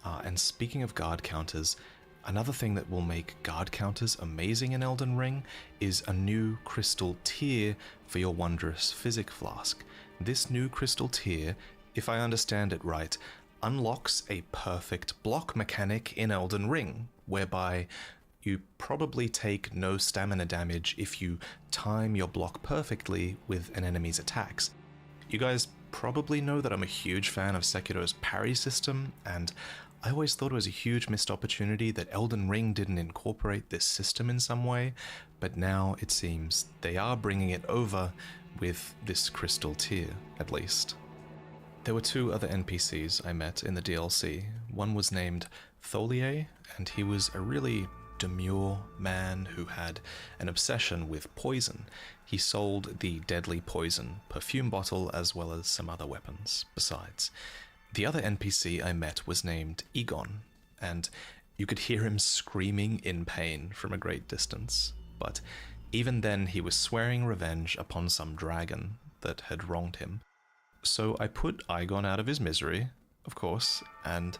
And speaking of guard counters, another thing that will make guard counters amazing in Elden Ring is a new crystal tier for your wondrous physic flask. This new crystal tier, if I understand it right, unlocks a perfect block mechanic in Elden Ring, whereby you probably take no stamina damage if you time your block perfectly with an enemy's attacks. You guys probably know that I'm a huge fan of Sekiro's parry system, and I always thought it was a huge missed opportunity that Elden Ring didn't incorporate this system in some way, but now it seems they are bringing it over with this crystal tier, at least. There were 2 other NPCs I met in the DLC. One was named Tholier, and he was a really demure man who had an obsession with poison. He sold the deadly poison perfume bottle as well as some other weapons besides. The other NPC I met was named Egon, and you could hear him screaming in pain from a great distance. But even then he was swearing revenge upon some dragon that had wronged him. So I put Egon out of his misery, of course, and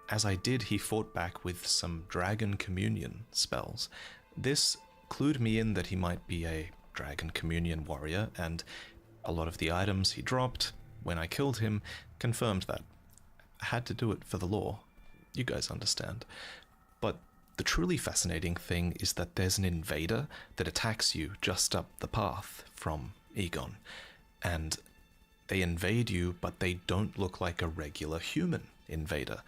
as I did, he fought back with some Dragon Communion spells. This clued me in that he might be a Dragon Communion warrior, and a lot of the items he dropped when I killed him confirmed that. I had to do it for the lore. You guys understand. But the truly fascinating thing is that there's an invader that attacks you just up the path from Egon, and they invade you, but they don't look like a regular human invader.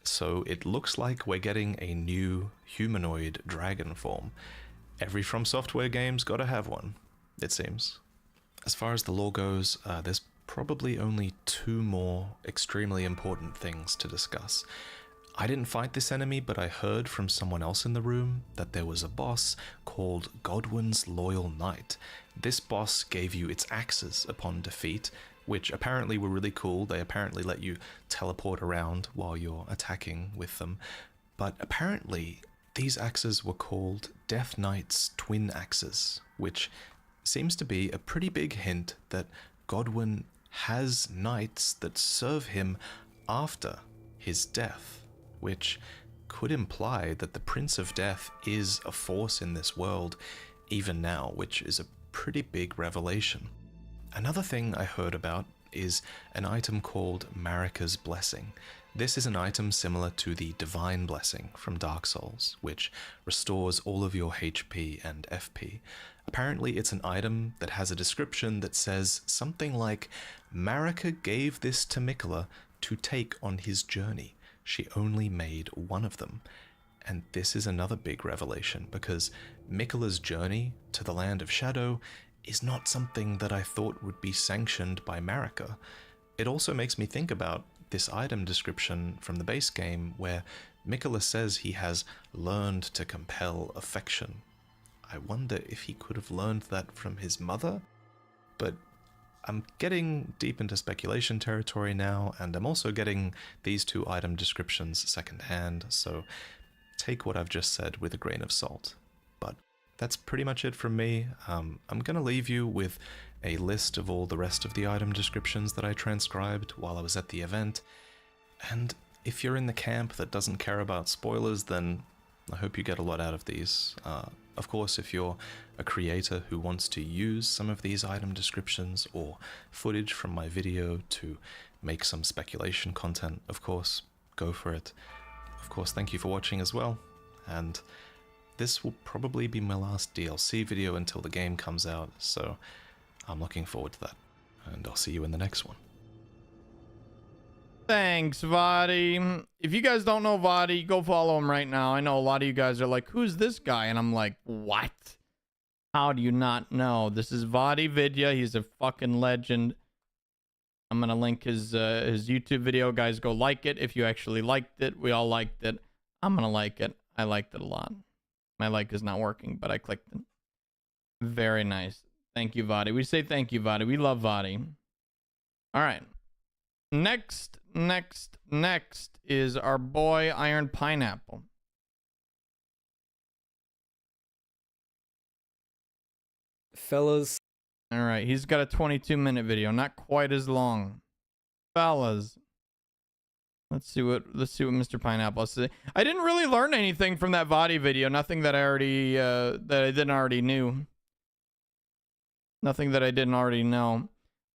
So it looks like we're getting a new humanoid dragon form. Every From Software game's gotta have one, it seems. As far as the lore goes, there's probably only 2 more extremely important things to discuss. I didn't fight this enemy, but I heard from someone else in the room that there was a boss called Godwin's Loyal Knight. This boss gave you its axes upon defeat, which apparently were really cool. They apparently let you teleport around while you're attacking with them. But apparently, these axes were called Death Knight's twin axes, which seems to be a pretty big hint that Godwin has knights that serve him after his death, which could imply that the Prince of Death is a force in this world even now, which is a pretty big revelation. Another thing I heard about is an item called Marika's Blessing. This is an item similar to the Divine Blessing from Dark Souls, which restores all of your HP and FP. Apparently it's an item that has a description that says something like, Marika gave this to Miquella to take on his journey. She only made one of them. And this is another big revelation, because Miquella's journey to the Land of Shadow is not something that I thought would be sanctioned by Marika. It also makes me think about this item description from the base game where Miquella says he has learned to compel affection. I wonder if he could have learned that from his mother? But I'm getting deep into speculation territory now, and I'm also getting these 2 item descriptions secondhand, so take what I've just said with a grain of salt. But that's pretty much it from me. I'm gonna leave you with a list of all the rest of the item descriptions that I transcribed while I was at the event. And if you're in the camp that doesn't care about spoilers, then I hope you get a lot out of these. Of course, if you're a creator who wants to use some of these item descriptions or footage from my video to make some speculation content, of course, go for it. Of course, thank you for watching as well, and this will probably be my last DLC video until the game comes out, so I'm looking forward to that, and I'll see you in the next one. Thanks, Vadi. If you guys don't know Vadi, go follow him right now. I know a lot of you guys are like, who's this guy? And I'm like, what? How do you not know? This is Vadi Vidya. He's a fucking legend. I'm going to link his YouTube video. Guys, go like it if you actually liked it. We all liked it. I'm going to like it. I liked it a lot. My like is not working, but I clicked it. Very nice. Thank you, Vadi. We say thank you, Vadi. We love Vadi. All right. Next is our boy Iron Pineapple. Fellas. All right, he's got a 22-minute video, not quite as long. Fellas. Let's see what Mr. Pineapple says. I didn't really learn anything from that Vadi video. Nothing that I didn't already knew. Nothing that I didn't already know.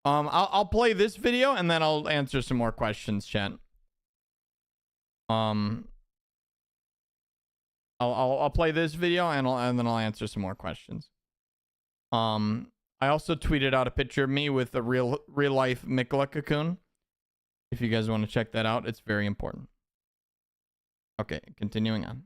I'll play this video and then I'll answer some more questions, chat. Um, I'll play this video and then I'll answer some more questions. I also tweeted out a picture of me with a real life Mikola cocoon. If you guys want to check that out, it's very important. Okay, continuing on.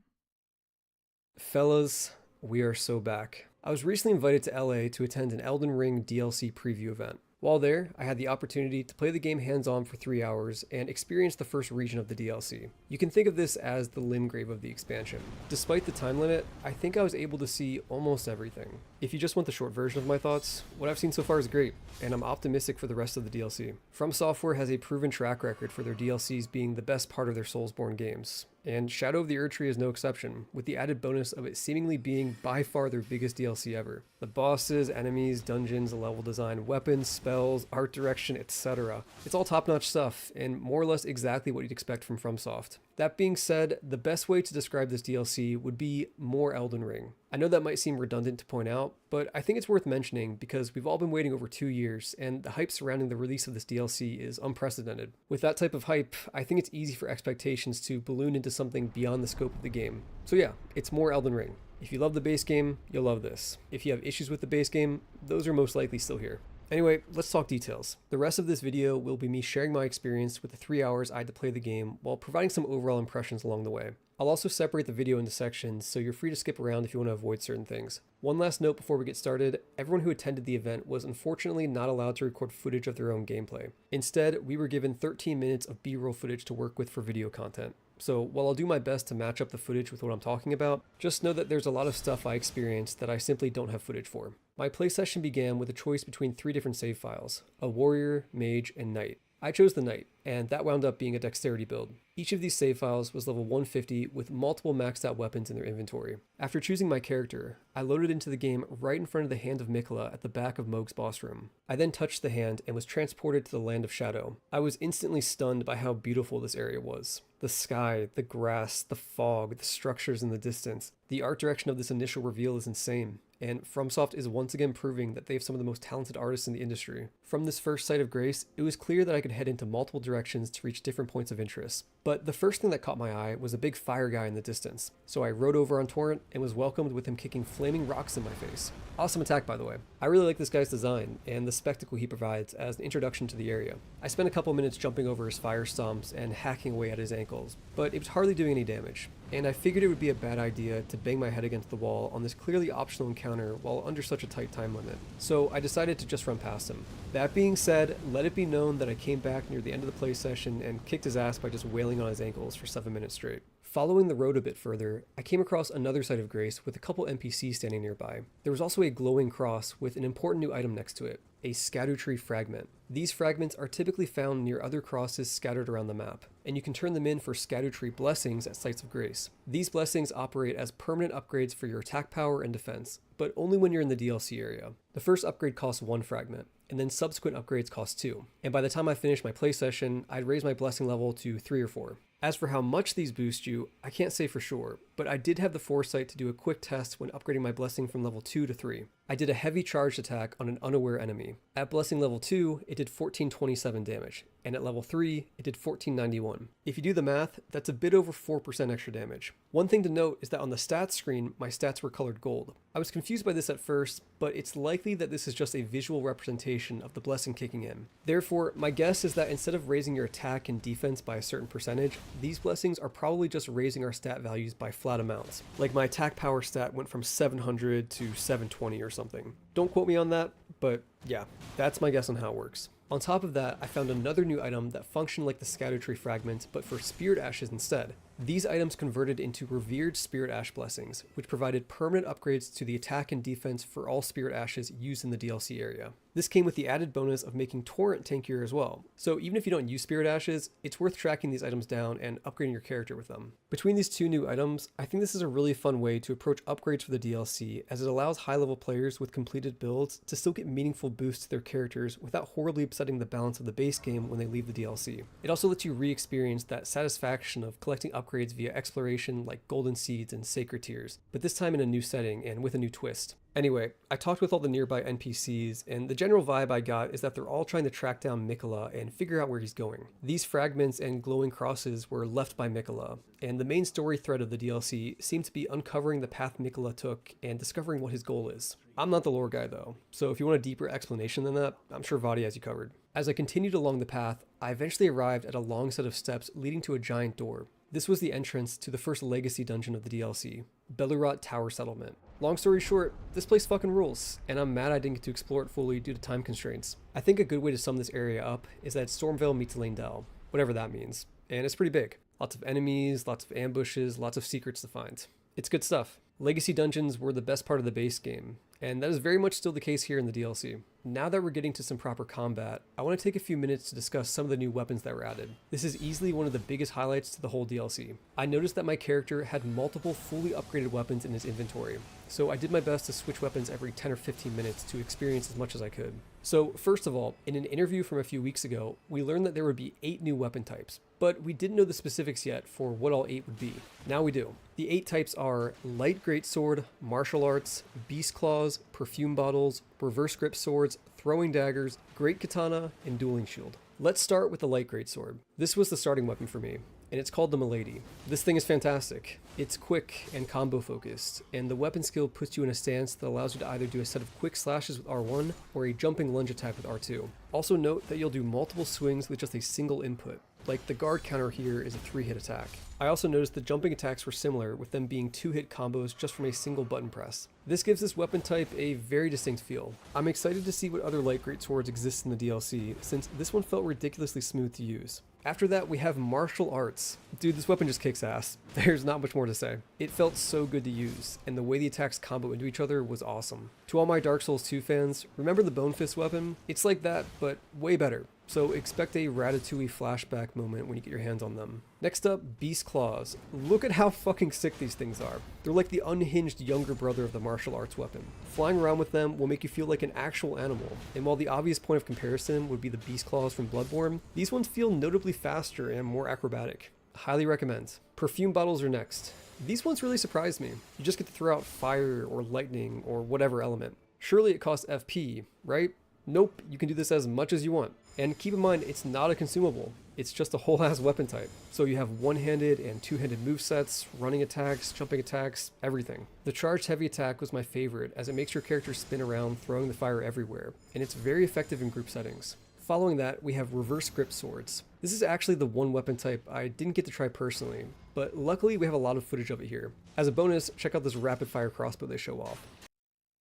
Fellas, we are so back. I was recently invited to LA to attend an Elden Ring DLC preview event. While there, I had the opportunity to play the game hands-on for 3 hours and experience the first region of the DLC. You can think of this as the Limgrave of the expansion. Despite the time limit, I think I was able to see almost everything. If you just want the short version of my thoughts, what I've seen so far is great, and I'm optimistic for the rest of the DLC. From Software has a proven track record for their DLCs being the best part of their Soulsborne games, and Shadow of the Erdtree is no exception, with the added bonus of it seemingly being by far their biggest DLC ever. The bosses, enemies, dungeons, level design, weapons, spells, art direction, etc. It's all top-notch stuff, and more or less exactly what you'd expect from FromSoft. That being said, the best way to describe this DLC would be more Elden Ring. I know that might seem redundant to point out, but I think it's worth mentioning because we've all been waiting over 2 years, and the hype surrounding the release of this DLC is unprecedented. With that type of hype, I think it's easy for expectations to balloon into something beyond the scope of the game. So yeah, it's more Elden Ring. If you love the base game, you'll love this. If you have issues with the base game, those are most likely still here. Anyway, let's talk details. The rest of this video will be me sharing my experience with the 3 hours I had to play the game while providing some overall impressions along the way. I'll also separate the video into sections, so you're free to skip around if you want to avoid certain things. One last note before we get started, everyone who attended the event was unfortunately not allowed to record footage of their own gameplay. Instead, we were given 13 minutes of B-roll footage to work with for video content. So while I'll do my best to match up the footage with what I'm talking about, just know that there's a lot of stuff I experienced that I simply don't have footage for. My play session began with a choice between 3 different save files, a warrior, mage, and knight. I chose the knight, and that wound up being a dexterity build. Each of these save files was level 150 with multiple maxed out weapons in their inventory. After choosing my character, I loaded into the game right in front of the hand of Mikola at the back of Mohg's boss room. I then touched the hand and was transported to the Land of Shadow. I was instantly stunned by how beautiful this area was. The sky, the grass, the fog, the structures in the distance. The art direction of this initial reveal is insane, and FromSoft is once again proving that they have some of the most talented artists in the industry. From this first sight of grace, it was clear that I could head into multiple directions to reach different points of interest. But the first thing that caught my eye was a big fire guy in the distance, so I rode over on Torrent and was welcomed with him kicking flaming rocks in my face. Awesome attack, by the way. I really like this guy's design and the spectacle he provides as an introduction to the area. I spent a couple minutes jumping over his fire stomps and hacking away at his ankles, but it was hardly doing any damage, and I figured it would be a bad idea to bang my head against the wall on this clearly optional encounter while under such a tight time limit, so I decided to just run past him. That being said, let it be known that I came back near the end of the play session and kicked his ass by just wailing on his ankles for 7 minutes straight. Following the road a bit further, I came across another site of grace with a couple NPCs standing nearby. There was also a glowing cross with an important new item next to it, a Erdtree fragment. These fragments are typically found near other crosses scattered around the map, and you can turn them in for Erdtree blessings at sites of grace. These blessings operate as permanent upgrades for your attack power and defense, but only when you're in the DLC area. The first upgrade costs 1 fragment, and then subsequent upgrades cost 2. And by the time I finished my play session, I'd raised my blessing level to 3 or 4. As for how much these boost you, I can't say for sure, but I did have the foresight to do a quick test when upgrading my blessing from level 2 to 3. I did a heavy charged attack on an unaware enemy. At blessing level 2, it did 1427 damage, and at level 3, it did 1491. If you do the math, that's a bit over 4% extra damage. One thing to note is that on the stats screen, my stats were colored gold. I was confused by this at first, but it's likely that this is just a visual representation of the blessing kicking in. Therefore, my guess is that instead of raising your attack and defense by a certain percentage, these blessings are probably just raising our stat values by flat amounts. Like my attack power stat went from 700 to 720 or something. Don't quote me on that, but yeah, that's my guess on how it works. On top of that, I found another new item that functioned like the Erdtree fragment, but for spirit ashes instead. These items converted into revered spirit ash blessings, which provided permanent upgrades to the attack and defense for all spirit ashes used in the DLC area. This came with the added bonus of making Torrent tankier as well, so even if you don't use spirit ashes, it's worth tracking these items down and upgrading your character with them. Between these 2 new items, I think this is a really fun way to approach upgrades for the DLC, as it allows high-level players with completed builds to still get meaningful boosts to their characters without horribly upsetting the balance of the base game when they leave the DLC. It also lets you re-experience that satisfaction of collecting upgrades via exploration like golden seeds and sacred tears, but this time in a new setting and with a new twist. Anyway, I talked with all the nearby NPCs, and the general vibe I got is that they're all trying to track down Mikola and figure out where he's going. These fragments and glowing crosses were left by Mikola, and the main story thread of the DLC seemed to be uncovering the path Mikola took and discovering what his goal is. I'm not the lore guy though, so if you want a deeper explanation than that, I'm sure Vadi has you covered. As I continued along the path, I eventually arrived at a long set of steps leading to a giant door. This was the entrance to the first legacy dungeon of the DLC, Belurot Tower Settlement. Long story short, this place fucking rules, and I'm mad I didn't get to explore it fully due to time constraints. I think a good way to sum this area up is that Stormvale meets Leyndell, whatever that means, and it's pretty big. Lots of enemies, lots of ambushes, lots of secrets to find. It's good stuff. Legacy dungeons were the best part of the base game, and that is very much still the case here in the DLC. Now that we're getting to some proper combat, I want to take a few minutes to discuss some of the new weapons that were added. This is easily one of the biggest highlights to the whole DLC. I noticed that my character had multiple fully upgraded weapons in his inventory, so I did my best to switch weapons every 10 or 15 minutes to experience as much as I could. So first of all, in an interview from a few weeks ago, we learned that there would be 8 new weapon types, but we didn't know the specifics yet for what all 8 would be. Now we do. The 8 types are Light Greatsword, Martial Arts, Beast Claws, Perfume Bottles, Reverse Grip Swords, Throwing Daggers, Great Katana, and Dueling Shield. Let's start with the Light Greatsword. This was the starting weapon for me, and it's called the Milady. This thing is fantastic. It's quick and combo focused, and the weapon skill puts you in a stance that allows you to either do a set of quick slashes with R1 or a jumping lunge attack with R2. Also note that you'll do multiple swings with just a single input. Like the guard counter here is a 3-hit attack. I also noticed the jumping attacks were similar, with them being 2-hit combos just from a single button press. This gives this weapon type a very distinct feel. I'm excited to see what other light greatswords exist in the DLC, since this one felt ridiculously smooth to use. After that, we have Martial Arts. Dude, this weapon just kicks ass. There's not much more to say. It felt so good to use, and the way the attacks combo into each other was awesome. To all my Dark Souls 2 fans, remember the Bone Fist weapon? It's like that, but way better. So expect a Ratatouille flashback moment when you get your hands on them. Next up, Beast Claws. Look at how fucking sick these things are. They're like the unhinged younger brother of the martial arts weapon. Flying around with them will make you feel like an actual animal, and while the obvious point of comparison would be the Beast Claws from Bloodborne, these ones feel notably faster and more acrobatic. Highly recommend. Perfume Bottles are next. These ones really surprised me. You just get to throw out fire or lightning or whatever element. Surely it costs FP, right? Nope, you can do this as much as you want. And keep in mind, it's not a consumable. It's just a whole ass weapon type. So you have one-handed and two-handed movesets, running attacks, jumping attacks, everything. The charged heavy attack was my favorite, as it makes your character spin around, throwing the fire everywhere, and it's very effective in group settings. Following that, we have Reverse Grip Swords. This is actually the one weapon type I didn't get to try personally, but luckily we have a lot of footage of it here. As a bonus, check out this rapid fire crossbow they show off.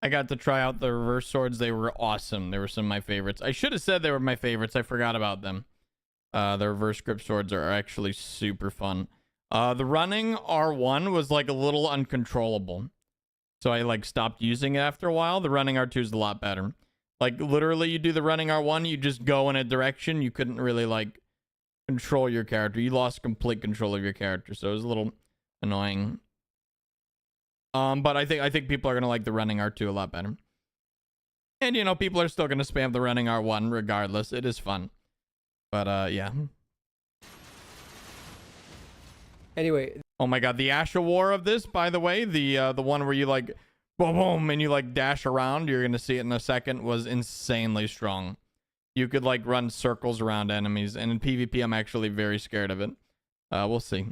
I got to try out the reverse swords. They were awesome. They were some of my favorites. I should have said they were my favorites. I forgot about them. The reverse grip swords are actually super fun. The running R1 was like a little uncontrollable. So I like stopped using it after a while. The running R2 is a lot better. Like literally you do the running R1, you just go in a direction. You couldn't really like control your character. You lost complete control of your character. So it was a little annoying. But I think people are gonna like the running R2 a lot better. And you know, people are still gonna spam the running R1 regardless. It is fun. But yeah. Anyway. Oh my god, the Asha War of this, by the way, the one where you like boom boom and you like dash around, you're gonna see it in a second, was insanely strong. You could like run circles around enemies, and in PvP I'm actually very scared of it. We'll see.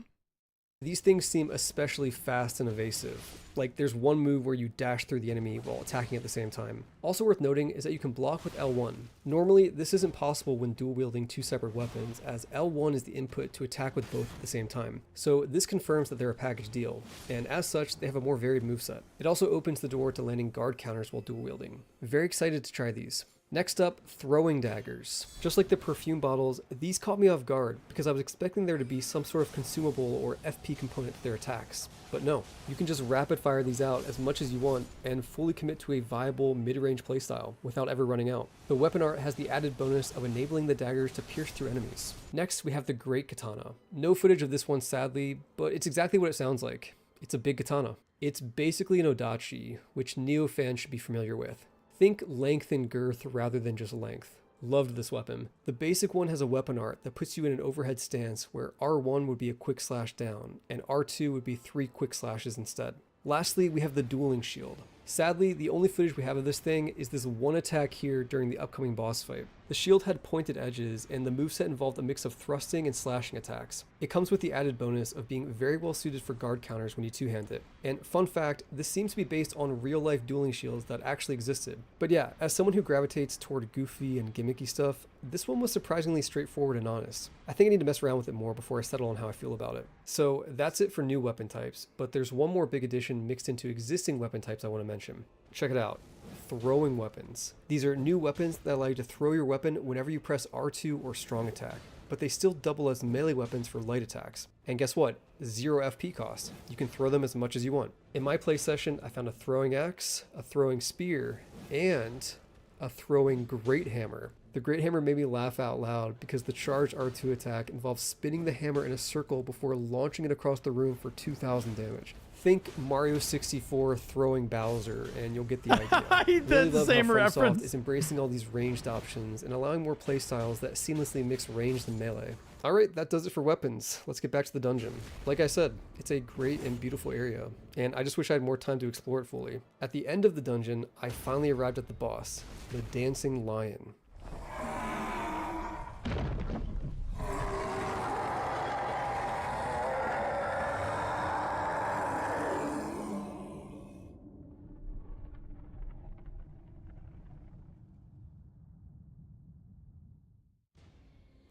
These things seem especially fast and evasive. Like there's one move where you dash through the enemy while attacking at the same time. Also worth noting is that you can block with L1. Normally this isn't possible when dual wielding 2 separate weapons, as L1 is the input to attack with both at the same time. So this confirms that they're a package deal, and as such they have a more varied moveset. It also opens the door to landing guard counters while dual wielding. Very excited to try these. Next up, Throwing Daggers. Just like the Perfume Bottles, these caught me off guard because I was expecting there to be some sort of consumable or FP component to their attacks. But no, you can just rapid fire these out as much as you want and fully commit to a viable mid-range playstyle without ever running out. The weapon art has the added bonus of enabling the daggers to pierce through enemies. Next, we have the Great Katana. No footage of this one sadly, but it's exactly what it sounds like. It's a big katana. It's basically an Odachi, which Neo fans should be familiar with. Think length and girth rather than just length. Loved this weapon. The basic one has a weapon art that puts you in an overhead stance where R1 would be a quick slash down and R2 would be 3 quick slashes instead. Lastly, we have the Dueling Shield. Sadly, the only footage we have of this thing is this one attack here during the upcoming boss fight. The shield had pointed edges, and the moveset involved a mix of thrusting and slashing attacks. It comes with the added bonus of being very well suited for guard counters when you two-hand it. And fun fact, this seems to be based on real-life dueling shields that actually existed. But yeah, as someone who gravitates toward goofy and gimmicky stuff, this one was surprisingly straightforward and honest. I think I need to mess around with it more before I settle on how I feel about it. So that's it for new weapon types, but there's one more big addition mixed into existing weapon types I want to mention. Check it out. Throwing weapons. These are new weapons that allow you to throw your weapon whenever you press R2 or strong attack, but they still double as melee weapons for light attacks. And guess what? 0 FP cost. You can throw them as much as you want. In my play session, I found a throwing axe, a throwing spear, and a throwing great hammer. The great hammer made me laugh out loud because the charge R2 attack involves spinning the hammer in a circle before launching it across the room for 2,000 damage. Think Mario 64 throwing Bowser, and you'll get the idea. That's the same reference. Is embracing all these ranged options and allowing more playstyles that seamlessly mix ranged and melee. Alright, that does it for weapons. Let's get back to the dungeon. Like I said, it's a great and beautiful area, and I just wish I had more time to explore it fully. At the end of the dungeon, I finally arrived at the boss, the Dancing Lion.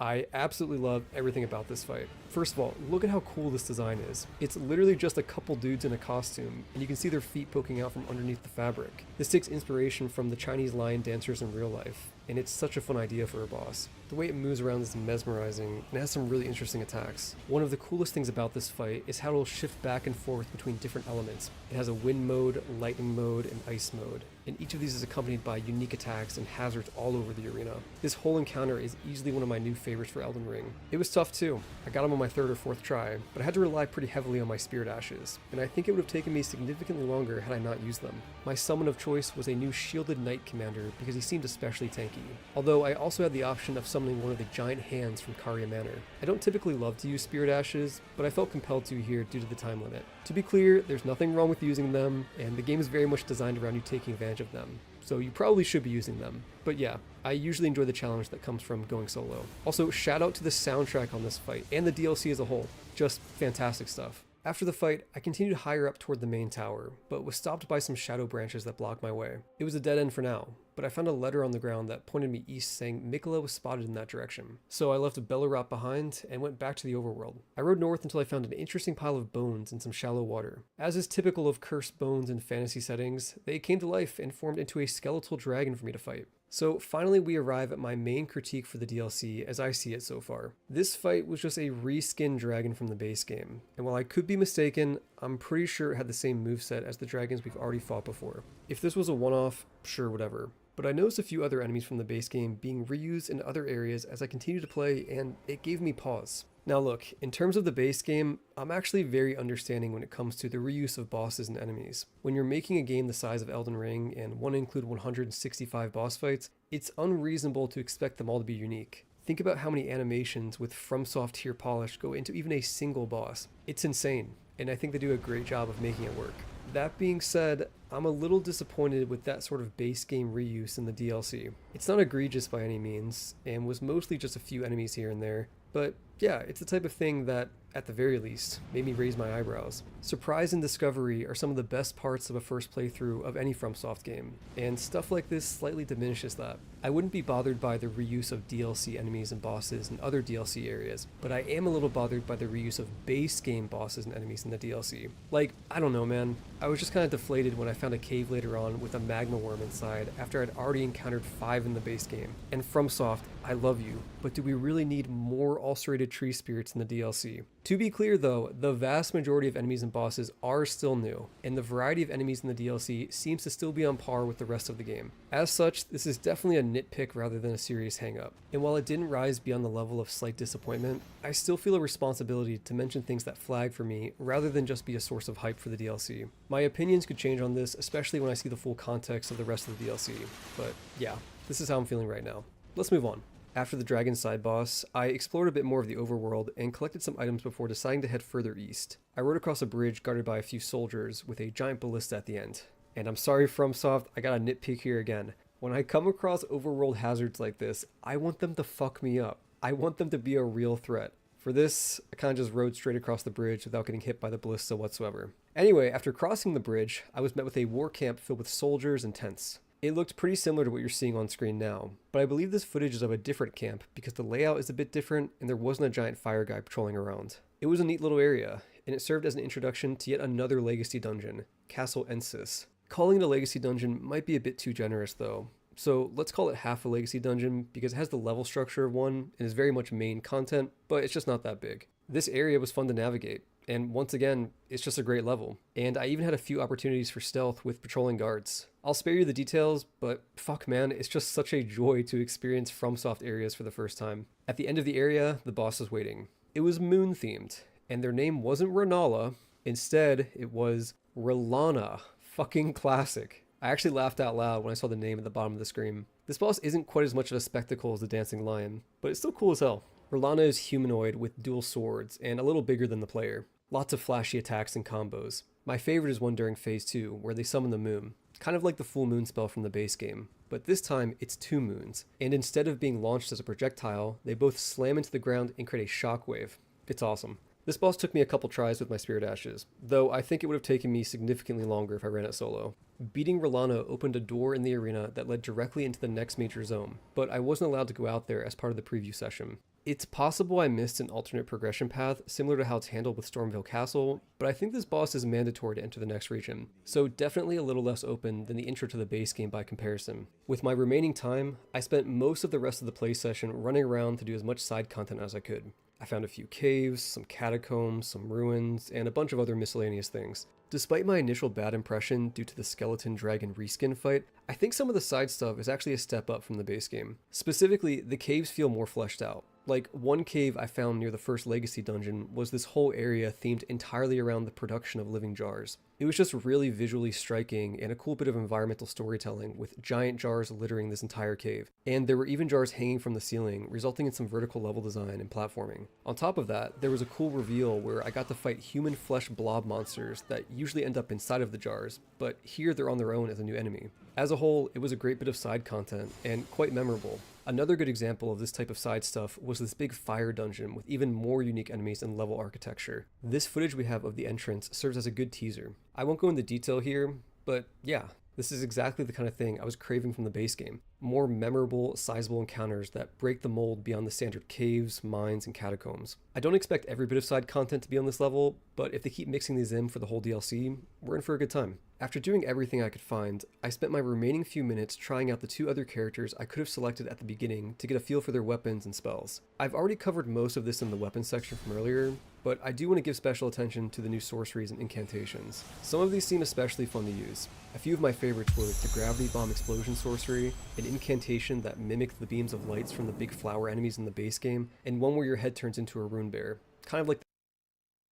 I absolutely love everything about this fight. First of all, look at how cool this design is. It's literally just a couple dudes in a costume, and you can see their feet poking out from underneath the fabric. This takes inspiration from the Chinese lion dancers in real life, and it's such a fun idea for a boss. The way it moves around is mesmerizing, and has some really interesting attacks. One of the coolest things about this fight is how it'll shift back and forth between different elements. It has a wind mode, lightning mode, and ice mode, and each of these is accompanied by unique attacks and hazards all over the arena. This whole encounter is easily one of my new favorites for Elden Ring. It was tough too. I got him on my 3rd or 4th try, but I had to rely pretty heavily on my Spirit Ashes, and I think it would have taken me significantly longer had I not used them. My summon of choice was a new Shielded Knight Commander because he seemed especially tanky, although I also had the option of summoning one of the giant hands from Karya Manor. I don't typically love to use Spirit Ashes, but I felt compelled to here due to the time limit. To be clear, there's nothing wrong with using them, and the game is very much designed around you taking advantage of them, so you probably should be using them. But yeah, I usually enjoy the challenge that comes from going solo. Also, shout out to the soundtrack on this fight, and the DLC as a whole. Just fantastic stuff. After the fight, I continued higher up toward the main tower, but was stopped by some shadow branches that blocked my way. It was a dead end for now, but I found a letter on the ground that pointed me east saying Mikola was spotted in that direction. So I left Bellerot behind and went back to the overworld. I rode north until I found an interesting pile of bones in some shallow water. As is typical of cursed bones in fantasy settings, they came to life and formed into a skeletal dragon for me to fight. So finally we arrive at my main critique for the DLC as I see it so far. This fight was just a reskinned dragon from the base game, and while I could be mistaken, I'm pretty sure it had the same moveset as the dragons we've already fought before. If this was a one-off, sure, whatever. But I noticed a few other enemies from the base game being reused in other areas as I continued to play, and it gave me pause. Now look, in terms of the base game, I'm actually very understanding when it comes to the reuse of bosses and enemies. When you're making a game the size of Elden Ring and want to include 165 boss fights, it's unreasonable to expect them all to be unique. Think about how many animations with FromSoft tier polish go into even a single boss. It's insane, and I think they do a great job of making it work. That being said, I'm a little disappointed with that sort of base game reuse in the DLC. It's not egregious by any means, and was mostly just a few enemies here and there, but yeah, it's the type of thing that, at the very least, made me raise my eyebrows. Surprise and discovery are some of the best parts of a first playthrough of any FromSoft game, and stuff like this slightly diminishes that. I wouldn't be bothered by the reuse of DLC enemies and bosses in other DLC areas, but I am a little bothered by the reuse of base game bosses and enemies in the DLC. Like, I don't know man, I was just kind of deflated when I found a cave later on with a magma worm inside after I'd already encountered 5 in the base game. And FromSoft, I love you, but do we really need more ulcerated tree spirits in the DLC? To be clear though, the vast majority of enemies and bosses are still new, and the variety of enemies in the DLC seems to still be on par with the rest of the game. As such, this is definitely a nitpick rather than a serious hang-up. And while it didn't rise beyond the level of slight disappointment, I still feel a responsibility to mention things that flag for me rather than just be a source of hype for the DLC. My opinions could change on this, especially when I see the full context of the rest of the DLC, but yeah, this is how I'm feeling right now. Let's move on. After the dragon side boss, I explored a bit more of the overworld and collected some items before deciding to head further east. I rode across a bridge guarded by a few soldiers with a giant ballista at the end. And I'm sorry FromSoft, I gotta nitpick here again. When I come across overworld hazards like this, I want them to fuck me up. I want them to be a real threat. For this, I kind of just rode straight across the bridge without getting hit by the ballista whatsoever. Anyway, after crossing the bridge, I was met with a war camp filled with soldiers and tents. It looked pretty similar to what you're seeing on screen now, but I believe this footage is of a different camp because the layout is a bit different and there wasn't a giant fire guy patrolling around. It was a neat little area, and it served as an introduction to yet another legacy dungeon, Castle Ensis. Calling it a legacy dungeon might be a bit too generous though, so let's call it half a legacy dungeon because it has the level structure of one and is very much main content, but it's just not that big. This area was fun to navigate, and once again, it's just a great level. And I even had a few opportunities for stealth with patrolling guards. I'll spare you the details, but fuck man, it's just such a joy to experience FromSoft areas for the first time. At the end of the area, the boss was waiting. It was moon themed, and their name wasn't Renala, instead it was Relana. Fucking classic. I actually laughed out loud when I saw the name at the bottom of the screen. This boss isn't quite as much of a spectacle as the Dancing Lion, but it's still cool as hell. Relana is humanoid with dual swords and a little bigger than the player. Lots of flashy attacks and combos. My favorite is one during phase 2 where they summon the moon, kind of like the full moon spell from the base game, but this time it's 2 moons, and instead of being launched as a projectile, they both slam into the ground and create a shockwave. It's awesome. This boss took me a couple tries with my Spirit Ashes, though I think it would have taken me significantly longer if I ran it solo. Beating Relana opened a door in the arena that led directly into the next major zone, but I wasn't allowed to go out there as part of the preview session. It's possible I missed an alternate progression path, similar to how it's handled with Stormville Castle, but I think this boss is mandatory to enter the next region, so definitely a little less open than the intro to the base game by comparison. With my remaining time, I spent most of the rest of the play session running around to do as much side content as I could. I found a few caves, some catacombs, some ruins, and a bunch of other miscellaneous things. Despite my initial bad impression due to the skeleton dragon reskin fight, I think some of the side stuff is actually a step up from the base game. Specifically, the caves feel more fleshed out. Like, one cave I found near the first Legacy dungeon was this whole area themed entirely around the production of living jars. It was just really visually striking and a cool bit of environmental storytelling with giant jars littering this entire cave. And there were even jars hanging from the ceiling, resulting in some vertical level design and platforming. On top of that, there was a cool reveal where I got to fight human flesh blob monsters that usually end up inside of the jars, but here they're on their own as a new enemy. As a whole, it was a great bit of side content and quite memorable. Another good example of this type of side stuff was this big fire dungeon with even more unique enemies and level architecture. This footage we have of the entrance serves as a good teaser. I won't go into detail here, but yeah, this is exactly the kind of thing I was craving from the base game. More memorable, sizable encounters that break the mold beyond the standard caves, mines, and catacombs. I don't expect every bit of side content to be on this level, but if they keep mixing these in for the whole DLC, we're in for a good time. After doing everything I could find, I spent my remaining few minutes trying out the 2 other characters I could have selected at the beginning to get a feel for their weapons and spells. I've already covered most of this in the weapons section from earlier, but I do want to give special attention to the new sorceries and incantations. Some of these seem especially fun to use. A few of my favorites were the Gravity Bomb Explosion sorcery, an incantation that mimicked the beams of lights from the big flower enemies in the base game, and one where your head turns into a rune bear, kind of like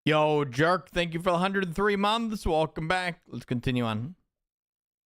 Yo, Jerk, thank you for the 103 months. Welcome back. Let's continue on.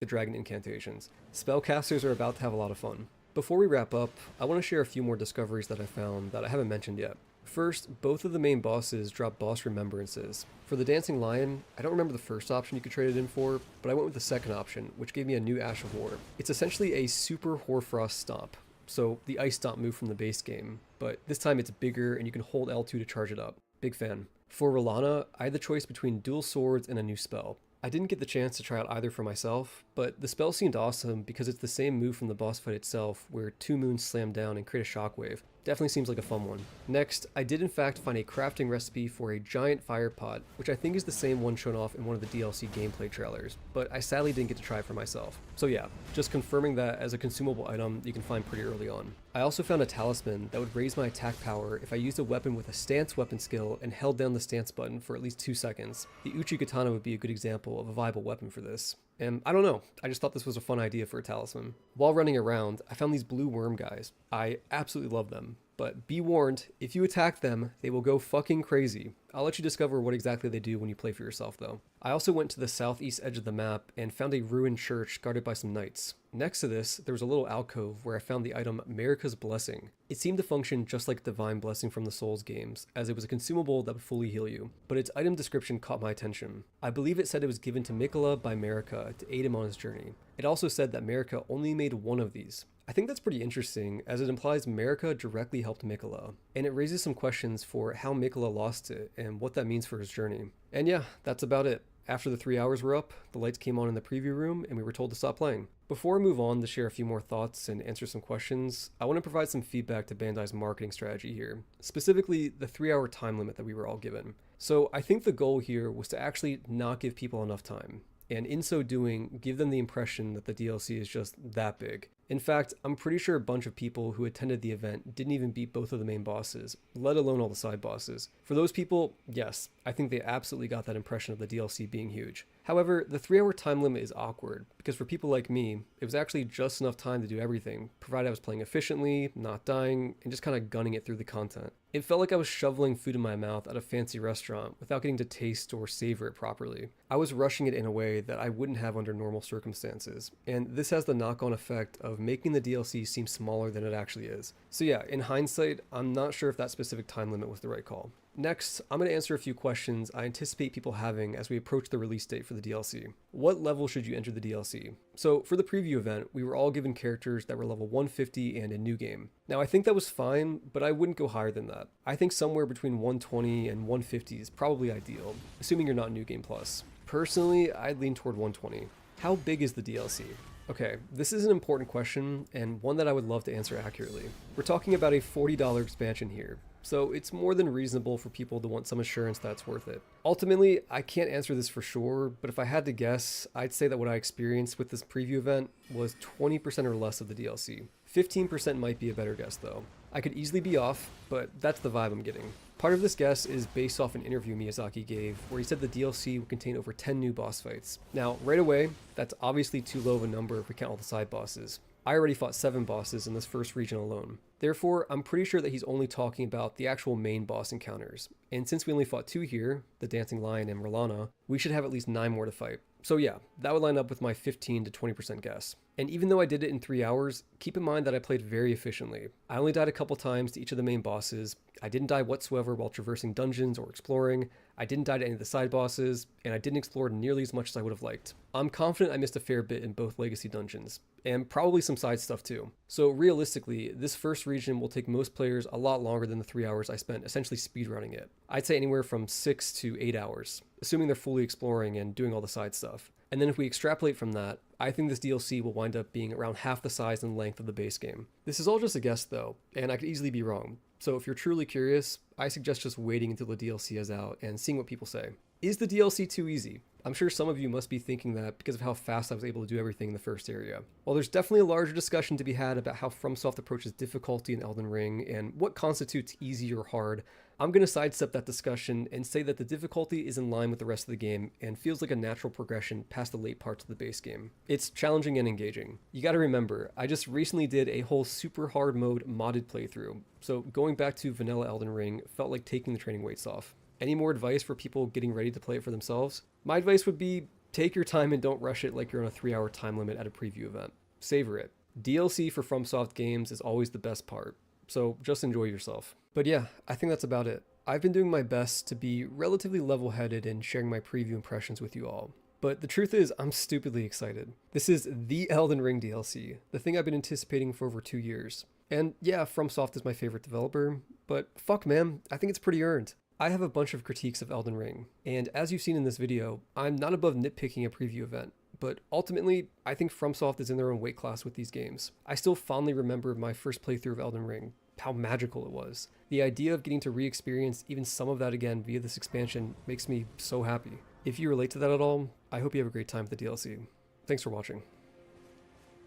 the dragon incantations. Spellcasters are about to have a lot of fun. Before we wrap up, I want to share a few more discoveries that I found that I haven't mentioned yet. First, both of the main bosses drop boss remembrances. For the Dancing Lion, I don't remember the first option you could trade it in for, but I went with the second option, which gave me a new Ash of War. It's essentially a super Hoarfrost stomp, so the ice stomp move from the base game, but this time it's bigger and you can hold L2 to charge it up. Big fan. For Relana, I had the choice between dual swords and a new spell. I didn't get the chance to try out either for myself, but the spell seemed awesome because it's the same move from the boss fight itself, where 2 moons slam down and create a shockwave. Definitely seems like a fun one. Next, I did in fact find a crafting recipe for a giant fire pot, which I think is the same one shown off in one of the DLC gameplay trailers, but I sadly didn't get to try it for myself. So yeah, just confirming that as a consumable item you can find pretty early on. I also found a talisman that would raise my attack power if I used a weapon with a stance weapon skill and held down the stance button for at least 2 seconds. The Uchi Katana would be a good example of a viable weapon for this. And I don't know, I just thought this was a fun idea for a talisman. While running around, I found these blue worm guys. I absolutely love them, but be warned, if you attack them, they will go fucking crazy. I'll let you discover what exactly they do when you play for yourself though. I also went to the southeast edge of the map and found a ruined church guarded by some knights. Next to this, there was a little alcove where I found the item America's Blessing. It seemed to function just like Divine Blessing from the Souls games, as it was a consumable that would fully heal you, but its item description caught my attention. I believe it said it was given to Mikola by Marika to aid him on his journey. It also said that Marika only made one of these. I think that's pretty interesting, as it implies Marika directly helped Mikola, and it raises some questions for how Mikola lost it and what that means for his journey. And yeah, that's about it. After the 3 hours were up, the lights came on in the preview room and we were told to stop playing. Before I move on to share a few more thoughts and answer some questions, I want to provide some feedback to Bandai's marketing strategy here, specifically the 3-hour time limit that we were all given. So I think the goal here was to actually not give people enough time, and in so doing, give them the impression that the DLC is just that big. In fact, I'm pretty sure a bunch of people who attended the event didn't even beat both of the main bosses, let alone all the side bosses. For those people, yes, I think they absolutely got that impression of the DLC being huge. However, the 3-hour time limit is awkward, because for people like me, it was actually just enough time to do everything, provided I was playing efficiently, not dying, and just kind of gunning it through the content. It felt like I was shoveling food in my mouth at a fancy restaurant without getting to taste or savor it properly. I was rushing it in a way that I wouldn't have under normal circumstances, and this has the knock-on effect of making the DLC seem smaller than it actually is. So yeah, in hindsight, I'm not sure if that specific time limit was the right call. Next, I'm going to answer a few questions I anticipate people having as we approach the release date for the DLC. What level should you enter the DLC? So for the preview event, we were all given characters that were level 150 and in new game. Now I think that was fine, but I wouldn't go higher than that. I think somewhere between 120 and 150 is probably ideal, assuming you're not new game plus. Personally, I'd lean toward 120. How big is the DLC? Okay, this is an important question and one that I would love to answer accurately. We're talking about a $40 expansion here, so it's more than reasonable for people to want some assurance that's worth it. Ultimately, I can't answer this for sure, but if I had to guess, I'd say that what I experienced with this preview event was 20% or less of the DLC. 15% might be a better guess though. I could easily be off, but that's the vibe I'm getting. Part of this guess is based off an interview Miyazaki gave, where he said the DLC would contain over 10 new boss fights. Now, right away, that's obviously too low of a number if we count all the side bosses. I already fought 7 bosses in this first region alone. Therefore, I'm pretty sure that he's only talking about the actual main boss encounters. And since we only fought 2 here, the Dancing Lion and Merlana, we should have at least 9 more to fight. So yeah, that would line up with my 15 to 20% guess. And even though I did it in 3 hours, keep in mind that I played very efficiently. I only died a couple times to each of the main bosses, I didn't die whatsoever while traversing dungeons or exploring, I didn't die to any of the side bosses, and I didn't explore nearly as much as I would have liked. I'm confident I missed a fair bit in both legacy dungeons, and probably some side stuff too. So realistically, this first region will take most players a lot longer than the 3 hours I spent essentially speedrunning it. I'd say anywhere from 6 to 8 hours, assuming they're fully exploring and doing all the side stuff. And then if we extrapolate from that, I think this DLC will wind up being around half the size and length of the base game. This is all just a guess though, and I could easily be wrong. So if you're truly curious, I suggest just waiting until the DLC is out and seeing what people say. Is the DLC too easy? I'm sure some of you must be thinking that because of how fast I was able to do everything in the first area. While there's definitely a larger discussion to be had about how FromSoft approaches difficulty in Elden Ring and what constitutes easy or hard, I'm going to sidestep that discussion and say that the difficulty is in line with the rest of the game and feels like a natural progression past the late parts of the base game. It's challenging and engaging. You gotta remember, I just recently did a whole super hard mode modded playthrough, so going back to vanilla Elden Ring felt like taking the training weights off. Any more advice for people getting ready to play it for themselves? My advice would be, take your time and don't rush it like you're on a 3-hour time limit at a preview event. Savor it. DLC for FromSoft games is always the best part, so just enjoy yourself. But yeah, I think that's about it. I've been doing my best to be relatively level-headed in sharing my preview impressions with you all. But the truth is, I'm stupidly excited. This is the Elden Ring DLC, the thing I've been anticipating for over 2 years. And yeah, FromSoft is my favorite developer, but fuck man, I think it's pretty earned. I have a bunch of critiques of Elden Ring, and as you've seen in this video, I'm not above nitpicking a preview event, but ultimately, I think FromSoft is in their own weight class with these games. I still fondly remember my first playthrough of Elden Ring, how magical it was. The idea of getting to re-experience even some of that again via this expansion makes me so happy. If you relate to that at all, I hope you have a great time with the DLC. Thanks for watching.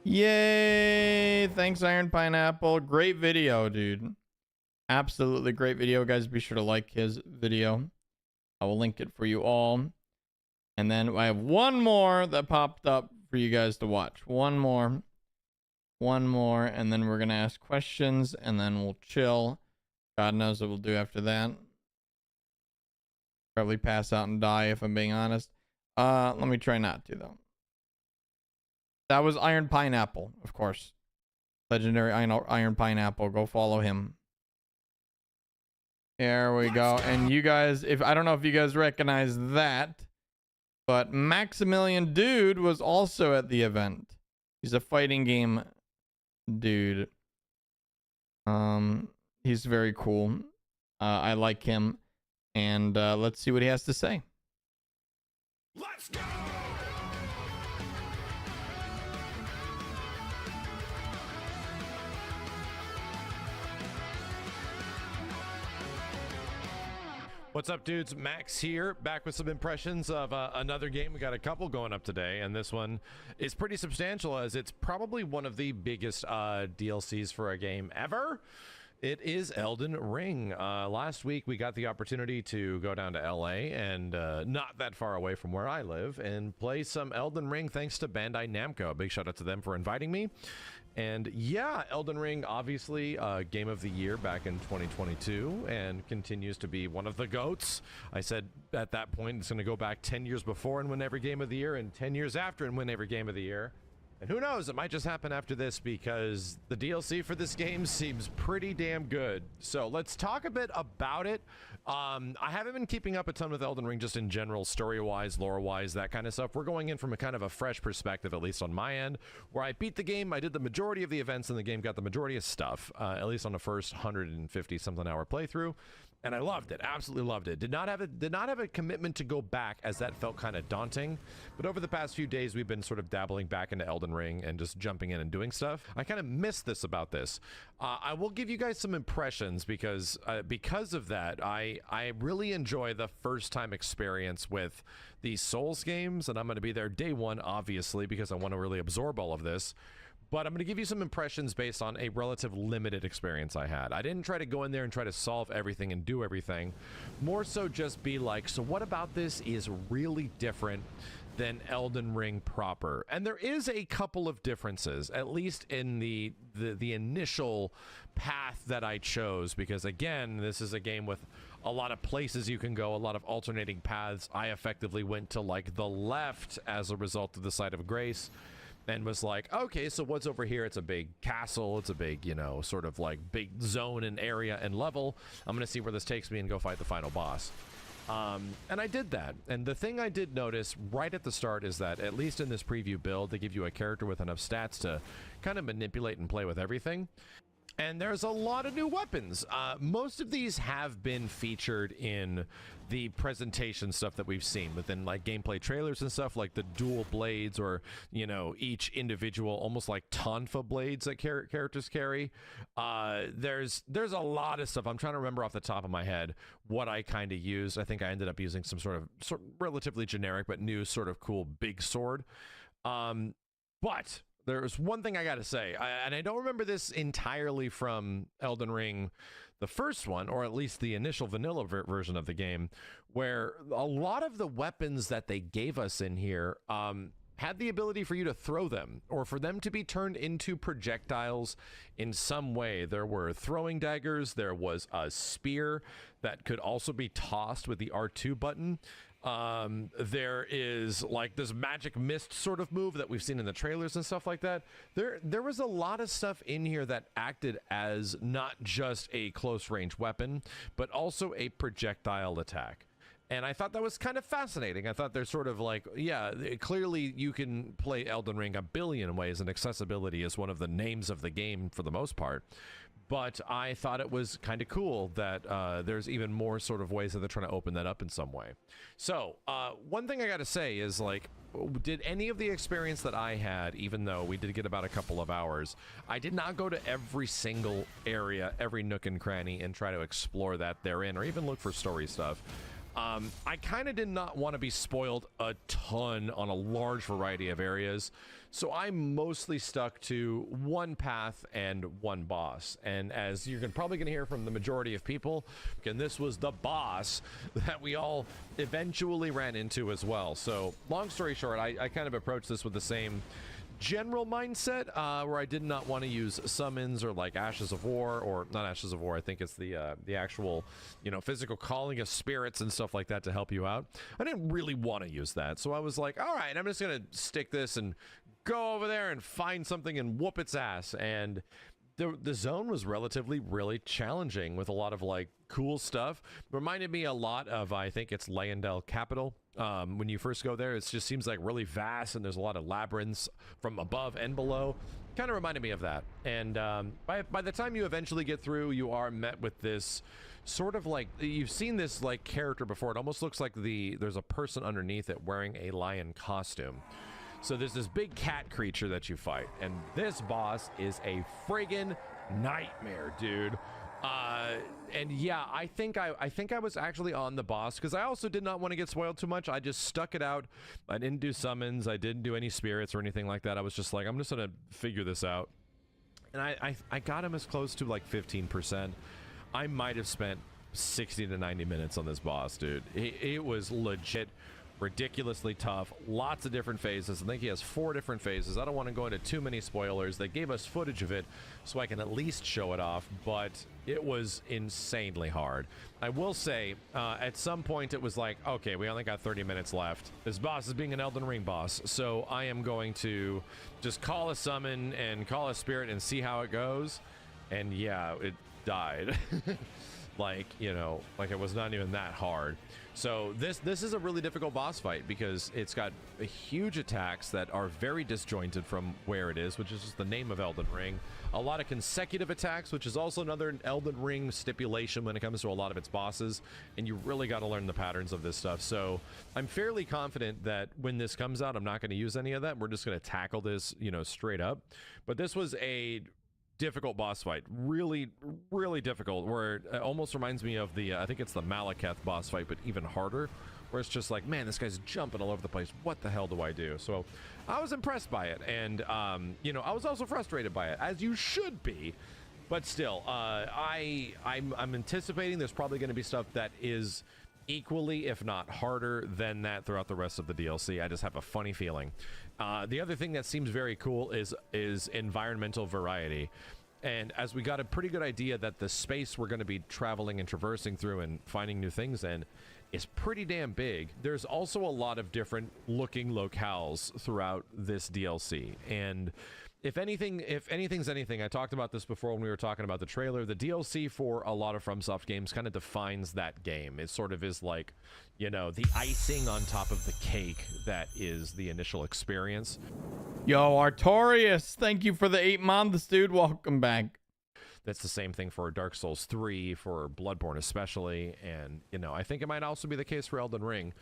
Yay! Thanks, Iron Pineapple. Great video, dude. Absolutely great video, guys. Be sure to like his video. I will link it for you all. And then I have one more that popped up for you guys to watch. One more, and then we're gonna ask questions, and then we'll chill. God knows what we'll do after that. Probably pass out and die if I'm being honest. Let me try not to though. That was Iron Pineapple, of course. Legendary Iron Pineapple. Go follow him. There we go. And you guys, if I don't know if you guys recognize that, but Maximilian Dude was also at the event. He's a fighting game dude. He's very cool. I like him. And let's see what he has to say. Let's go! What's up, dudes? Max here, back with some impressions of another game. We got a couple going up today, and this one is pretty substantial as it's probably one of the biggest DLCs for a game ever. It is Elden Ring. Last week, we got the opportunity to go down to LA and not that far away from where I live and play some Elden Ring thanks to Bandai Namco. A big shout out to them for inviting me. And yeah, Elden Ring, obviously, Game of the Year back in 2022 and continues to be one of the GOATs. I said at that point it's going to go back 10 years before and win every Game of the Year and 10 years after and win every Game of the Year. And who knows, it might just happen after this because the DLC for this game seems pretty damn good. So let's talk a bit about it. I haven't been keeping up a ton with Elden Ring just in general, story-wise, lore-wise, that kind of stuff. We're going in from a kind of a fresh perspective, at least on my end, where I beat the game, I did the majority of the events in the game, got the majority of stuff, at least on the first 150-something hour playthrough. And I loved it, absolutely loved it. Did not have a commitment to go back as that felt kind of daunting. But over the past few days, we've been sort of dabbling back into Elden Ring and just jumping in and doing stuff. I kind of missed this about this. I will give you guys some impressions because of that, I really enjoy the first time experience with these Souls games, and I'm going to be there day one, obviously, because I want to really absorb all of this. But I'm going to give you some impressions based on a relative limited experience I had. I didn't try to go in there and try to solve everything and do everything. More so just be like, so what about this is really different than Elden Ring proper? And there is a couple of differences, at least in the initial path that I chose. Because again, this is a game with a lot of places you can go, a lot of alternating paths. I effectively went to like the left as a result of the Site of Grace. And was like, okay, so what's over here? It's a big castle. It's a big, you know, sort of like big zone and area and level. I'm going to see where this takes me and go fight the final boss. And I did that. And the thing I did notice right at the start is that, at least in this preview build, they give you a character with enough stats to kind of manipulate and play with everything. And there's a lot of new weapons. Most of these have been featured in the presentation stuff that we've seen within like gameplay trailers and stuff, like the dual blades, or, you know, each individual almost like tonfa blades that characters carry. There's a lot of stuff. I'm trying to remember off the top of my head what I kind of used. I think I ended up using some sort of relatively generic but new sort of cool big sword. But there's one thing I gotta say, and I don't remember this entirely from Elden Ring, the first one, or at least the initial vanilla version of the game, where a lot of the weapons that they gave us in here had the ability for you to throw them, or for them to be turned into projectiles in some way. There were throwing daggers, there was a spear that could also be tossed with the R2 button. There is like this magic mist sort of move that we've seen in the trailers and stuff like that. There was a lot of stuff in here that acted as not just a close range weapon, but also a projectile attack. And I thought that was kind of fascinating. I thought they're sort of like, yeah, clearly you can play Elden Ring a billion ways, and accessibility is one of the names of the game for the most part. But I thought it was kind of cool that there's even more sort of ways that they're trying to open that up in some way. So one thing I got to say is, like, did any of the experience that I had, even though we did get about a couple of hours, I did not go to every single area, every nook and cranny, and try to explore that therein, or even look for story stuff. I kind of did not want to be spoiled a ton on a large variety of areas, so I mostly stuck to one path and one boss. And as you're probably going to hear from the majority of people, again, this was the boss that we all eventually ran into as well. So long story short, I kind of approached this with the same general mindset where I did not want to use summons or like Ashes of War, or not Ashes of War. I think it's the actual, you know, physical calling of spirits and stuff like that to help you out. I didn't really want to use that, so I was like, all right, I'm just gonna stick this and go over there and find something and whoop its ass. And the zone was relatively really challenging with a lot of like cool stuff. Reminded me a lot of, I think it's Leyendell Capital. When you first go there, it just seems like really vast, and there's a lot of labyrinths from above and below. Kind of reminded me of that. And by the time you eventually get through, you are met with this sort of like, you've seen this like character before. It almost looks like there's a person underneath it wearing a lion costume. So there's this big cat creature that you fight, and this boss is a friggin' nightmare, dude. And yeah, I think I was actually on the boss, because I also did not want to get spoiled too much. I just stuck it out. I didn't do summons. I didn't do any spirits or anything like that. I was just like, I'm just gonna figure this out. And I got him as close to like 15%. I might have spent 60 to 90 minutes on this boss, dude. It was legit ridiculously tough. Lots of different phases. I think he has 4 different phases. I don't want to go into too many spoilers. They gave us footage of it so I can at least show it off, but it was insanely hard. I will say, at some point it was like, okay, we only got 30 minutes left. This boss is being an Elden Ring boss, so I am going to just call a summon and call a spirit and see how it goes. And yeah, it died. Like, you know, like it was not even that hard. So this is a really difficult boss fight, because it's got huge attacks that are very disjointed from where it is, which is just the name of Elden Ring. A lot of consecutive attacks, which is also another Elden Ring stipulation when it comes to a lot of its bosses, and you really got to learn the patterns of this stuff. So I'm fairly confident that when this comes out, I'm not going to use any of that. We're just going to tackle this, you know, straight up. But this was a difficult boss fight, really difficult, where it almost reminds me of the I think it's the Malekith boss fight, but even harder, where it's just like, man, this guy's jumping all over the place, what the hell do I do? So I was impressed by it, and you know, I was also frustrated by it, as you should be, but still, I'm anticipating there's probably going to be stuff that is equally, if not harder than that throughout the rest of the DLC. I just have a funny feeling. The other thing that seems very cool is environmental variety. And as we got a pretty good idea that the space we're going to be traveling and traversing through and finding new things in is pretty damn big, there's also a lot of different looking locales throughout this DLC. And if anything's anything, I talked about this before when we were talking about the trailer, the DLC for a lot of FromSoft games kind of defines that game. It sort of is like, you know, the icing on top of the cake that is the initial experience. Yo, Artorias, thank you for the 8 months, dude. Welcome back. That's the same thing for Dark Souls 3, for Bloodborne especially, and, you know, I think it might also be the case for Elden Ring.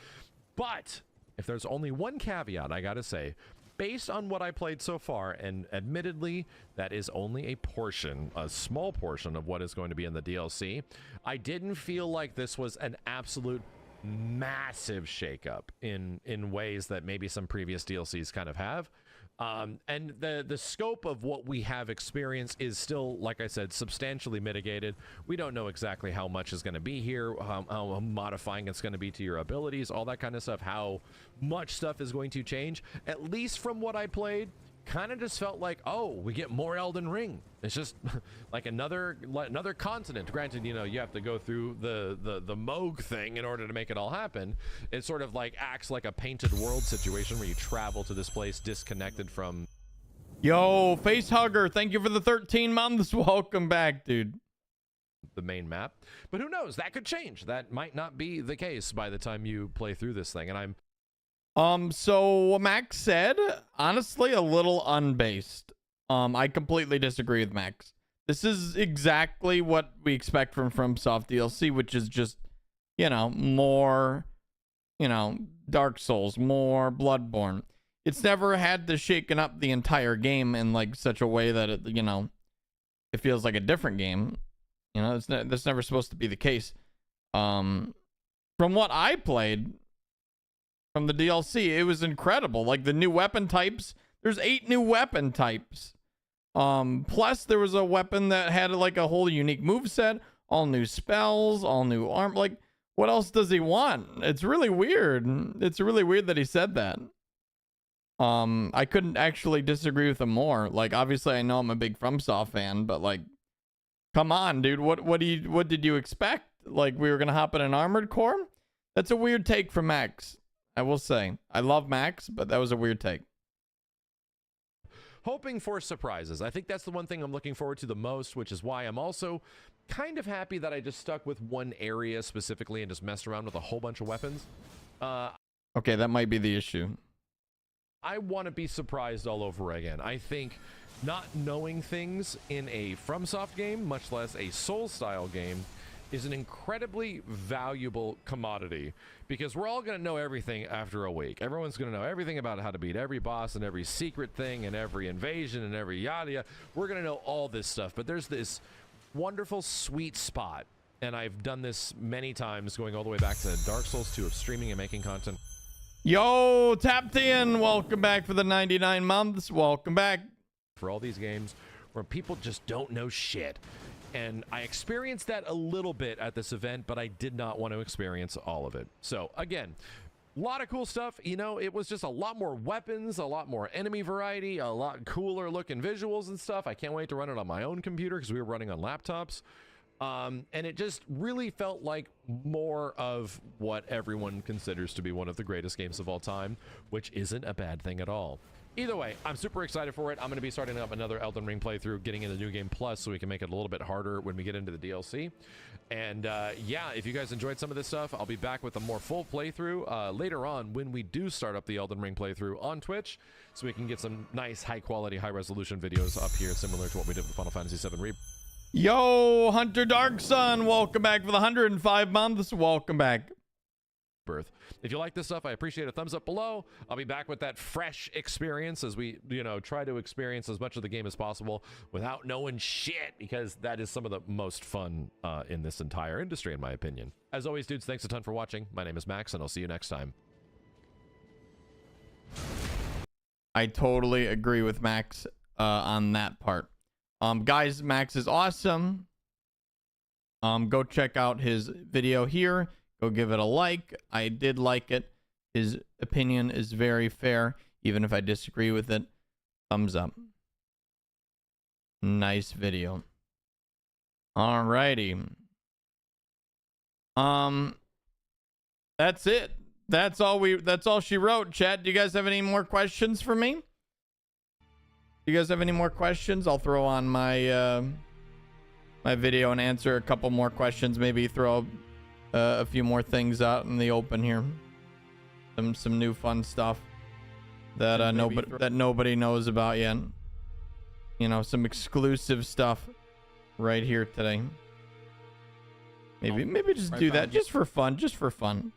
But if there's only one caveat, I gotta say, based on what I played so far, and admittedly, that is only a portion, a small portion of what is going to be in the DLC, I didn't feel like this was an absolute massive shakeup in ways that maybe some previous DLCs kind of have. And the scope of what we have experienced is still, like I said, substantially mitigated. We don't know exactly how much is going to be here, how modifying it's going to be to your abilities, all that kind of stuff, how much stuff is going to change. At least from what I played, kind of just felt like, oh, we get more Elden Ring. It's just like another continent. Granted, you know, you have to go through the Moog thing in order to make it all happen. It sort of like acts like a painted world situation where you travel to this place disconnected from. Yo, Facehugger, thank you for the 13 months. Welcome back, dude. The main map. But who knows? That could change. That might not be the case by the time you play through this thing. And I'm so what Max said, honestly, a little unbased. I completely disagree with Max. This is exactly what we expect from FromSoft DLC, which is just, you know, more, you know, Dark Souls, more Bloodborne. It's never had to shaken up the entire game in like such a way that it, you know, it feels like a different game. You know, that's never supposed to be the case. From what I played from the DLC, it was incredible. Like the new weapon types, there's 8 new weapon types. Plus there was a weapon that had like a whole unique moveset, all new spells, all new arm. Like, what else does he want? It's really weird. It's really weird that he said that. I couldn't actually disagree with him more. Like, obviously, I know I'm a big FromSoft fan, but like, come on, dude. What did you expect? Like, we were gonna hop in an armored core? That's a weird take from Max. I will say, I love Max, but that was a weird take. Hoping for surprises. I think that's the one thing I'm looking forward to the most, which is why I'm also kind of happy that I just stuck with one area specifically and just messed around with a whole bunch of weapons. Okay, that might be the issue. I want to be surprised all over again. I think not knowing things in a FromSoft game, much less a Soul-style game, is an incredibly valuable commodity, because we're all going to know everything after a week. Everyone's going to know everything about how to beat every boss and every secret thing and every invasion and every yada yada. We're going to know all this stuff, but there's this wonderful sweet spot, and I've done this many times, going all the way back to Dark Souls 2 of streaming and making content. Yo, tapped in. Welcome back for the 99 months. Welcome back. For all these games where people just don't know shit. And I experienced that a little bit at this event, but I did not want to experience all of it. So again, a lot of cool stuff. You know, it was just a lot more weapons, a lot more enemy variety, a lot cooler looking visuals and stuff. I can't wait to run it on my own computer because we were running on laptops. And it just really felt like more of what everyone considers to be one of the greatest games of all time, which isn't a bad thing at all. Either way, I'm super excited for it. I'm going to be starting up another Elden Ring playthrough, getting into New Game Plus so we can make it a little bit harder when we get into the DLC. And yeah, if you guys enjoyed some of this stuff, I'll be back with a more full playthrough later on when we do start up the Elden Ring playthrough on Twitch, so we can get some nice, high-quality, high-resolution videos up here, similar to what we did with Final Fantasy VII Rebirth. Yo, Hunter Dark Sun, welcome back for the 105 months. Welcome back. If you like this stuff, I appreciate a thumbs up below. I'll be back with that fresh experience as we, you know, try to experience as much of the game as possible without knowing shit, because that is some of the most fun in this entire industry, in my opinion. As always, dudes, thanks a ton for watching. My name is Max, and I'll see you next time. I totally agree with Max on that part. Guys, Max is awesome. Go check out his video here. Go give it a like. I did like it. His opinion is very fair, even if I disagree with it. Thumbs up. Nice video. Alrighty. That's it. That's all she wrote. Chat, do you guys have any more questions for me? Do you guys have any more questions? I'll throw on my my video and answer a couple more questions. Maybe throw a few more things out in the open here. Some new fun stuff that nobody knows about yet. You know, some exclusive stuff right here today. Maybe just do that just for fun. Just for fun.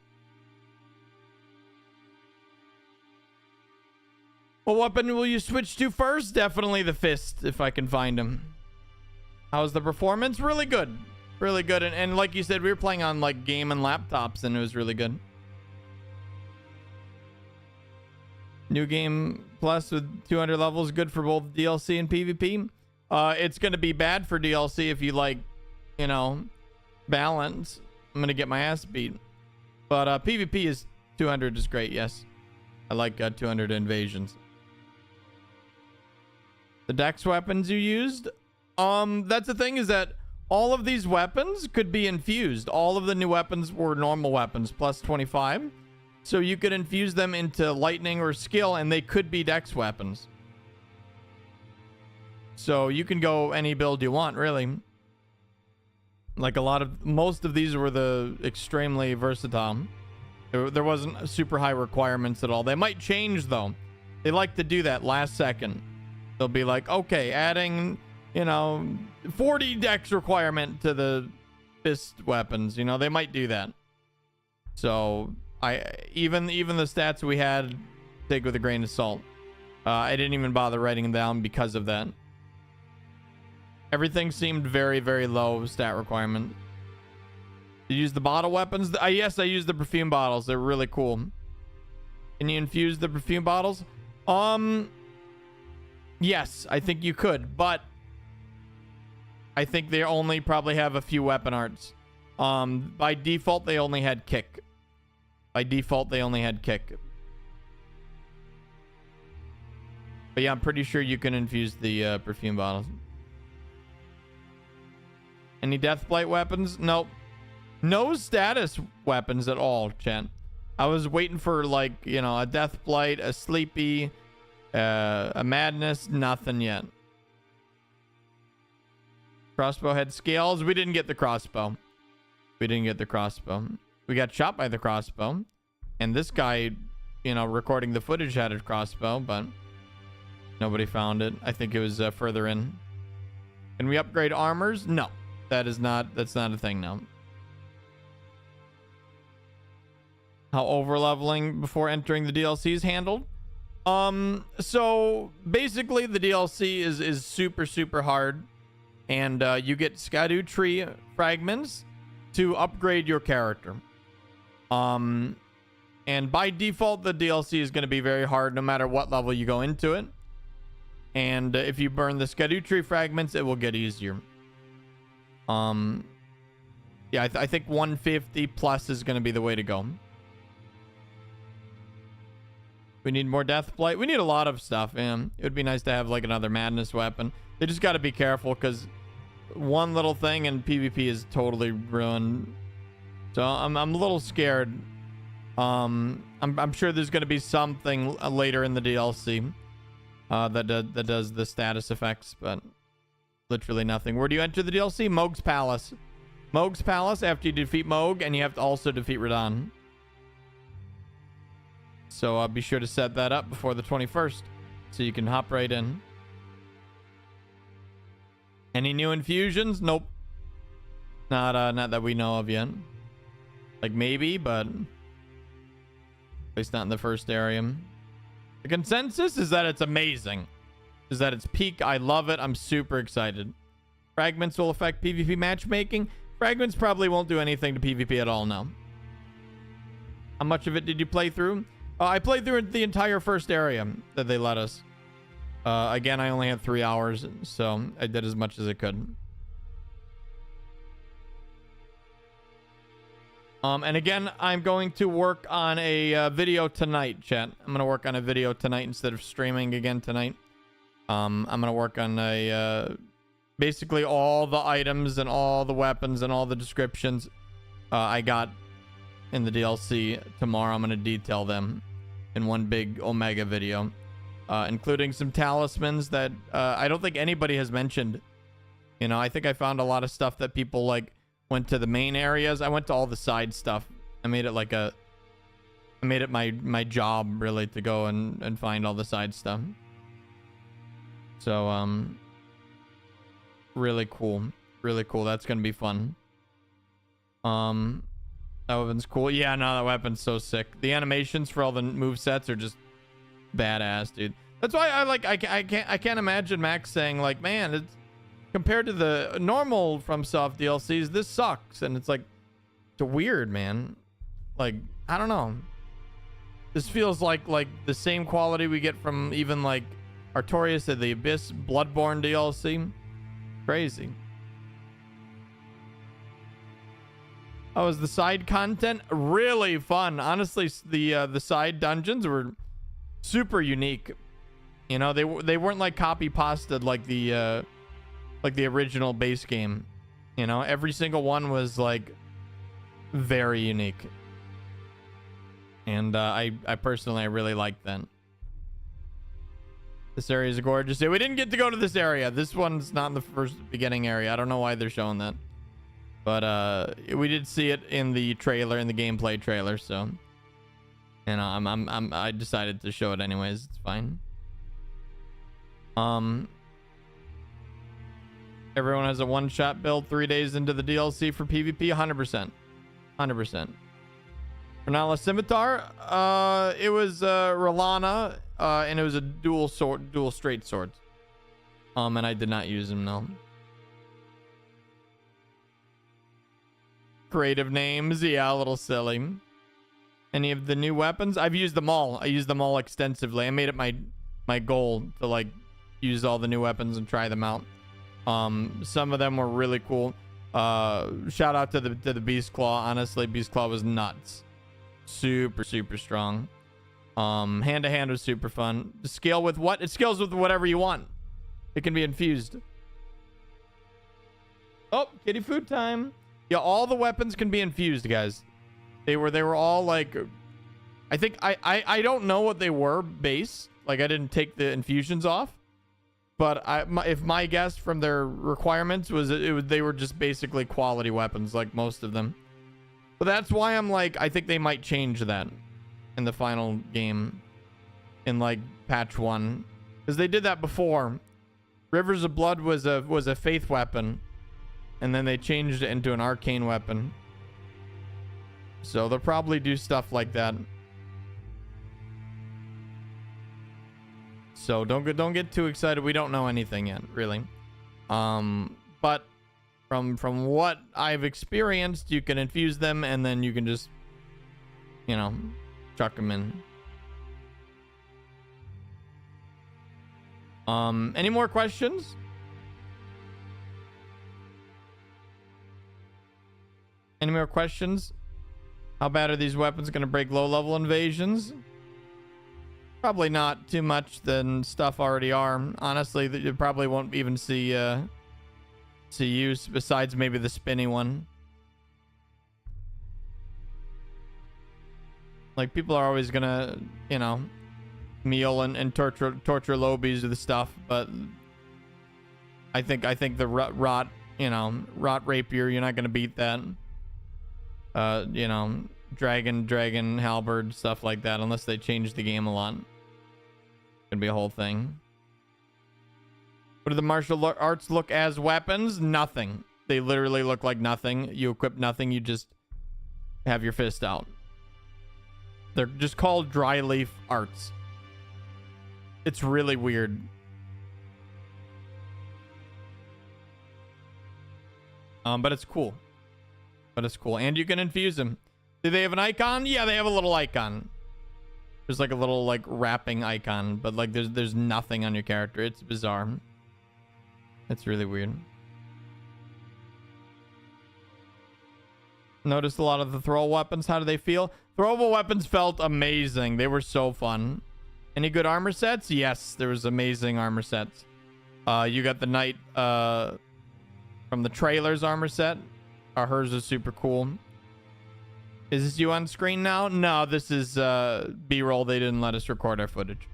What weapon will you switch to first? Definitely the fist, if I can find him. How's the performance? Really good. Really good. And like you said, we were playing on like game and laptops, and it was really good. New Game Plus with 200 levels, good for both DLC and PvP. It's going to be bad for DLC if you like, you know, balance. I'm going to get my ass beat. But PvP is 200 is great, yes. I like 200 invasions. The dex weapons you used? That's the thing, is that all of these weapons could be infused. All of the new weapons were normal weapons, plus 25. So you could infuse them into lightning or skill, and they could be dex weapons. So you can go any build you want, really. Like most of these were the extremely versatile. There wasn't super high requirements at all. They might change, though. They like to do that last second. They'll be like, okay, adding, you know, 40 dex requirement to the fist weapons. You know, they might do that. So even the stats we had, take with a grain of salt. I didn't even bother writing them down because of that. Everything seemed very, very low stat requirement. You use the bottle weapons? Yes, I used the perfume bottles. They're really cool. Can you infuse the perfume bottles? Yes, I think you could, but I think they only probably have a few weapon arts. By default, they only had kick. But yeah, I'm pretty sure you can infuse the perfume bottles. Any Deathblight weapons? Nope. No status weapons at all, chat. I was waiting for, like, you know, a Deathblight, a Sleepy, a Madness. Nothing yet. Crossbow head scales. We didn't get the crossbow. We didn't get the crossbow. We got shot by the crossbow. And this guy, you know, recording the footage had a crossbow, but nobody found it. I think it was further in. Can we upgrade armors? No. That's not a thing now. How overleveling before entering the DLC is handled. So basically the DLC is super hard. And you get Erdtree fragments to upgrade your character. And by default, the DLC is going to be very hard no matter what level you go into it. And if you burn the Erdtree fragments, it will get easier. Yeah, I think 150 plus is going to be the way to go. We need more Deathblight. We need a lot of stuff. It would be nice to have like another Madness weapon. They just got to be careful because one little thing and PvP is totally ruined. So I'm a little scared. I'm sure there's going to be something later in the DLC that does the status effects, but literally nothing. Where do you enter the DLC? Mohg's Palace. Mohg's Palace after you defeat Mohg, and you have to also defeat Radahn. So be sure to set that up before the 21st so you can hop right in. Any new infusions? Nope. Not that we know of yet. Like maybe, but at least not in the first area. The consensus is that it's amazing. Is that it's peak. I love it. I'm super excited. Fragments will affect PvP matchmaking. Fragments probably won't do anything to PvP at all now. How much of it did you play through? I played through the entire first area that they let us. Again, I only had 3 hours, so I did as much as I could. And again, I'm going to work on a video tonight, chat. I'm going to work on a video tonight instead of streaming again tonight. I'm going to work on basically all the items and all the weapons and all the descriptions I got in the DLC tomorrow. I'm going to detail them in one big Omega video, including some talismans that I don't think anybody has mentioned. You know, I think I found a lot of stuff that people like went to the main areas. I went to all the side stuff. I made it like I made it my job really to go and find all the side stuff. So really cool. That's gonna be fun. That weapon's cool. Yeah, no, that weapon's so sick. The animations for all the movesets are just badass, dude. That's why I can't imagine Max saying like, man, it's compared to the normal FromSoft DLCs, this sucks. And it's like, it's weird, man. Like, I don't know. This feels like the same quality we get from even like Artorias of the Abyss Bloodborne DLC. Crazy. Oh, is the side content really fun? Honestly, the side dungeons were super unique. You know, they weren't like copy pasted like the original base game. You know, every single one was like very unique. And I personally I really liked that. This area is gorgeous. Yeah, we didn't get to go to this area. This one's not in the first beginning area. I don't know why they're showing that. But we did see it in the trailer, in the gameplay trailer, so you know, I decided to show it anyways. It's fine. Everyone has a one-shot build 3 days into the DLC for PvP. 100%. 100%. Renala Scimitar, it was Rolana, and it was a dual straight sword. And I did not use them, no. Creative names, yeah, a little silly. Any of the new weapons? I've used them all. I used them all extensively. I made it my goal to like use all the new weapons and try them out. Some of them were really cool. Shout out to the Beast Claw. Honestly, Beast Claw was nuts. Super strong. Hand to hand was super fun. The scale with what? It scales with whatever you want. It can be infused. Oh, kitty food time. Yeah, all the weapons can be infused, guys. They were all like, I think I don't know what they were base. Like, I didn't take the infusions off, but if my guess from their requirements was they were just basically quality weapons, like most of them. But that's why I'm like, I think they might change that in the final game, in like patch 1, because they did that before. Rivers of Blood was a faith weapon, and then they changed it into an arcane weapon. So they'll probably do stuff like that. So don't get too excited. We don't know anything yet, really. But from what I've experienced, you can infuse them, and then you can just, you know, chuck them in. Any more questions? Any more questions? How bad are these weapons going to break low-level invasions? Probably not too much than stuff already are. Honestly, you probably won't even see use besides maybe the spinny one. Like, people are always gonna, you know, meal and torture lobies with the stuff, but I think the rot, you know, rot rapier, you're not gonna beat that. You know, dragon halberd, stuff like that, unless they change the game a lot. Could be a whole thing. What do the martial arts look as weapons? Nothing. They literally look like nothing. You equip nothing. You just have your fist out. They're just called dry leaf arts. It's really weird. But it's cool. And you can infuse them. Do they have an icon? Yeah, they have a little icon. There's like a little like wrapping icon, but like there's nothing on your character. It's bizarre. It's really weird. Noticed a lot of the throwable weapons. How do they feel? Throwable weapons felt amazing. They were so fun. Any good armor sets? Yes, there was amazing armor sets. You got the knight from the trailers armor set. Hers is super cool. Is this you on screen now? No, this is B-roll. They didn't let us record our footage.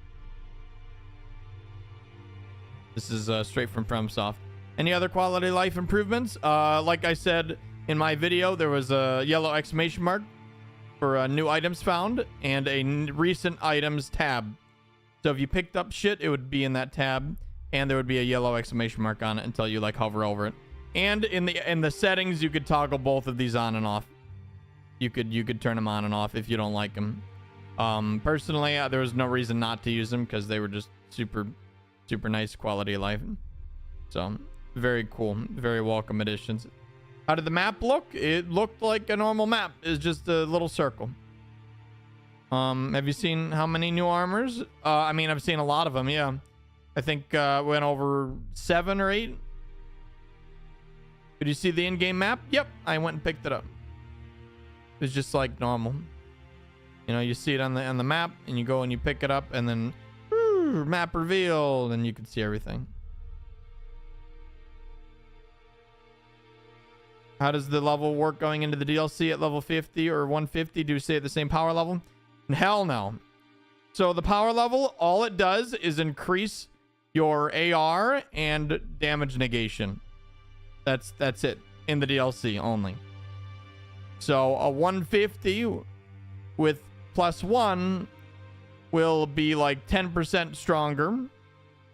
This is straight from FromSoft. Any other quality of life improvements? Like I said in my video, there was a yellow exclamation mark for new items found and a recent items tab. So if you picked up shit, it would be in that tab, and there would be a yellow exclamation mark on it until you like hover over it. And in the settings, you could toggle both of these on and off. You could turn them on and off if you don't like them. Personally, there was no reason not to use them because they were just super nice quality of life. So very cool, very welcome additions. How did the map look? It looked like a normal map. It's just a little circle. Have you seen how many new armors? I mean, I've seen a lot of them. Yeah, I think went over 7 or 8. Did you see the in-game map? Yep, I went and picked it up. It's just like normal. You know, you see it on the map, and you go and you pick it up, and then map revealed, and you can see everything. How does the level work going into the DLC at level 50 or 150? Do you stay at the same power level? Hell no. So the power level, all it does is increase your AR and damage negation. That's it in the DLC only. So a 150 with +1 will be like 10% stronger,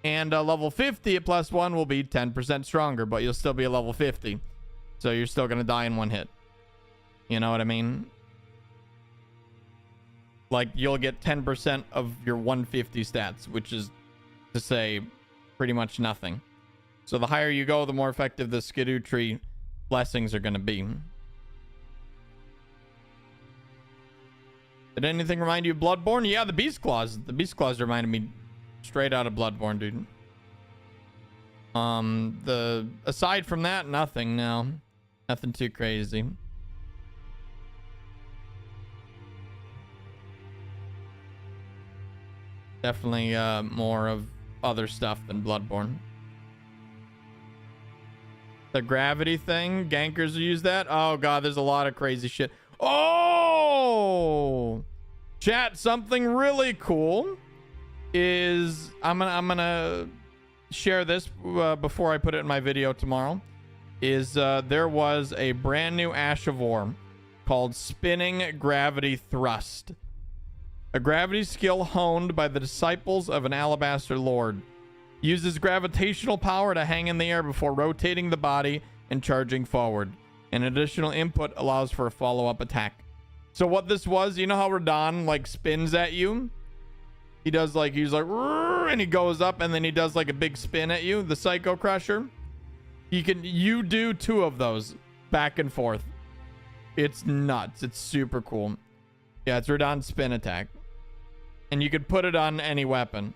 and a level 50 at +1 will be 10% stronger, but you'll still be a level 50. So you're still gonna die in one hit. You know what I mean? Like, you'll get 10% of your 150 stats, which is to say pretty much nothing. So the higher you go, the more effective the Skidoo Tree blessings are gonna be. Did anything remind you of Bloodborne? Yeah, the Beast Claws. The Beast Claws reminded me straight out of Bloodborne, dude. Aside from that, nothing. No, nothing too crazy. Definitely more of other stuff than Bloodborne. The gravity thing, gankers use that. Oh god, there's a lot of crazy shit. Oh, chat, something really cool is I'm gonna share this before I put it in my video tomorrow. Is there was a brand new Ash of War called Spinning Gravity Thrust, a gravity skill honed by the disciples of an Alabaster Lord. Uses gravitational power to hang in the air before rotating the body and charging forward. An additional input allows for a follow-up attack. So what this was, you know how Radon like spins at you? He's like "Rrrr," and he goes up and then he does like a big spin at you, the Psycho Crusher. You do 2 of those back and forth. It's nuts. It's super cool. Yeah, it's Radon's spin attack. And you could put it on any weapon.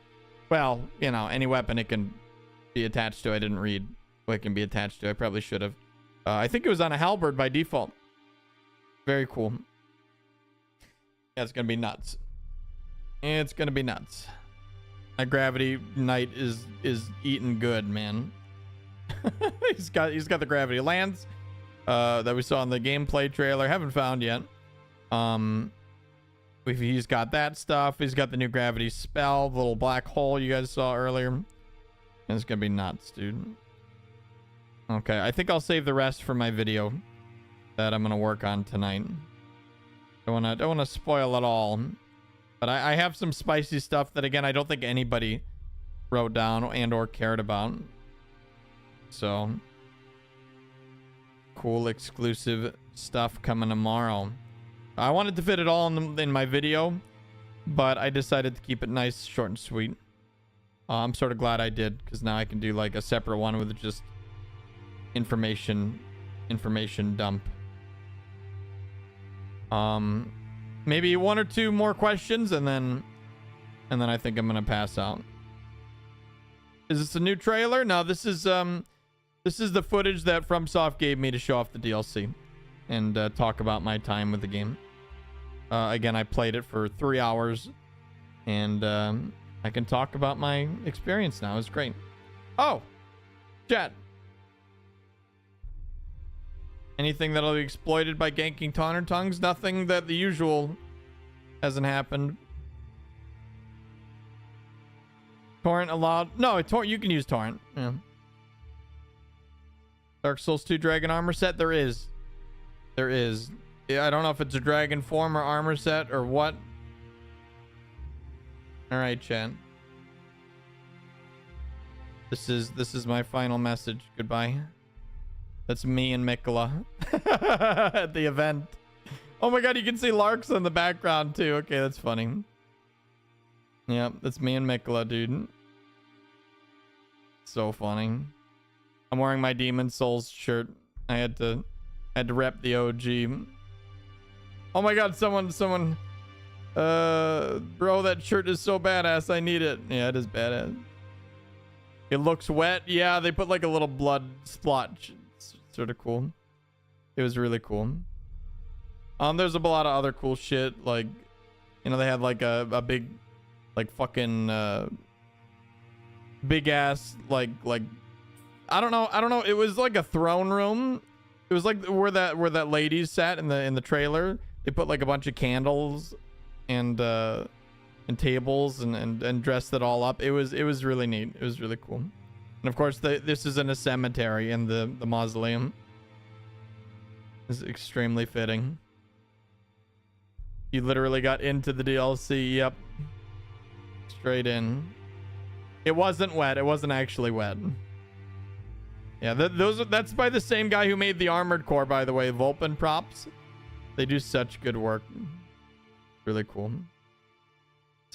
Well, you know, any weapon it can be attached to. I didn't read what it can be attached to. I probably should have. I think it was on a halberd by default. Very cool. Yeah, it's going to be nuts. It's going to be nuts. My gravity knight is eating good, man. he's got the gravity lance that we saw in the gameplay trailer. Haven't found yet. He's got that stuff. He's got the new gravity spell, the little black hole you guys saw earlier. And it's gonna be nuts, dude. Okay, I think I'll save the rest for my video that I'm gonna work on tonight. Don't wanna spoil it all, but I have some spicy stuff that, again, I don't think anybody wrote down and or cared about. So cool exclusive stuff coming tomorrow. I wanted to fit it all in my video, but I decided to keep it nice, short, and sweet. I'm sort of glad I did, because now I can do like a separate one with just information dump. Maybe 1 or 2 more questions, and then I think I'm gonna pass out. Is this a new trailer? No, this is the footage that FromSoft gave me to show off the DLC and talk about my time with the game. Again, I played it for 3 hours, and I can talk about my experience now. It's great. Oh, chat. Anything that'll be exploited by ganking Taunter Tongues? Nothing that the usual hasn't happened. Torrent allowed? No, you can use Torrent. Yeah. Dark Souls 2 Dragon Armor set? There is. Yeah, I don't know if it's a dragon form or armor set or what. Alright, Chan. This is my final message. Goodbye. That's me and Mikla at the event. Oh my god, you can see Larks in the background too. Okay, that's funny. Yep, that's me and Mikla, dude. So funny. I'm wearing my Demon Souls shirt. I had to rep the OG. Oh my god, someone bro, that shirt is so badass. I need it. Yeah, it is badass. It looks wet. Yeah, they put like a little blood splotch. It's sort of cool. It was really cool. There's a lot of other cool shit, like, you know, they had like a big, like, fucking big ass like I don't know, it was like a throne room. It was like where that lady sat in the trailer. They put like a bunch of candles and tables and dressed it all up. It was really neat. It was really cool. And of course, this is in a cemetery, and the mausoleum is extremely fitting. You literally got into the DLC. Yep. Straight in. It wasn't wet. It wasn't actually wet. Yeah, that's by the same guy who made the Armored Core, by the way. Vulpin props. They do such good work. Really cool.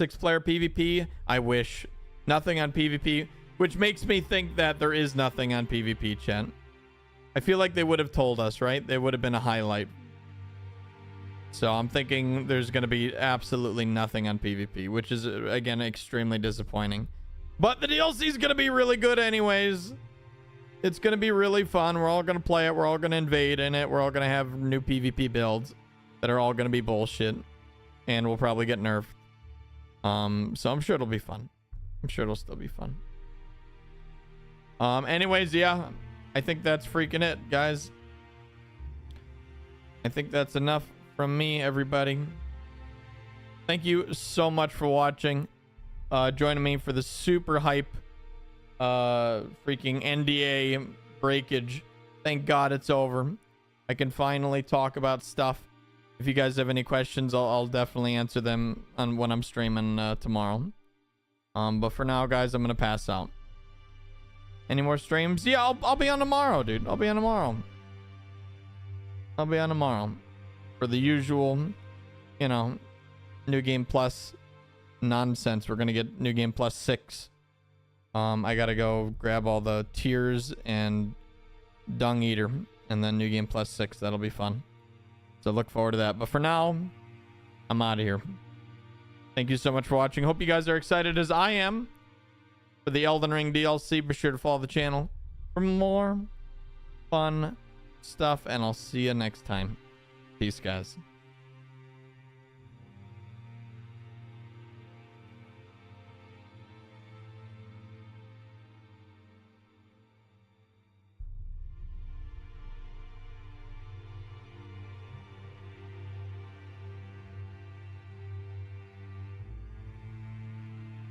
6-player PvP. I wish. Nothing on PvP, which makes me think that there is nothing on PvP, Chen. I feel like they would have told us, right? They would have been a highlight. So I'm thinking there's going to be absolutely nothing on PvP, which is, again, extremely disappointing. But the DLC is going to be really good anyways. It's going to be really fun. We're all going to play it. We're all going to invade in it. We're all going to have new PvP builds that are all going to be bullshit. And we'll probably get nerfed. So I'm sure it'll be fun. I'm sure it'll still be fun. Anyways, yeah, I think that's freaking it, guys. I think that's enough from me, everybody. Thank you so much for watching. Joining me for the super hype freaking NDA breakage. Thank God it's over. I can finally talk about stuff. If you guys have any questions, I'll definitely answer them on when I'm streaming tomorrow. But for now, guys, I'm gonna pass out. Any more streams? Yeah, I'll be on tomorrow, dude. I'll be on tomorrow. I'll be on tomorrow for the usual, you know, New Game Plus nonsense. We're gonna get New Game Plus 6. I gotta go grab all the tiers and Dung Eater, and then New Game Plus 6. That'll be fun. So look forward to that. But for now, I'm out of here. Thank you so much for watching. Hope you guys are excited as I am for the Elden Ring DLC. Be sure to follow the channel for more fun stuff, and I'll see you next time. Peace, guys.